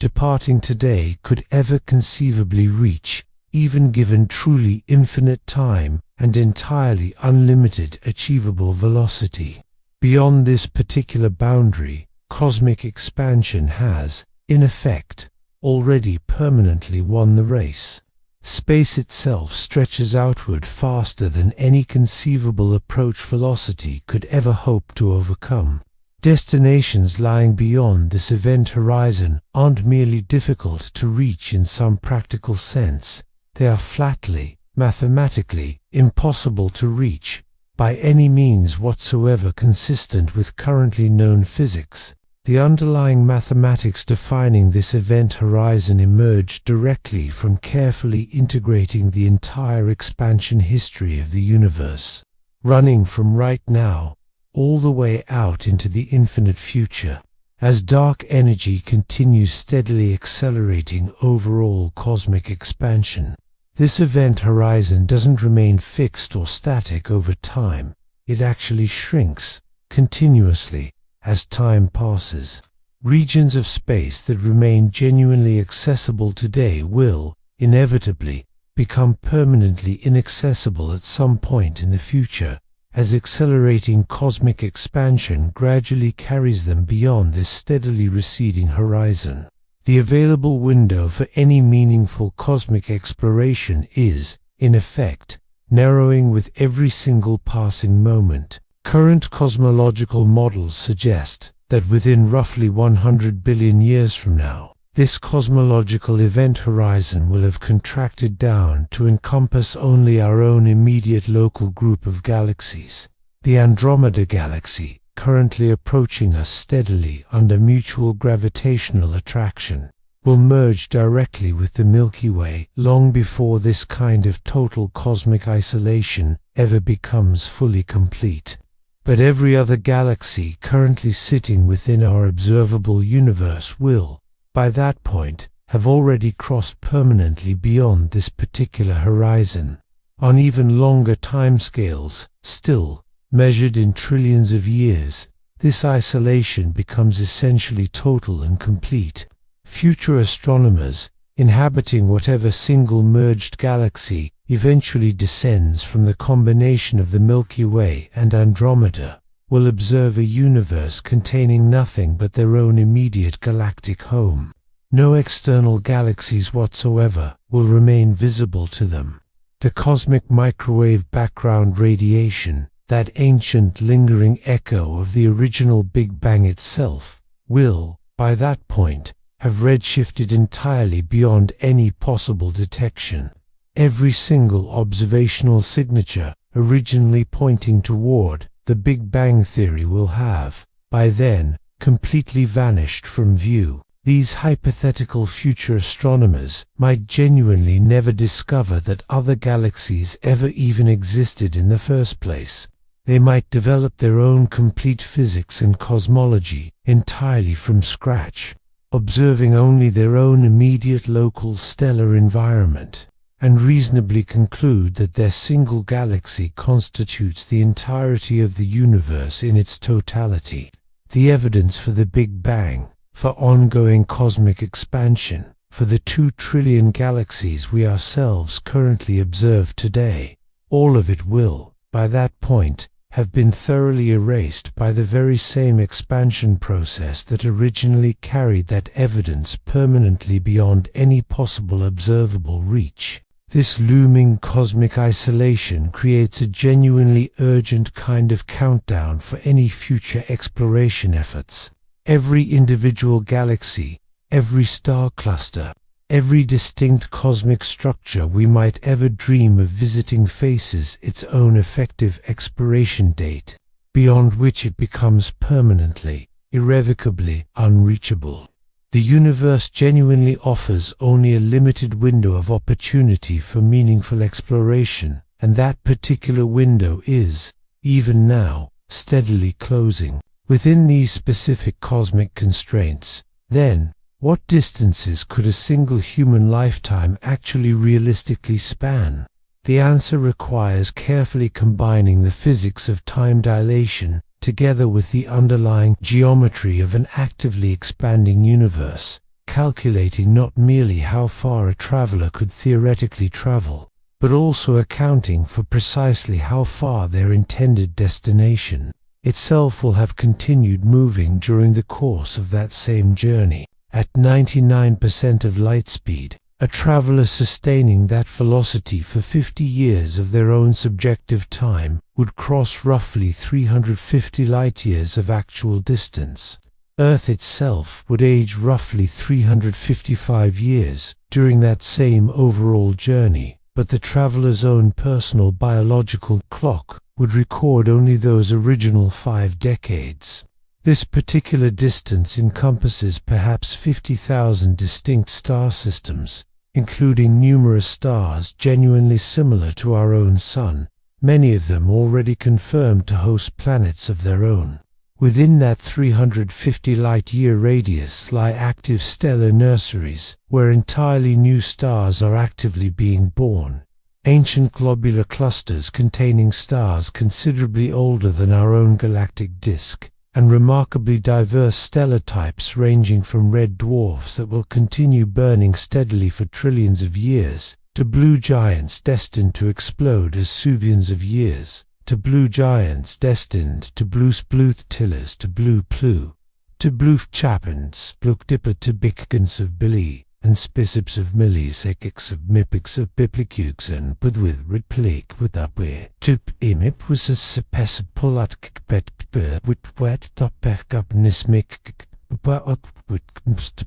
departing today could ever conceivably reach, even given truly infinite time and entirely unlimited achievable velocity. Beyond this particular boundary, cosmic expansion has, in effect, already permanently won the race. Space itself stretches outward faster than any conceivable approach velocity could ever hope to overcome. Destinations lying beyond this event horizon aren't merely difficult to reach in some practical sense, they are flatly, mathematically, impossible to reach, by any means whatsoever consistent with currently known physics. The underlying mathematics defining this event horizon emerged directly from carefully integrating the entire expansion history of the universe, running from right now all the way out into the infinite future, as dark energy continues steadily accelerating overall cosmic expansion. This event horizon doesn't remain fixed or static over time, it actually shrinks continuously as time passes. Regions of space that remain genuinely accessible today will, inevitably, become permanently inaccessible at some point in the future, as accelerating cosmic expansion gradually carries them beyond this steadily receding horizon. The available window for any meaningful cosmic exploration is, in effect, narrowing with every single passing moment. Current cosmological models suggest that within roughly 100 billion years from now, this cosmological event horizon will have contracted down to encompass only our own immediate local group of galaxies. The Andromeda Galaxy, currently approaching us steadily under mutual gravitational attraction, will merge directly with the Milky Way long before this kind of total cosmic isolation ever becomes fully complete. But every other galaxy currently sitting within our observable universe will, by that point, have already crossed permanently beyond this particular horizon. On even longer timescales, still, measured in trillions of years, this isolation becomes essentially total and complete. Future astronomers, inhabiting whatever single merged galaxy eventually descends from the combination of the Milky Way and Andromeda, will observe a universe containing nothing but their own immediate galactic home. No external galaxies whatsoever will remain visible to them. The cosmic microwave background radiation, that ancient lingering echo of the original Big Bang itself, will, by that point, have redshifted entirely beyond any possible detection. Every single observational signature originally pointing toward the Big Bang theory will have, by then, completely vanished from view. These hypothetical future astronomers might genuinely never discover that other galaxies ever even existed in the first place. They might develop their own complete physics and cosmology entirely from scratch, observing only their own immediate local stellar environment, and reasonably conclude that their single galaxy constitutes the entirety of the universe in its totality. The evidence for the Big Bang, for ongoing cosmic expansion, for the 2 trillion galaxies we ourselves currently observe today, all of it will, by that point, have been thoroughly erased by the very same expansion process that originally carried that evidence permanently beyond any possible observable reach. This looming cosmic isolation creates a genuinely urgent kind of countdown for any future exploration efforts. Every individual galaxy, every star cluster, every distinct cosmic structure we might ever dream of visiting faces its own effective expiration date, beyond which it becomes permanently, irrevocably unreachable. The universe genuinely offers only a limited window of opportunity for meaningful exploration, and that particular window is, even now, steadily closing. Within these specific cosmic constraints, then, what distances could a single human lifetime actually realistically span? The answer requires carefully combining the physics of time dilation together with the underlying geometry of an actively expanding universe, calculating not merely how far a traveler could theoretically travel, but also accounting for precisely how far their intended destination itself will have continued moving during the course of that same journey. At 99% of light speed, a traveler sustaining that velocity for 50 years of their own subjective time would cross roughly 350 light-years of actual distance. Earth itself would age roughly 355 years during that same overall journey, but the traveler's own personal biological clock would record only those original 5 decades. This particular distance encompasses perhaps 50,000 distinct star systems, including numerous stars genuinely similar to our own Sun, many of them already confirmed to host planets of their own. Within that 350 light-year radius lie active stellar nurseries, where entirely new stars are actively being born. Ancient globular clusters containing stars considerably older than our own galactic disk, and remarkably diverse stellar types ranging from red dwarfs that will continue burning steadily for trillions of years, to blue giants destined to explode as billions of years, to blue giants destined to blue spluth-tillers to blue plu, to blue chapins, blukdipper to bickgens of billy, and spicips of milliseconds of mipics of biplicukes and but with replic with up where tup imip was a sepesipolat kpet with wet topek up nismik but with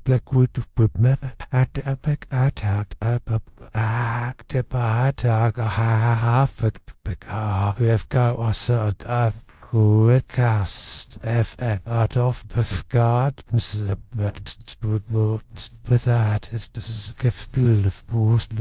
black wood with map at apec attack up act half who have got us who cast f out of God with that is gift of boost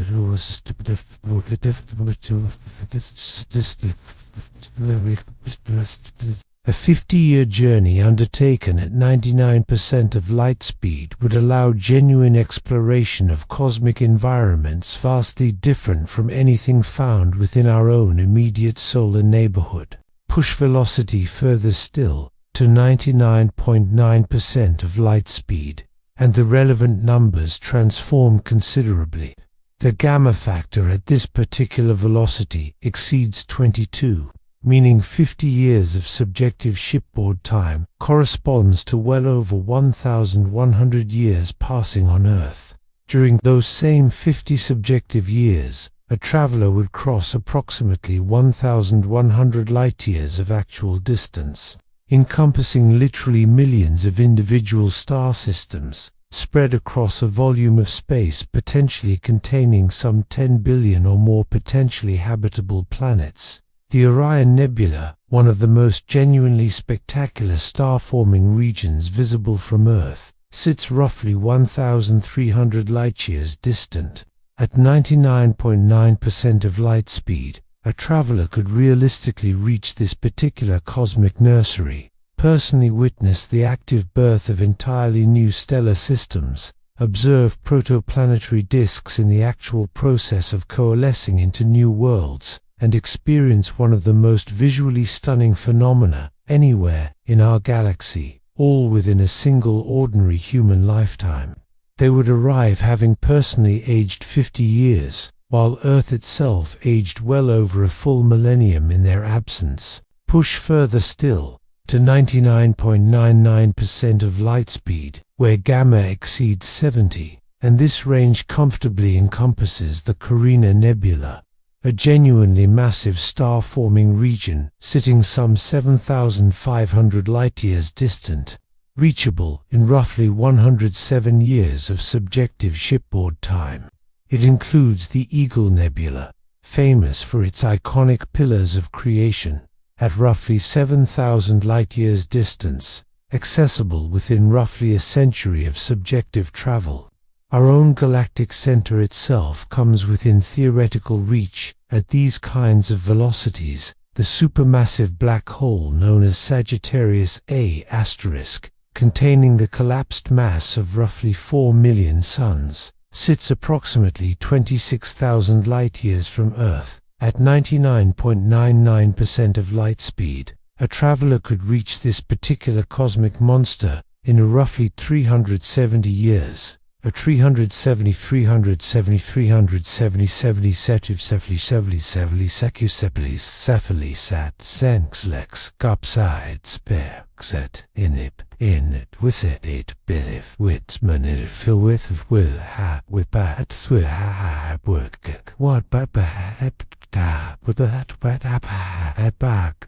a 50-year journey undertaken at 99% of light speed would allow genuine exploration of cosmic environments vastly different from anything found within our own immediate solar neighborhood. Push velocity further still, to 99.9% of light speed, and the relevant numbers transform considerably. The gamma factor at this particular velocity exceeds 22. Meaning 50 years of subjective shipboard time corresponds to well over 1,100 years passing on Earth. During those same 50 subjective years, a traveler would cross approximately 1,100 light-years of actual distance, encompassing literally millions of individual star systems, spread across a volume of space potentially containing some 10 billion or more potentially habitable planets. The Orion Nebula, one of the most genuinely spectacular star-forming regions visible from Earth, sits roughly 1,300 light-years distant. At 99.9% of light speed, a traveler could realistically reach this particular cosmic nursery, personally witness the active birth of entirely new stellar systems, observe protoplanetary disks in the actual process of coalescing into new worlds, and experience one of the most visually stunning phenomena anywhere in our galaxy, all within a single ordinary human lifetime. They would arrive having personally aged 50 years, while Earth itself aged well over a full millennium in their absence. Push further still, to 99.99% of light speed, where gamma exceeds 70, and this range comfortably encompasses the Carina Nebula, a genuinely massive star-forming region sitting some 7,500 light-years distant, reachable in roughly 107 years of subjective shipboard time. It includes the Eagle Nebula, famous for its iconic pillars of creation, at roughly 7,000 light-years distance, accessible within roughly a century of subjective travel. Our own galactic center itself comes within theoretical reach at these kinds of velocities. The supermassive black hole known as Sagittarius A*, containing the collapsed mass of roughly 4 million suns, sits approximately 26,000 light-years from Earth. At 99.99% of light speed, a traveler could reach this particular cosmic monster in a roughly 370 years. A 370 370 370 70 setiv sefli sevli sevli secu seplis cephaly sat senxlex cupside spexet inip wisit it bilif wits manir fill with hat with bat thwi ha work what but with that wet up at back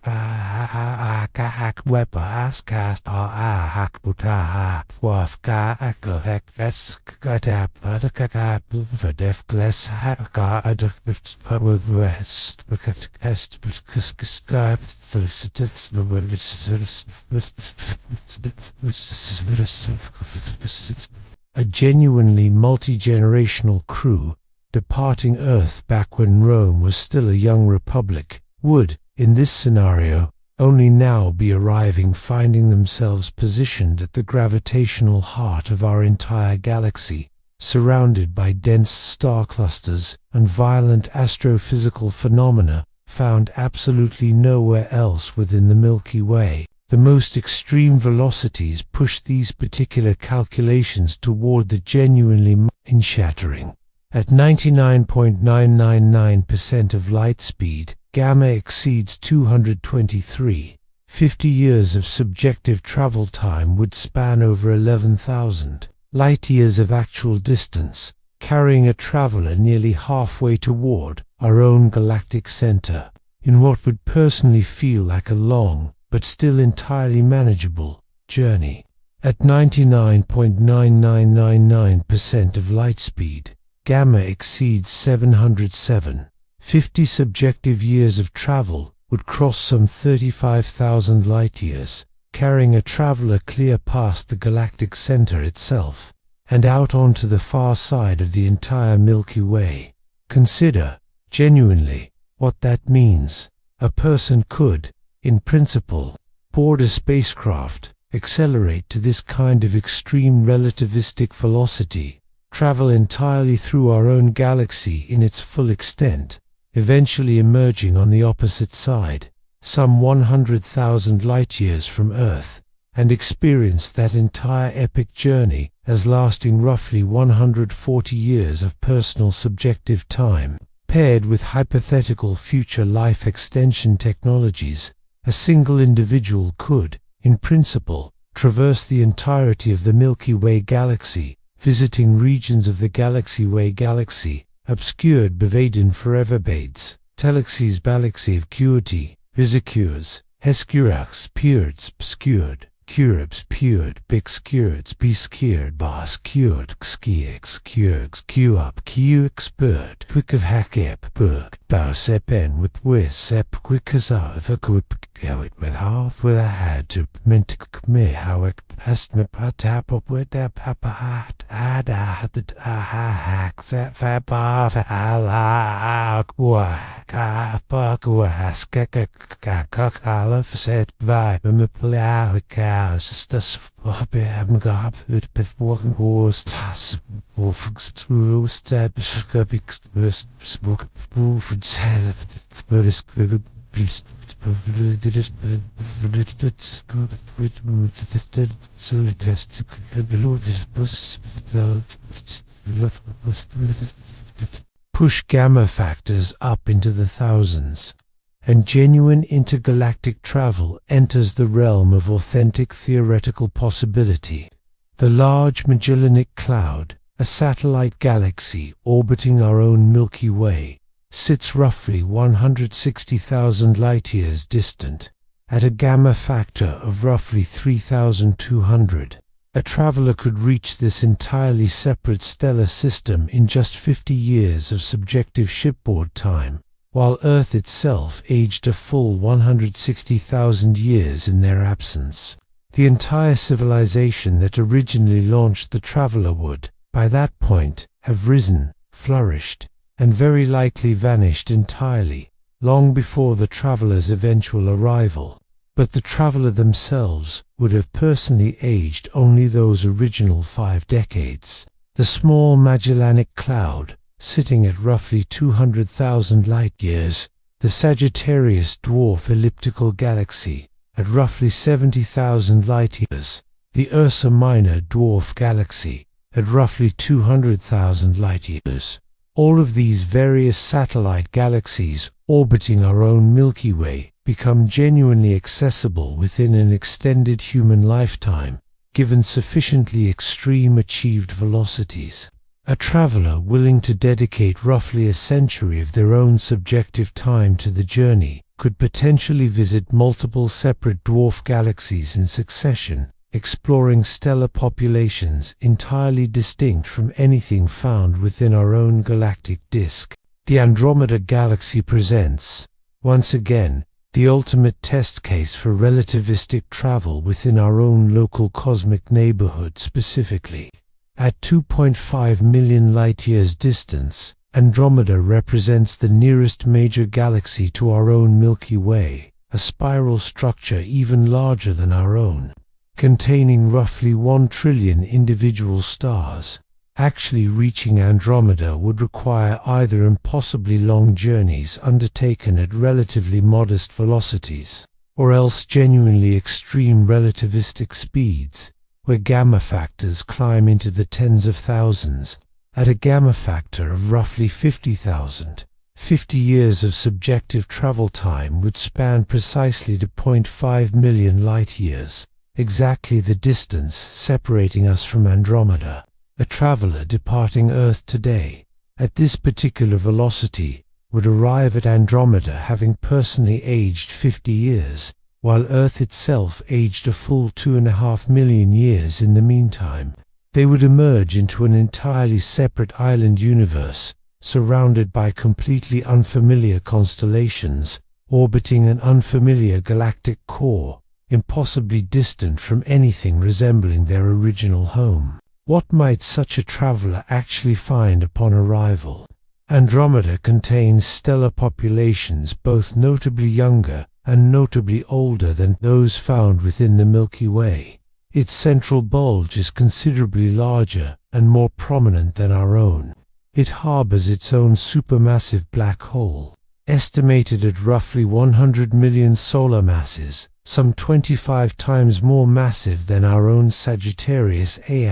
hack web ass cast hack buta waf ga echo heck s gatap adakap for def glass ga adak with west because est skype a genuinely multi-generational crew departing Earth back when Rome was still a young republic, would, in this scenario, only now be arriving, finding themselves positioned at the gravitational heart of our entire galaxy, surrounded by dense star clusters and violent astrophysical phenomena found absolutely nowhere else within the Milky Way. The most extreme velocities push these particular calculations toward the genuinely mind-shattering. At 99.999% of light speed, gamma exceeds 223. 50 years of subjective travel time would span over 11,000 light-years of actual distance, carrying a traveler nearly halfway toward our own galactic center, in what would personally feel like a long, but still entirely manageable, journey. At 99.9999% of light speed, gamma exceeds 707. 50 subjective years of travel would cross some 35,000 light-years, carrying a traveler clear past the galactic center itself, and out onto the far side of the entire Milky Way. Consider, genuinely, what that means. A person could, in principle, board a spacecraft, accelerate to this kind of extreme relativistic velocity, travel entirely through our own galaxy in its full extent, eventually emerging on the opposite side, some 100,000 light-years from Earth, and experience that entire epic journey as lasting roughly 140 years of personal subjective time. Paired with hypothetical future life extension technologies, a single individual could, in principle, traverse the entirety of the Milky Way galaxy, visiting regions of the Galaxy-Way galaxy, obscured bevadin foreverbades, telexes balaxy of cuity, visicures, hescurax pureds obscured, curabs pured, bixcureds bescured, bascured, xkiex curgs q-up q-expert, quick of hackep burg, bausepen with wis ep quickasar of a quip, go it with half with a had to me how it passed me tap up with that papa had the hacks that faba fuck was kakala set vibe me play cows das beim gab wird bewogen was das wo steps kapix book proof said but is push gamma factors up into the thousands, and genuine intergalactic travel enters the realm of authentic theoretical possibility. The Large Magellanic Cloud, a satellite galaxy orbiting our own Milky Way, sits roughly 160,000 light-years distant, at a gamma factor of roughly 3,200. A traveler could reach this entirely separate stellar system in just 50 years of subjective shipboard time, while Earth itself aged a full 160,000 years in their absence. The entire civilization that originally launched the traveler would, by that point, have risen, flourished, and very likely vanished entirely, long before the travelers' eventual arrival. But the traveler themselves would have personally aged only those original 5 decades. The small Magellanic Cloud, sitting at roughly 200,000 light-years, the Sagittarius dwarf elliptical galaxy, at roughly 70,000 light-years, the Ursa Minor dwarf galaxy, at roughly 200,000 light-years. All of these various satellite galaxies orbiting our own Milky Way become genuinely accessible within an extended human lifetime, given sufficiently extreme achieved velocities. A traveler willing to dedicate roughly a century of their own subjective time to the journey could potentially visit multiple separate dwarf galaxies in succession, exploring stellar populations entirely distinct from anything found within our own galactic disk. The Andromeda Galaxy presents, once again, the ultimate test case for relativistic travel within our own local cosmic neighborhood specifically. At 2.5 million light-years distance, Andromeda represents the nearest major galaxy to our own Milky Way, a spiral structure even larger than our own, containing roughly 1 trillion individual stars. Actually reaching Andromeda would require either impossibly long journeys undertaken at relatively modest velocities, or else genuinely extreme relativistic speeds, where gamma factors climb into the tens of thousands, at a gamma factor of roughly 50,000. 50 years of subjective travel time would span precisely to 0.5 million light-years, exactly the distance separating us from Andromeda. A traveler departing Earth today, at this particular velocity, would arrive at Andromeda having personally aged 50 years, while Earth itself aged a full 2.5 million years in the meantime. They would emerge into an entirely separate island universe, surrounded by completely unfamiliar constellations, orbiting an unfamiliar galactic core, impossibly distant from anything resembling their original home. What might such a traveler actually find upon arrival? Andromeda contains stellar populations both notably younger and notably older than those found within the Milky Way. Its central bulge is considerably larger and more prominent than our own. It harbors its own supermassive black hole, estimated at roughly 100 million solar masses, some 25 times more massive than our own Sagittarius A*.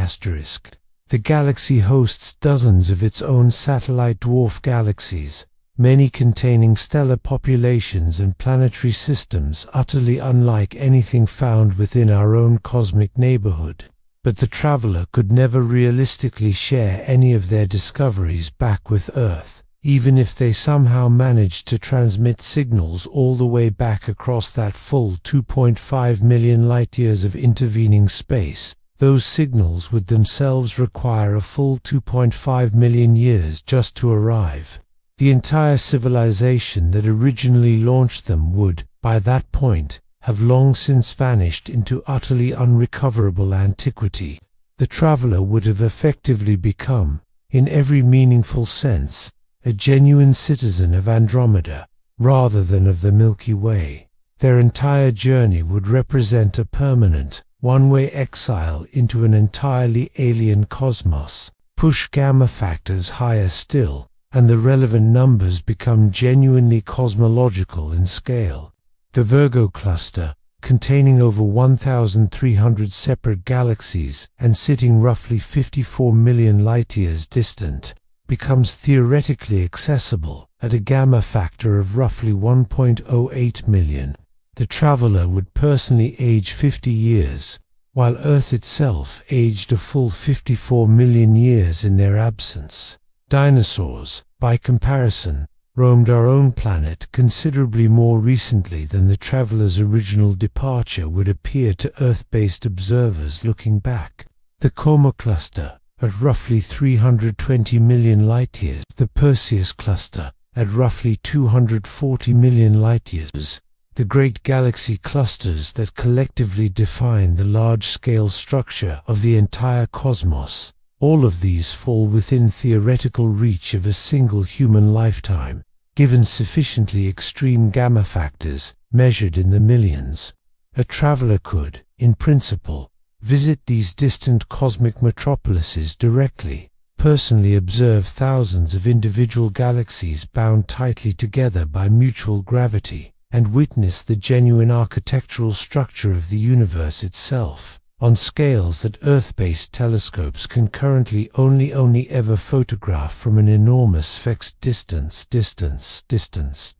The galaxy hosts dozens of its own satellite dwarf galaxies, many containing stellar populations and planetary systems utterly unlike anything found within our own cosmic neighborhood. But the traveler could never realistically share any of their discoveries back with Earth. Even if they somehow managed to transmit signals all the way back across that full 2.5 million light-years of intervening space, those signals would themselves require a full 2.5 million years just to arrive. The entire civilization that originally launched them would, by that point, have long since vanished into utterly unrecoverable antiquity. The traveler would have effectively become, in every meaningful sense, a genuine citizen of Andromeda, rather than of the Milky Way. Their entire journey would represent a permanent, one-way exile into an entirely alien cosmos. Push gamma factors higher still, and the relevant numbers become genuinely cosmological in scale. The Virgo cluster, containing over 1,300 separate galaxies and sitting roughly 54 million light-years distant, becomes theoretically accessible at a gamma factor of roughly 1.08 million. The traveler would personally age 50 years, while Earth itself aged a full 54 million years in their absence. Dinosaurs, by comparison, roamed our own planet considerably more recently than the traveler's original departure would appear to Earth-based observers looking back. The Coma cluster, at roughly 320 million light-years, the Perseus cluster, at roughly 240 million light-years, the great galaxy clusters that collectively define the large-scale structure of the entire cosmos, all of these fall within theoretical reach of a single human lifetime, given sufficiently extreme gamma factors measured in the millions. A traveler could, in principle, visit these distant cosmic metropolises directly, personally observe thousands of individual galaxies bound tightly together by mutual gravity, and witness the genuine architectural structure of the universe itself, on scales that Earth-based telescopes can currently only ever photograph from an enormous fixed distance, Bexis distance,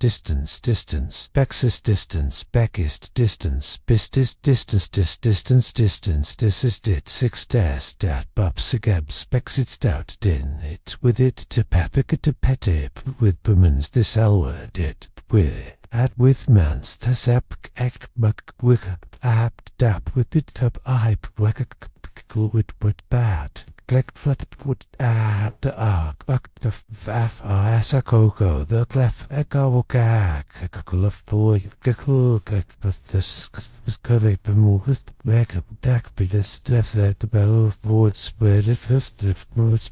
Bupsigebs, Bexits doubt din it, with it to papica to petip, with bumans this elward it, with mans this ep, act, buck, wick, apt, dap, with it up, with bad. Glekflat would add the ark, buck the faff, asakoko, the clef, ekawokak, ekaluf boy, gekuk, but this curvy bemoved, back up, deck, be the stuff that the bell of wood spread if the words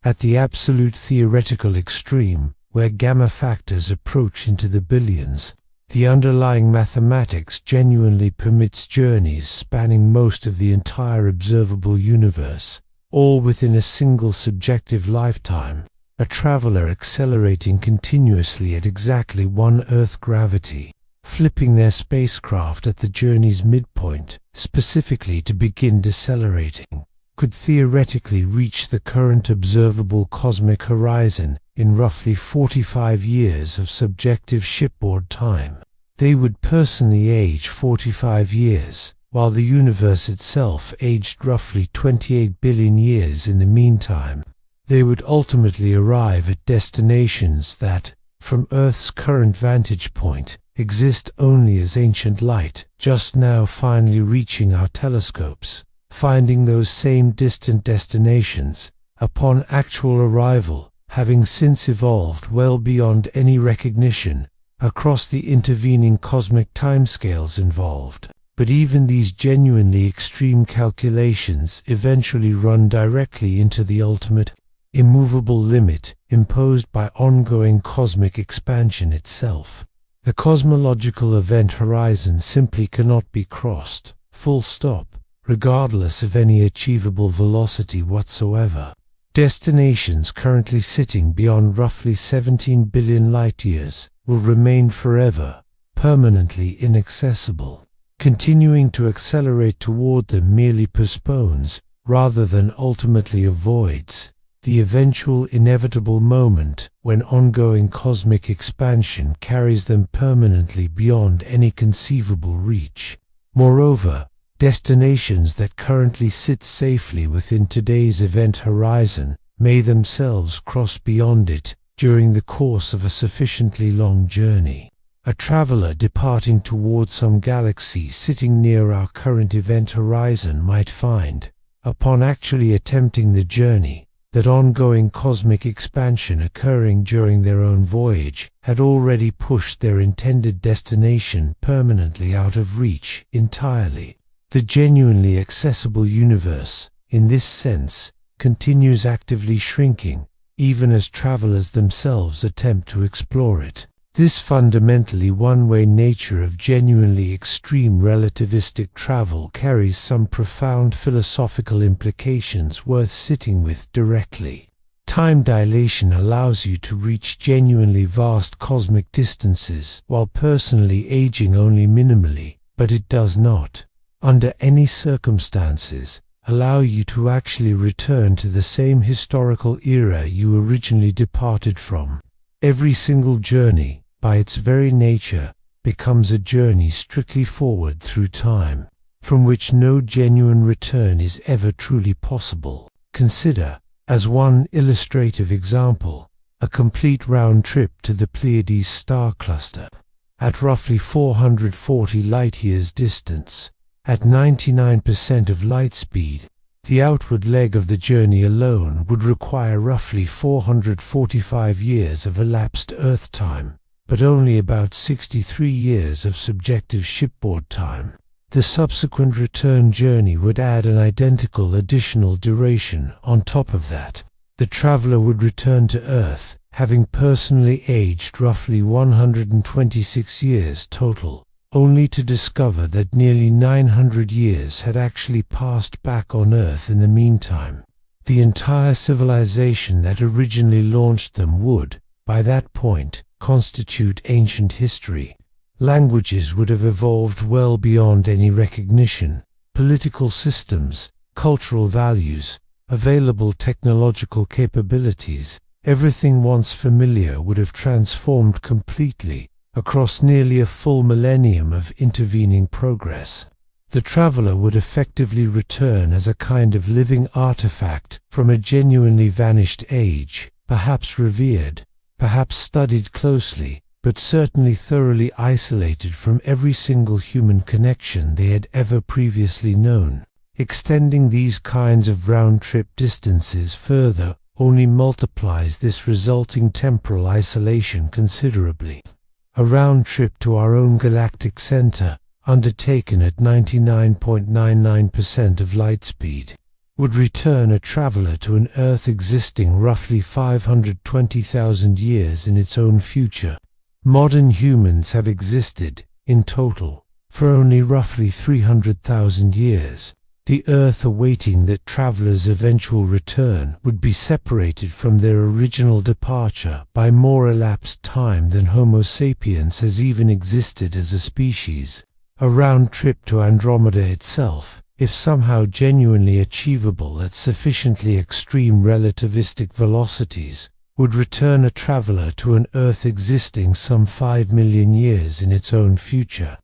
at the absolute theoretical extreme, where gamma factors approach into the billions, the underlying mathematics genuinely permits journeys spanning most of the entire observable universe, all within a single subjective lifetime, a traveler accelerating continuously at exactly one Earth gravity, flipping their spacecraft at the journey's midpoint, specifically to begin decelerating, could theoretically reach the current observable cosmic horizon in roughly 45 years of subjective shipboard time. They would personally age 45 years, while the universe itself aged roughly 28 billion years in the meantime. They would ultimately arrive at destinations that, from Earth's current vantage point, exist only as ancient light, just now finally reaching our telescopes. Finding those same distant destinations, upon actual arrival, having since evolved well beyond any recognition, across the intervening cosmic timescales involved. But even these genuinely extreme calculations eventually run directly into the ultimate, immovable limit imposed by ongoing cosmic expansion itself. The cosmological event horizon simply cannot be crossed, full stop, regardless of any achievable velocity whatsoever. Destinations currently sitting beyond roughly 17 billion light-years will remain forever, permanently inaccessible. Continuing to accelerate toward them merely postpones, rather than ultimately avoids, the eventual inevitable moment when ongoing cosmic expansion carries them permanently beyond any conceivable reach. Moreover, destinations that currently sit safely within today's event horizon may themselves cross beyond it during the course of a sufficiently long journey. A traveler departing toward some galaxy sitting near our current event horizon might find, upon actually attempting the journey, that ongoing cosmic expansion occurring during their own voyage had already pushed their intended destination permanently out of reach entirely. The genuinely accessible universe, in this sense, continues actively shrinking, even as travelers themselves attempt to explore it. This fundamentally one-way nature of genuinely extreme relativistic travel carries some profound philosophical implications worth sitting with directly. Time dilation allows you to reach genuinely vast cosmic distances while personally aging only minimally, but it does not, under any circumstances, allow you to actually return to the same historical era you originally departed from. Every single journey, by its very nature, becomes a journey strictly forward through time, from which no genuine return is ever truly possible. Consider, as one illustrative example, a complete round trip to the Pleiades star cluster. At roughly 440 light-years distance, at 99% of light speed, the outward leg of the journey alone would require roughly 445 years of elapsed Earth time, but only about 63 years of subjective shipboard time. The subsequent return journey would add an identical additional duration on top of that. The traveler would return to Earth, having personally aged roughly 126 years total, only to discover that nearly 900 years had actually passed back on Earth in the meantime. The entire civilization that originally launched them would, by that point, constitute ancient history. Languages would have evolved well beyond any recognition. Political systems, cultural values, available technological capabilities, everything once familiar would have transformed completely across nearly a full millennium of intervening progress. The traveler would effectively return as a kind of living artifact from a genuinely vanished age, perhaps revered, perhaps studied closely, but certainly thoroughly isolated from every single human connection they had ever previously known. Extending these kinds of round-trip distances further only multiplies this resulting temporal isolation considerably. A round trip to our own galactic center, undertaken at 99.99% of light speed, would return a traveler to an Earth existing roughly 520,000 years in its own future. Modern humans have existed, in total, for only roughly 300,000 years. The Earth awaiting that traveler's eventual return would be separated from their original departure by more elapsed time than Homo sapiens has even existed as a species. A round trip to Andromeda itself, if somehow genuinely achievable at sufficiently extreme relativistic velocities, would return a traveler to an Earth existing some 5 million years in its own future.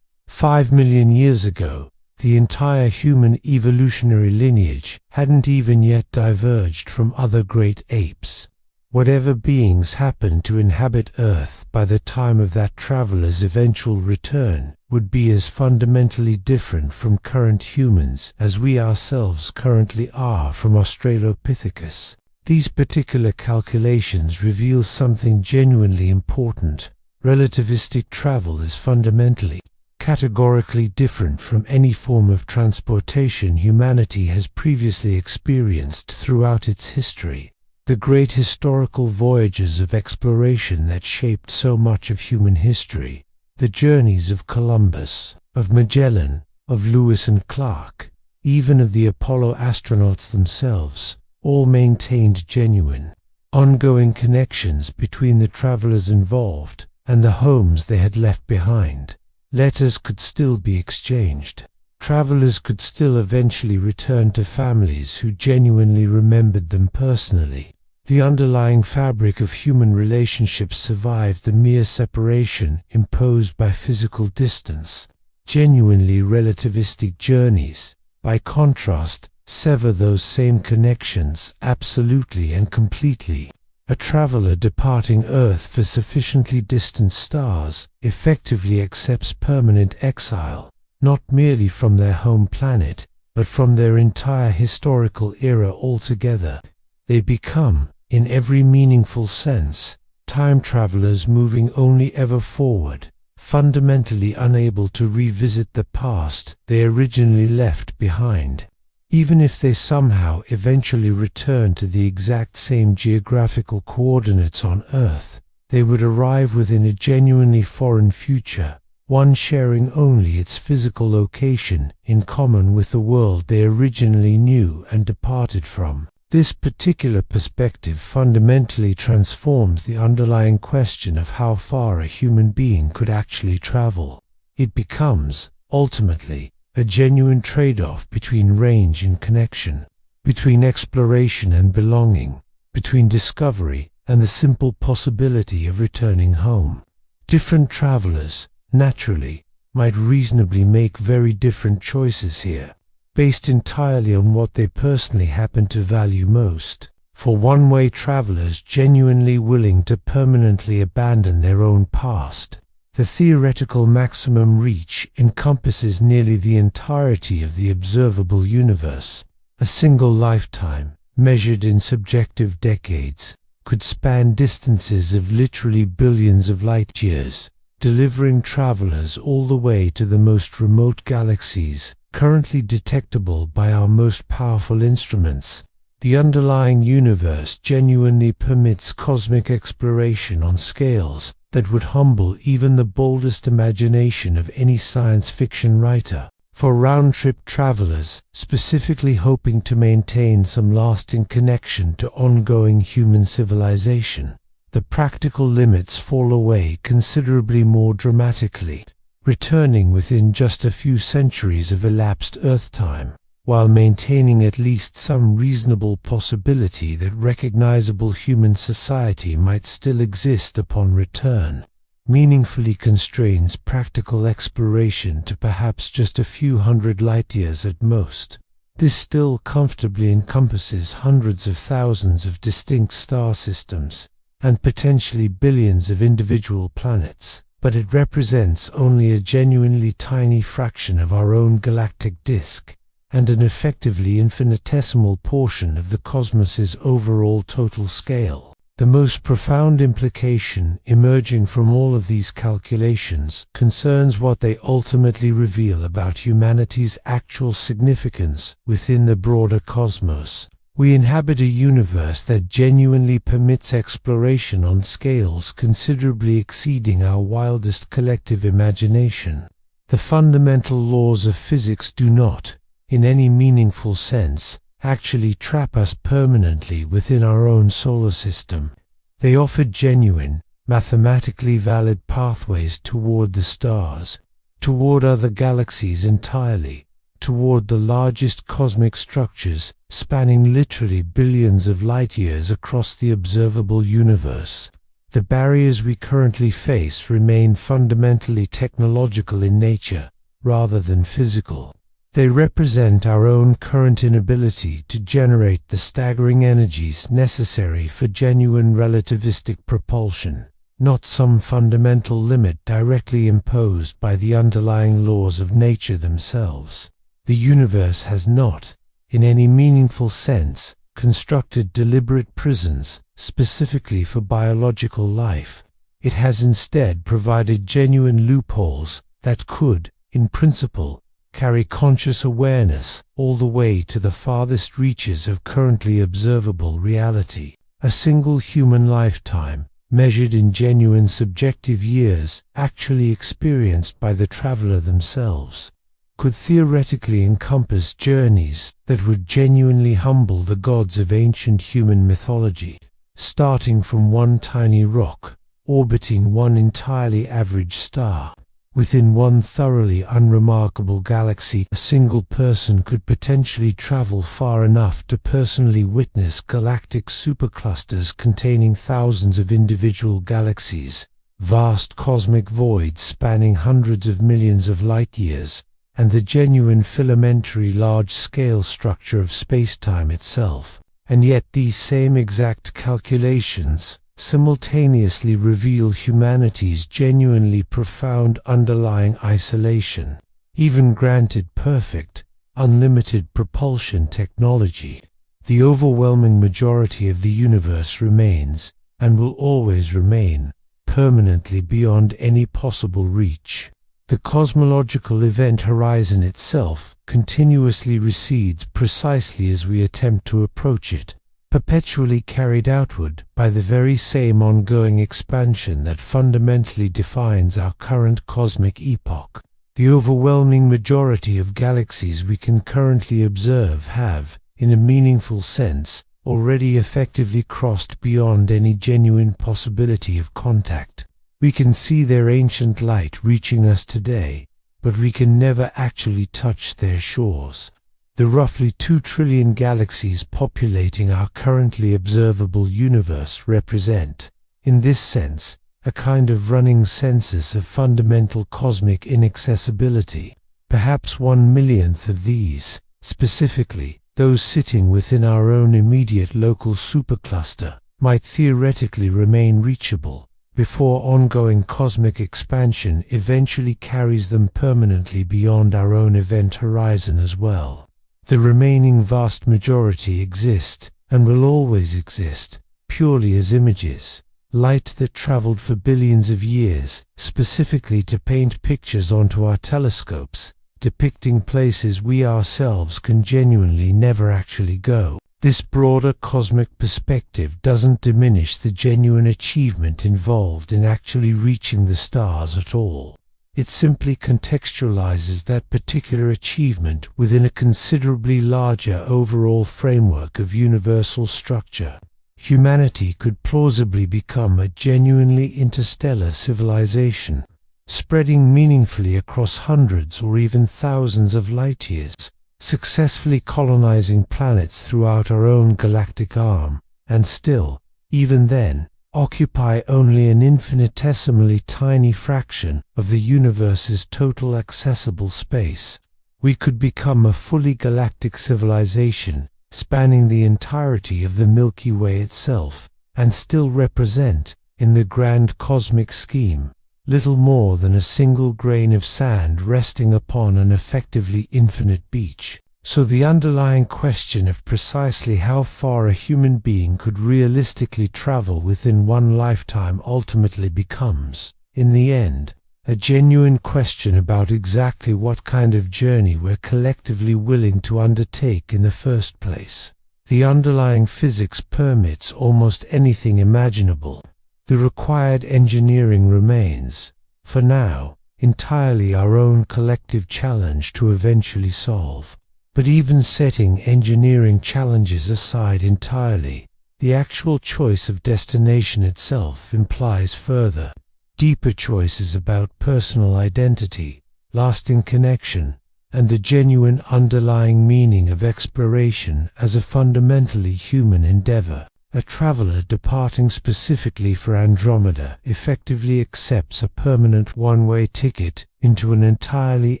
5 million years ago, the entire human evolutionary lineage hadn't even yet diverged from other great apes. Whatever beings happened to inhabit Earth by the time of that traveler's eventual return would be as fundamentally different from current humans as we ourselves currently are from Australopithecus. These particular calculations reveal something genuinely important. Relativistic travel is fundamentally, categorically different from any form of transportation humanity has previously experienced throughout its history. The great historical voyages of exploration that shaped so much of human history, the journeys of Columbus, of Magellan, of Lewis and Clark, even of the Apollo astronauts themselves, all maintained genuine, ongoing connections between the travelers involved and the homes they had left behind. Letters could still be exchanged. Travelers could still eventually return to families who genuinely remembered them personally. The underlying fabric of human relationships survived the mere separation imposed by physical distance. Genuinely relativistic journeys, by contrast, sever those same connections absolutely and completely. A traveler departing Earth for sufficiently distant stars effectively accepts permanent exile, not merely from their home planet, but from their entire historical era altogether. They become, in every meaningful sense, time travelers moving only ever forward, fundamentally unable to revisit the past they originally left behind. Even if they somehow eventually return to the exact same geographical coordinates on Earth, they would arrive within a genuinely foreign future, one sharing only its physical location in common with the world they originally knew and departed from. This particular perspective fundamentally transforms the underlying question of how far a human being could actually travel. It becomes, ultimately, a genuine trade-off between range and connection, between exploration and belonging, between discovery and the simple possibility of returning home. Different travelers, naturally, might reasonably make very different choices here, based entirely on what they personally happen to value most. For one-way travelers genuinely willing to permanently abandon their own past, the theoretical maximum reach encompasses nearly the entirety of the observable universe. A single lifetime, measured in subjective decades, could span distances of literally billions of light years, delivering travelers all the way to the most remote galaxies, currently detectable by our most powerful instruments. The underlying universe genuinely permits cosmic exploration on scales that would humble even the boldest imagination of any science fiction writer. For round-trip travelers, specifically hoping to maintain some lasting connection to ongoing human civilization, the practical limits fall away considerably more dramatically, returning within just a few centuries of elapsed Earth time, while maintaining at least some reasonable possibility that recognizable human society might still exist upon return, meaningfully constrains practical exploration to perhaps just a few hundred light-years at most. This still comfortably encompasses hundreds of thousands of distinct star systems, and potentially billions of individual planets, but it represents only a genuinely tiny fraction of our own galactic disk, and an effectively infinitesimal portion of the cosmos's overall total scale. The most profound implication emerging from all of these calculations concerns what they ultimately reveal about humanity's actual significance within the broader cosmos. We inhabit a universe that genuinely permits exploration on scales considerably exceeding our wildest collective imagination. The fundamental laws of physics do not, in any meaningful sense, actually trap us permanently within our own solar system. They offer genuine, mathematically valid pathways toward the stars, toward other galaxies entirely, toward the largest cosmic structures spanning literally billions of light-years across the observable universe. The barriers we currently face remain fundamentally technological in nature, rather than physical. They represent our own current inability to generate the staggering energies necessary for genuine relativistic propulsion, not some fundamental limit directly imposed by the underlying laws of nature themselves. The universe has not, in any meaningful sense, constructed deliberate prisons specifically for biological life. It has instead provided genuine loopholes that could, in principle, carry conscious awareness all the way to the farthest reaches of currently observable reality. A single human lifetime, measured in genuine subjective years actually experienced by the traveler themselves, could theoretically encompass journeys that would genuinely humble the gods of ancient human mythology, starting from one tiny rock, orbiting one entirely average star. Within one thoroughly unremarkable galaxy, a single person could potentially travel far enough to personally witness galactic superclusters containing thousands of individual galaxies, vast cosmic voids spanning hundreds of millions of light-years, and the genuine filamentary large-scale structure of space-time itself. And yet these same exact calculations simultaneously reveal humanity's genuinely profound underlying isolation. Even granted perfect, unlimited propulsion technology, The overwhelming majority of the universe remains, and will always remain, permanently beyond any possible reach. The cosmological event horizon itself continuously recedes precisely as we attempt to approach it, perpetually carried outward by the very same ongoing expansion that fundamentally defines our current cosmic epoch. The overwhelming majority of galaxies we can currently observe have, in a meaningful sense, already effectively crossed beyond any genuine possibility of contact. We can see their ancient light reaching us today, but we can never actually touch their shores. The roughly 2 trillion galaxies populating our currently observable universe represent, in this sense, a kind of running census of fundamental cosmic inaccessibility. Perhaps 1/1,000,000th of these, specifically, those sitting within our own immediate local supercluster, might theoretically remain reachable, before ongoing cosmic expansion eventually carries them permanently beyond our own event horizon as well. The remaining vast majority exist, and will always exist, purely as images, light that traveled for billions of years, specifically to paint pictures onto our telescopes, depicting places we ourselves can genuinely never actually go. This broader cosmic perspective doesn't diminish the genuine achievement involved in actually reaching the stars at all. It simply contextualizes that particular achievement within a considerably larger overall framework of universal structure. Humanity could plausibly become a genuinely interstellar civilization, spreading meaningfully across hundreds or even thousands of light years, successfully colonizing planets throughout our own galactic arm, and still, even then, occupy only an infinitesimally tiny fraction of the universe's total accessible space. We could become a fully galactic civilization, spanning the entirety of the Milky Way itself, and still represent, in the grand cosmic scheme, little more than a single grain of sand resting upon an effectively infinite beach. So the underlying question of precisely how far a human being could realistically travel within one lifetime ultimately becomes, in the end, a genuine question about exactly what kind of journey we're collectively willing to undertake in the first place. The underlying physics permits almost anything imaginable. The required engineering remains, for now, entirely our own collective challenge to eventually solve. But even setting engineering challenges aside entirely, the actual choice of destination itself implies further, deeper choices about personal identity, lasting connection, and the genuine underlying meaning of exploration as a fundamentally human endeavor. A traveler departing specifically for Andromeda effectively accepts a permanent one-way ticket into an entirely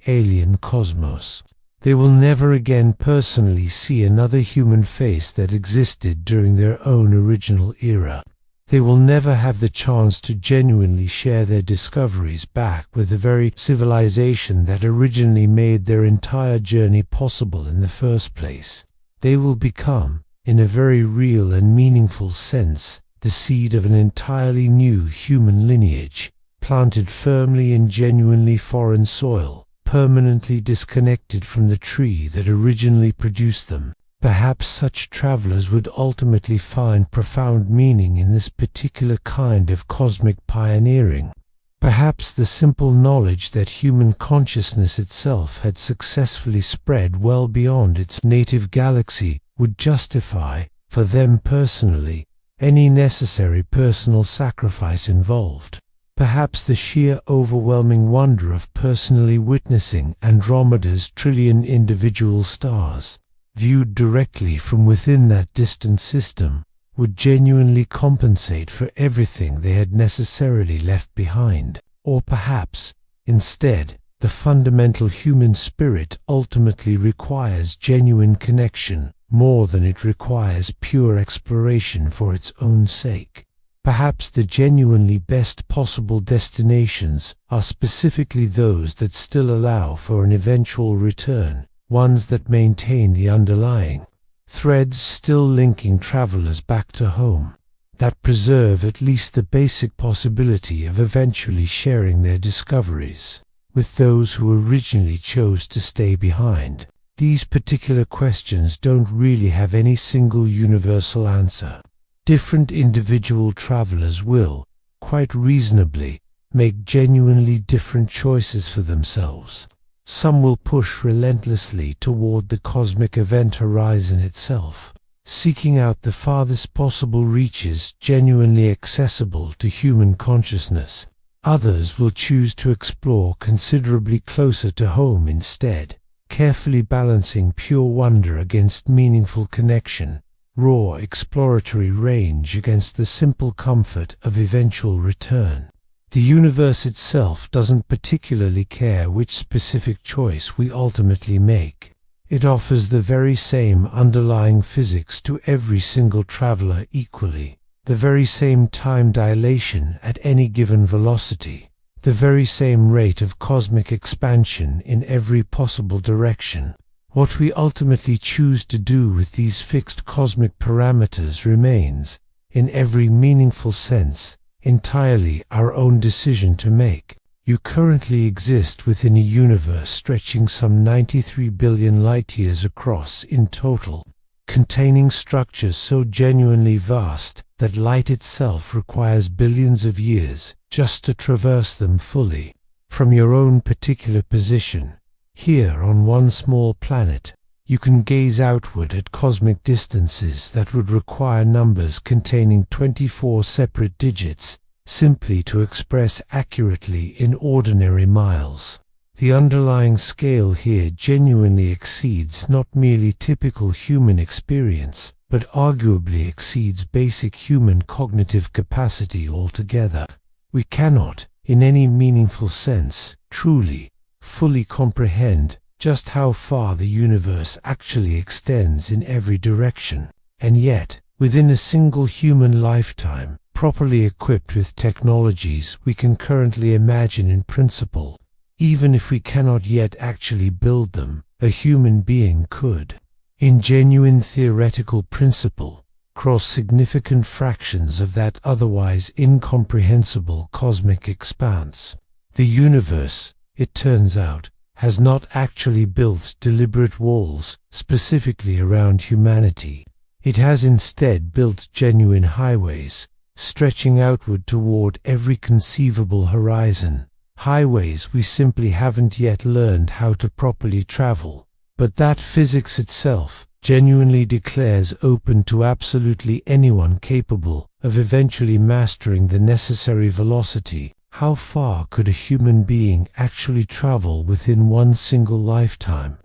alien cosmos. They will never again personally see another human face that existed during their own original era. They will never have the chance to genuinely share their discoveries back with the very civilization that originally made their entire journey possible in the first place. They will become, in a very real and meaningful sense, the seed of an entirely new human lineage, planted firmly in genuinely foreign soil, permanently disconnected from the tree that originally produced them. Perhaps such travelers would ultimately find profound meaning in this particular kind of cosmic pioneering. Perhaps the simple knowledge that human consciousness itself had successfully spread well beyond its native galaxy would justify, for them personally, any necessary personal sacrifice involved. Perhaps the sheer overwhelming wonder of personally witnessing Andromeda's trillion individual stars, viewed directly from within that distant system, would genuinely compensate for everything they had necessarily left behind. Or perhaps, instead, the fundamental human spirit ultimately requires genuine connection more than it requires pure exploration for its own sake. Perhaps the genuinely best possible destinations are specifically those that still allow for an eventual return, ones that maintain the underlying threads still linking travelers back to home, that preserve at least the basic possibility of eventually sharing their discoveries with those who originally chose to stay behind. These particular questions don't really have any single universal answer. Different individual travelers will, quite reasonably, make genuinely different choices for themselves. Some will push relentlessly toward the cosmic event horizon itself, seeking out the farthest possible reaches genuinely accessible to human consciousness. Others will choose to explore considerably closer to home instead, carefully balancing pure wonder against meaningful connection, raw exploratory range against the simple comfort of eventual return. The universe itself doesn't particularly care which specific choice we ultimately make. It offers the very same underlying physics to every single traveler equally, the very same time dilation at any given velocity, the very same rate of cosmic expansion in every possible direction. What we ultimately choose to do with these fixed cosmic parameters remains, in every meaningful sense, entirely our own decision to make. You currently exist within a universe stretching some 93 billion light-years across in total, containing structures so genuinely vast that light itself requires billions of years just to traverse them fully. From your own particular position, here on one small planet, you can gaze outward at cosmic distances that would require numbers containing 24 separate digits simply to express accurately in ordinary miles. The underlying scale here genuinely exceeds not merely typical human experience, but arguably exceeds basic human cognitive capacity altogether. We cannot, in any meaningful sense, truly, fully comprehend just how far the universe actually extends in every direction. And yet, within a single human lifetime, properly equipped with technologies we can currently imagine in principle, even if we cannot yet actually build them, a human being could, in genuine theoretical principle, cross significant fractions of that otherwise incomprehensible cosmic expanse. The universe, it turns out, has not actually built deliberate walls specifically around humanity. It has instead built genuine highways, stretching outward toward every conceivable horizon. Highways we simply haven't yet learned how to properly travel, but that physics itself genuinely declares open to absolutely anyone capable of eventually mastering the necessary velocity. How far could a human being actually travel within one single lifetime?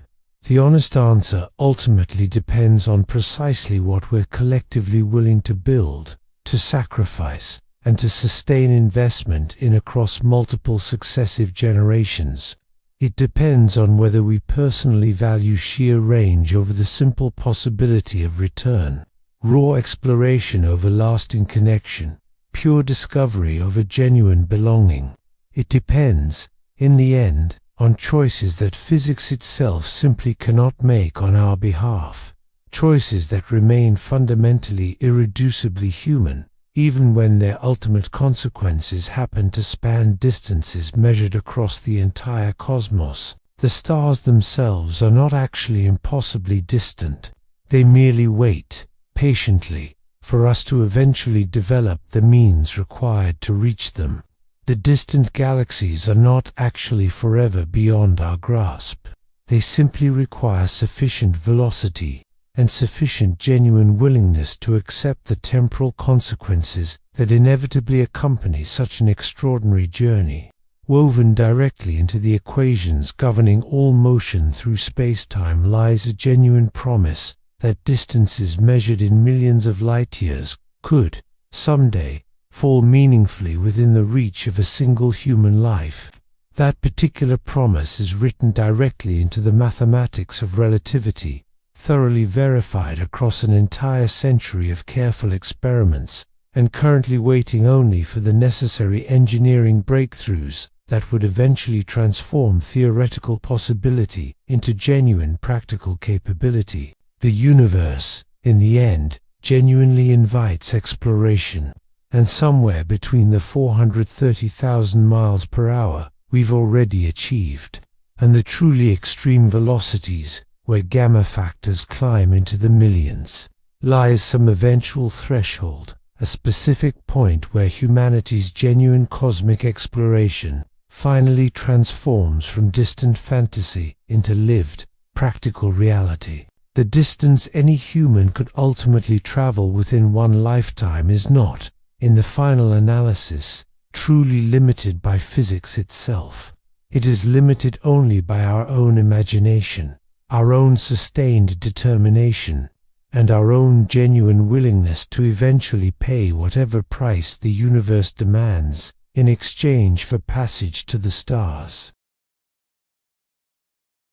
The honest answer ultimately depends on precisely what we're collectively willing to build, to sacrifice, and to sustain investment in across multiple successive generations. It depends on whether we personally value sheer range over the simple possibility of return, raw exploration over lasting connection, pure discovery over genuine belonging. It depends, in the end, on choices that physics itself simply cannot make on our behalf, choices that remain fundamentally irreducibly human, even when their ultimate consequences happen to span distances measured across the entire cosmos. The stars themselves are not actually impossibly distant. They merely wait, patiently, for us to eventually develop the means required to reach them. The distant galaxies are not actually forever beyond our grasp. They simply require sufficient velocity and sufficient genuine willingness to accept the temporal consequences that inevitably accompany such an extraordinary journey. Woven directly into the equations governing all motion through space-time lies a genuine promise that distances measured in millions of light-years could, someday, fall meaningfully within the reach of a single human life. That particular promise is written directly into the mathematics of relativity, thoroughly verified across an entire century of careful experiments, and currently waiting only for the necessary engineering breakthroughs that would eventually transform theoretical possibility into genuine practical capability. The universe, in the end, genuinely invites exploration, and somewhere between the 430,000 miles per hour we've already achieved, and the truly extreme velocities, where gamma factors climb into the millions, lies some eventual threshold, a specific point where humanity's genuine cosmic exploration finally transforms from distant fantasy into lived, practical reality. The distance any human could ultimately travel within one lifetime is not, in the final analysis, truly limited by physics itself. It is limited only by our own imagination, our own sustained determination, and our own genuine willingness to eventually pay whatever price the universe demands in exchange for passage to the stars.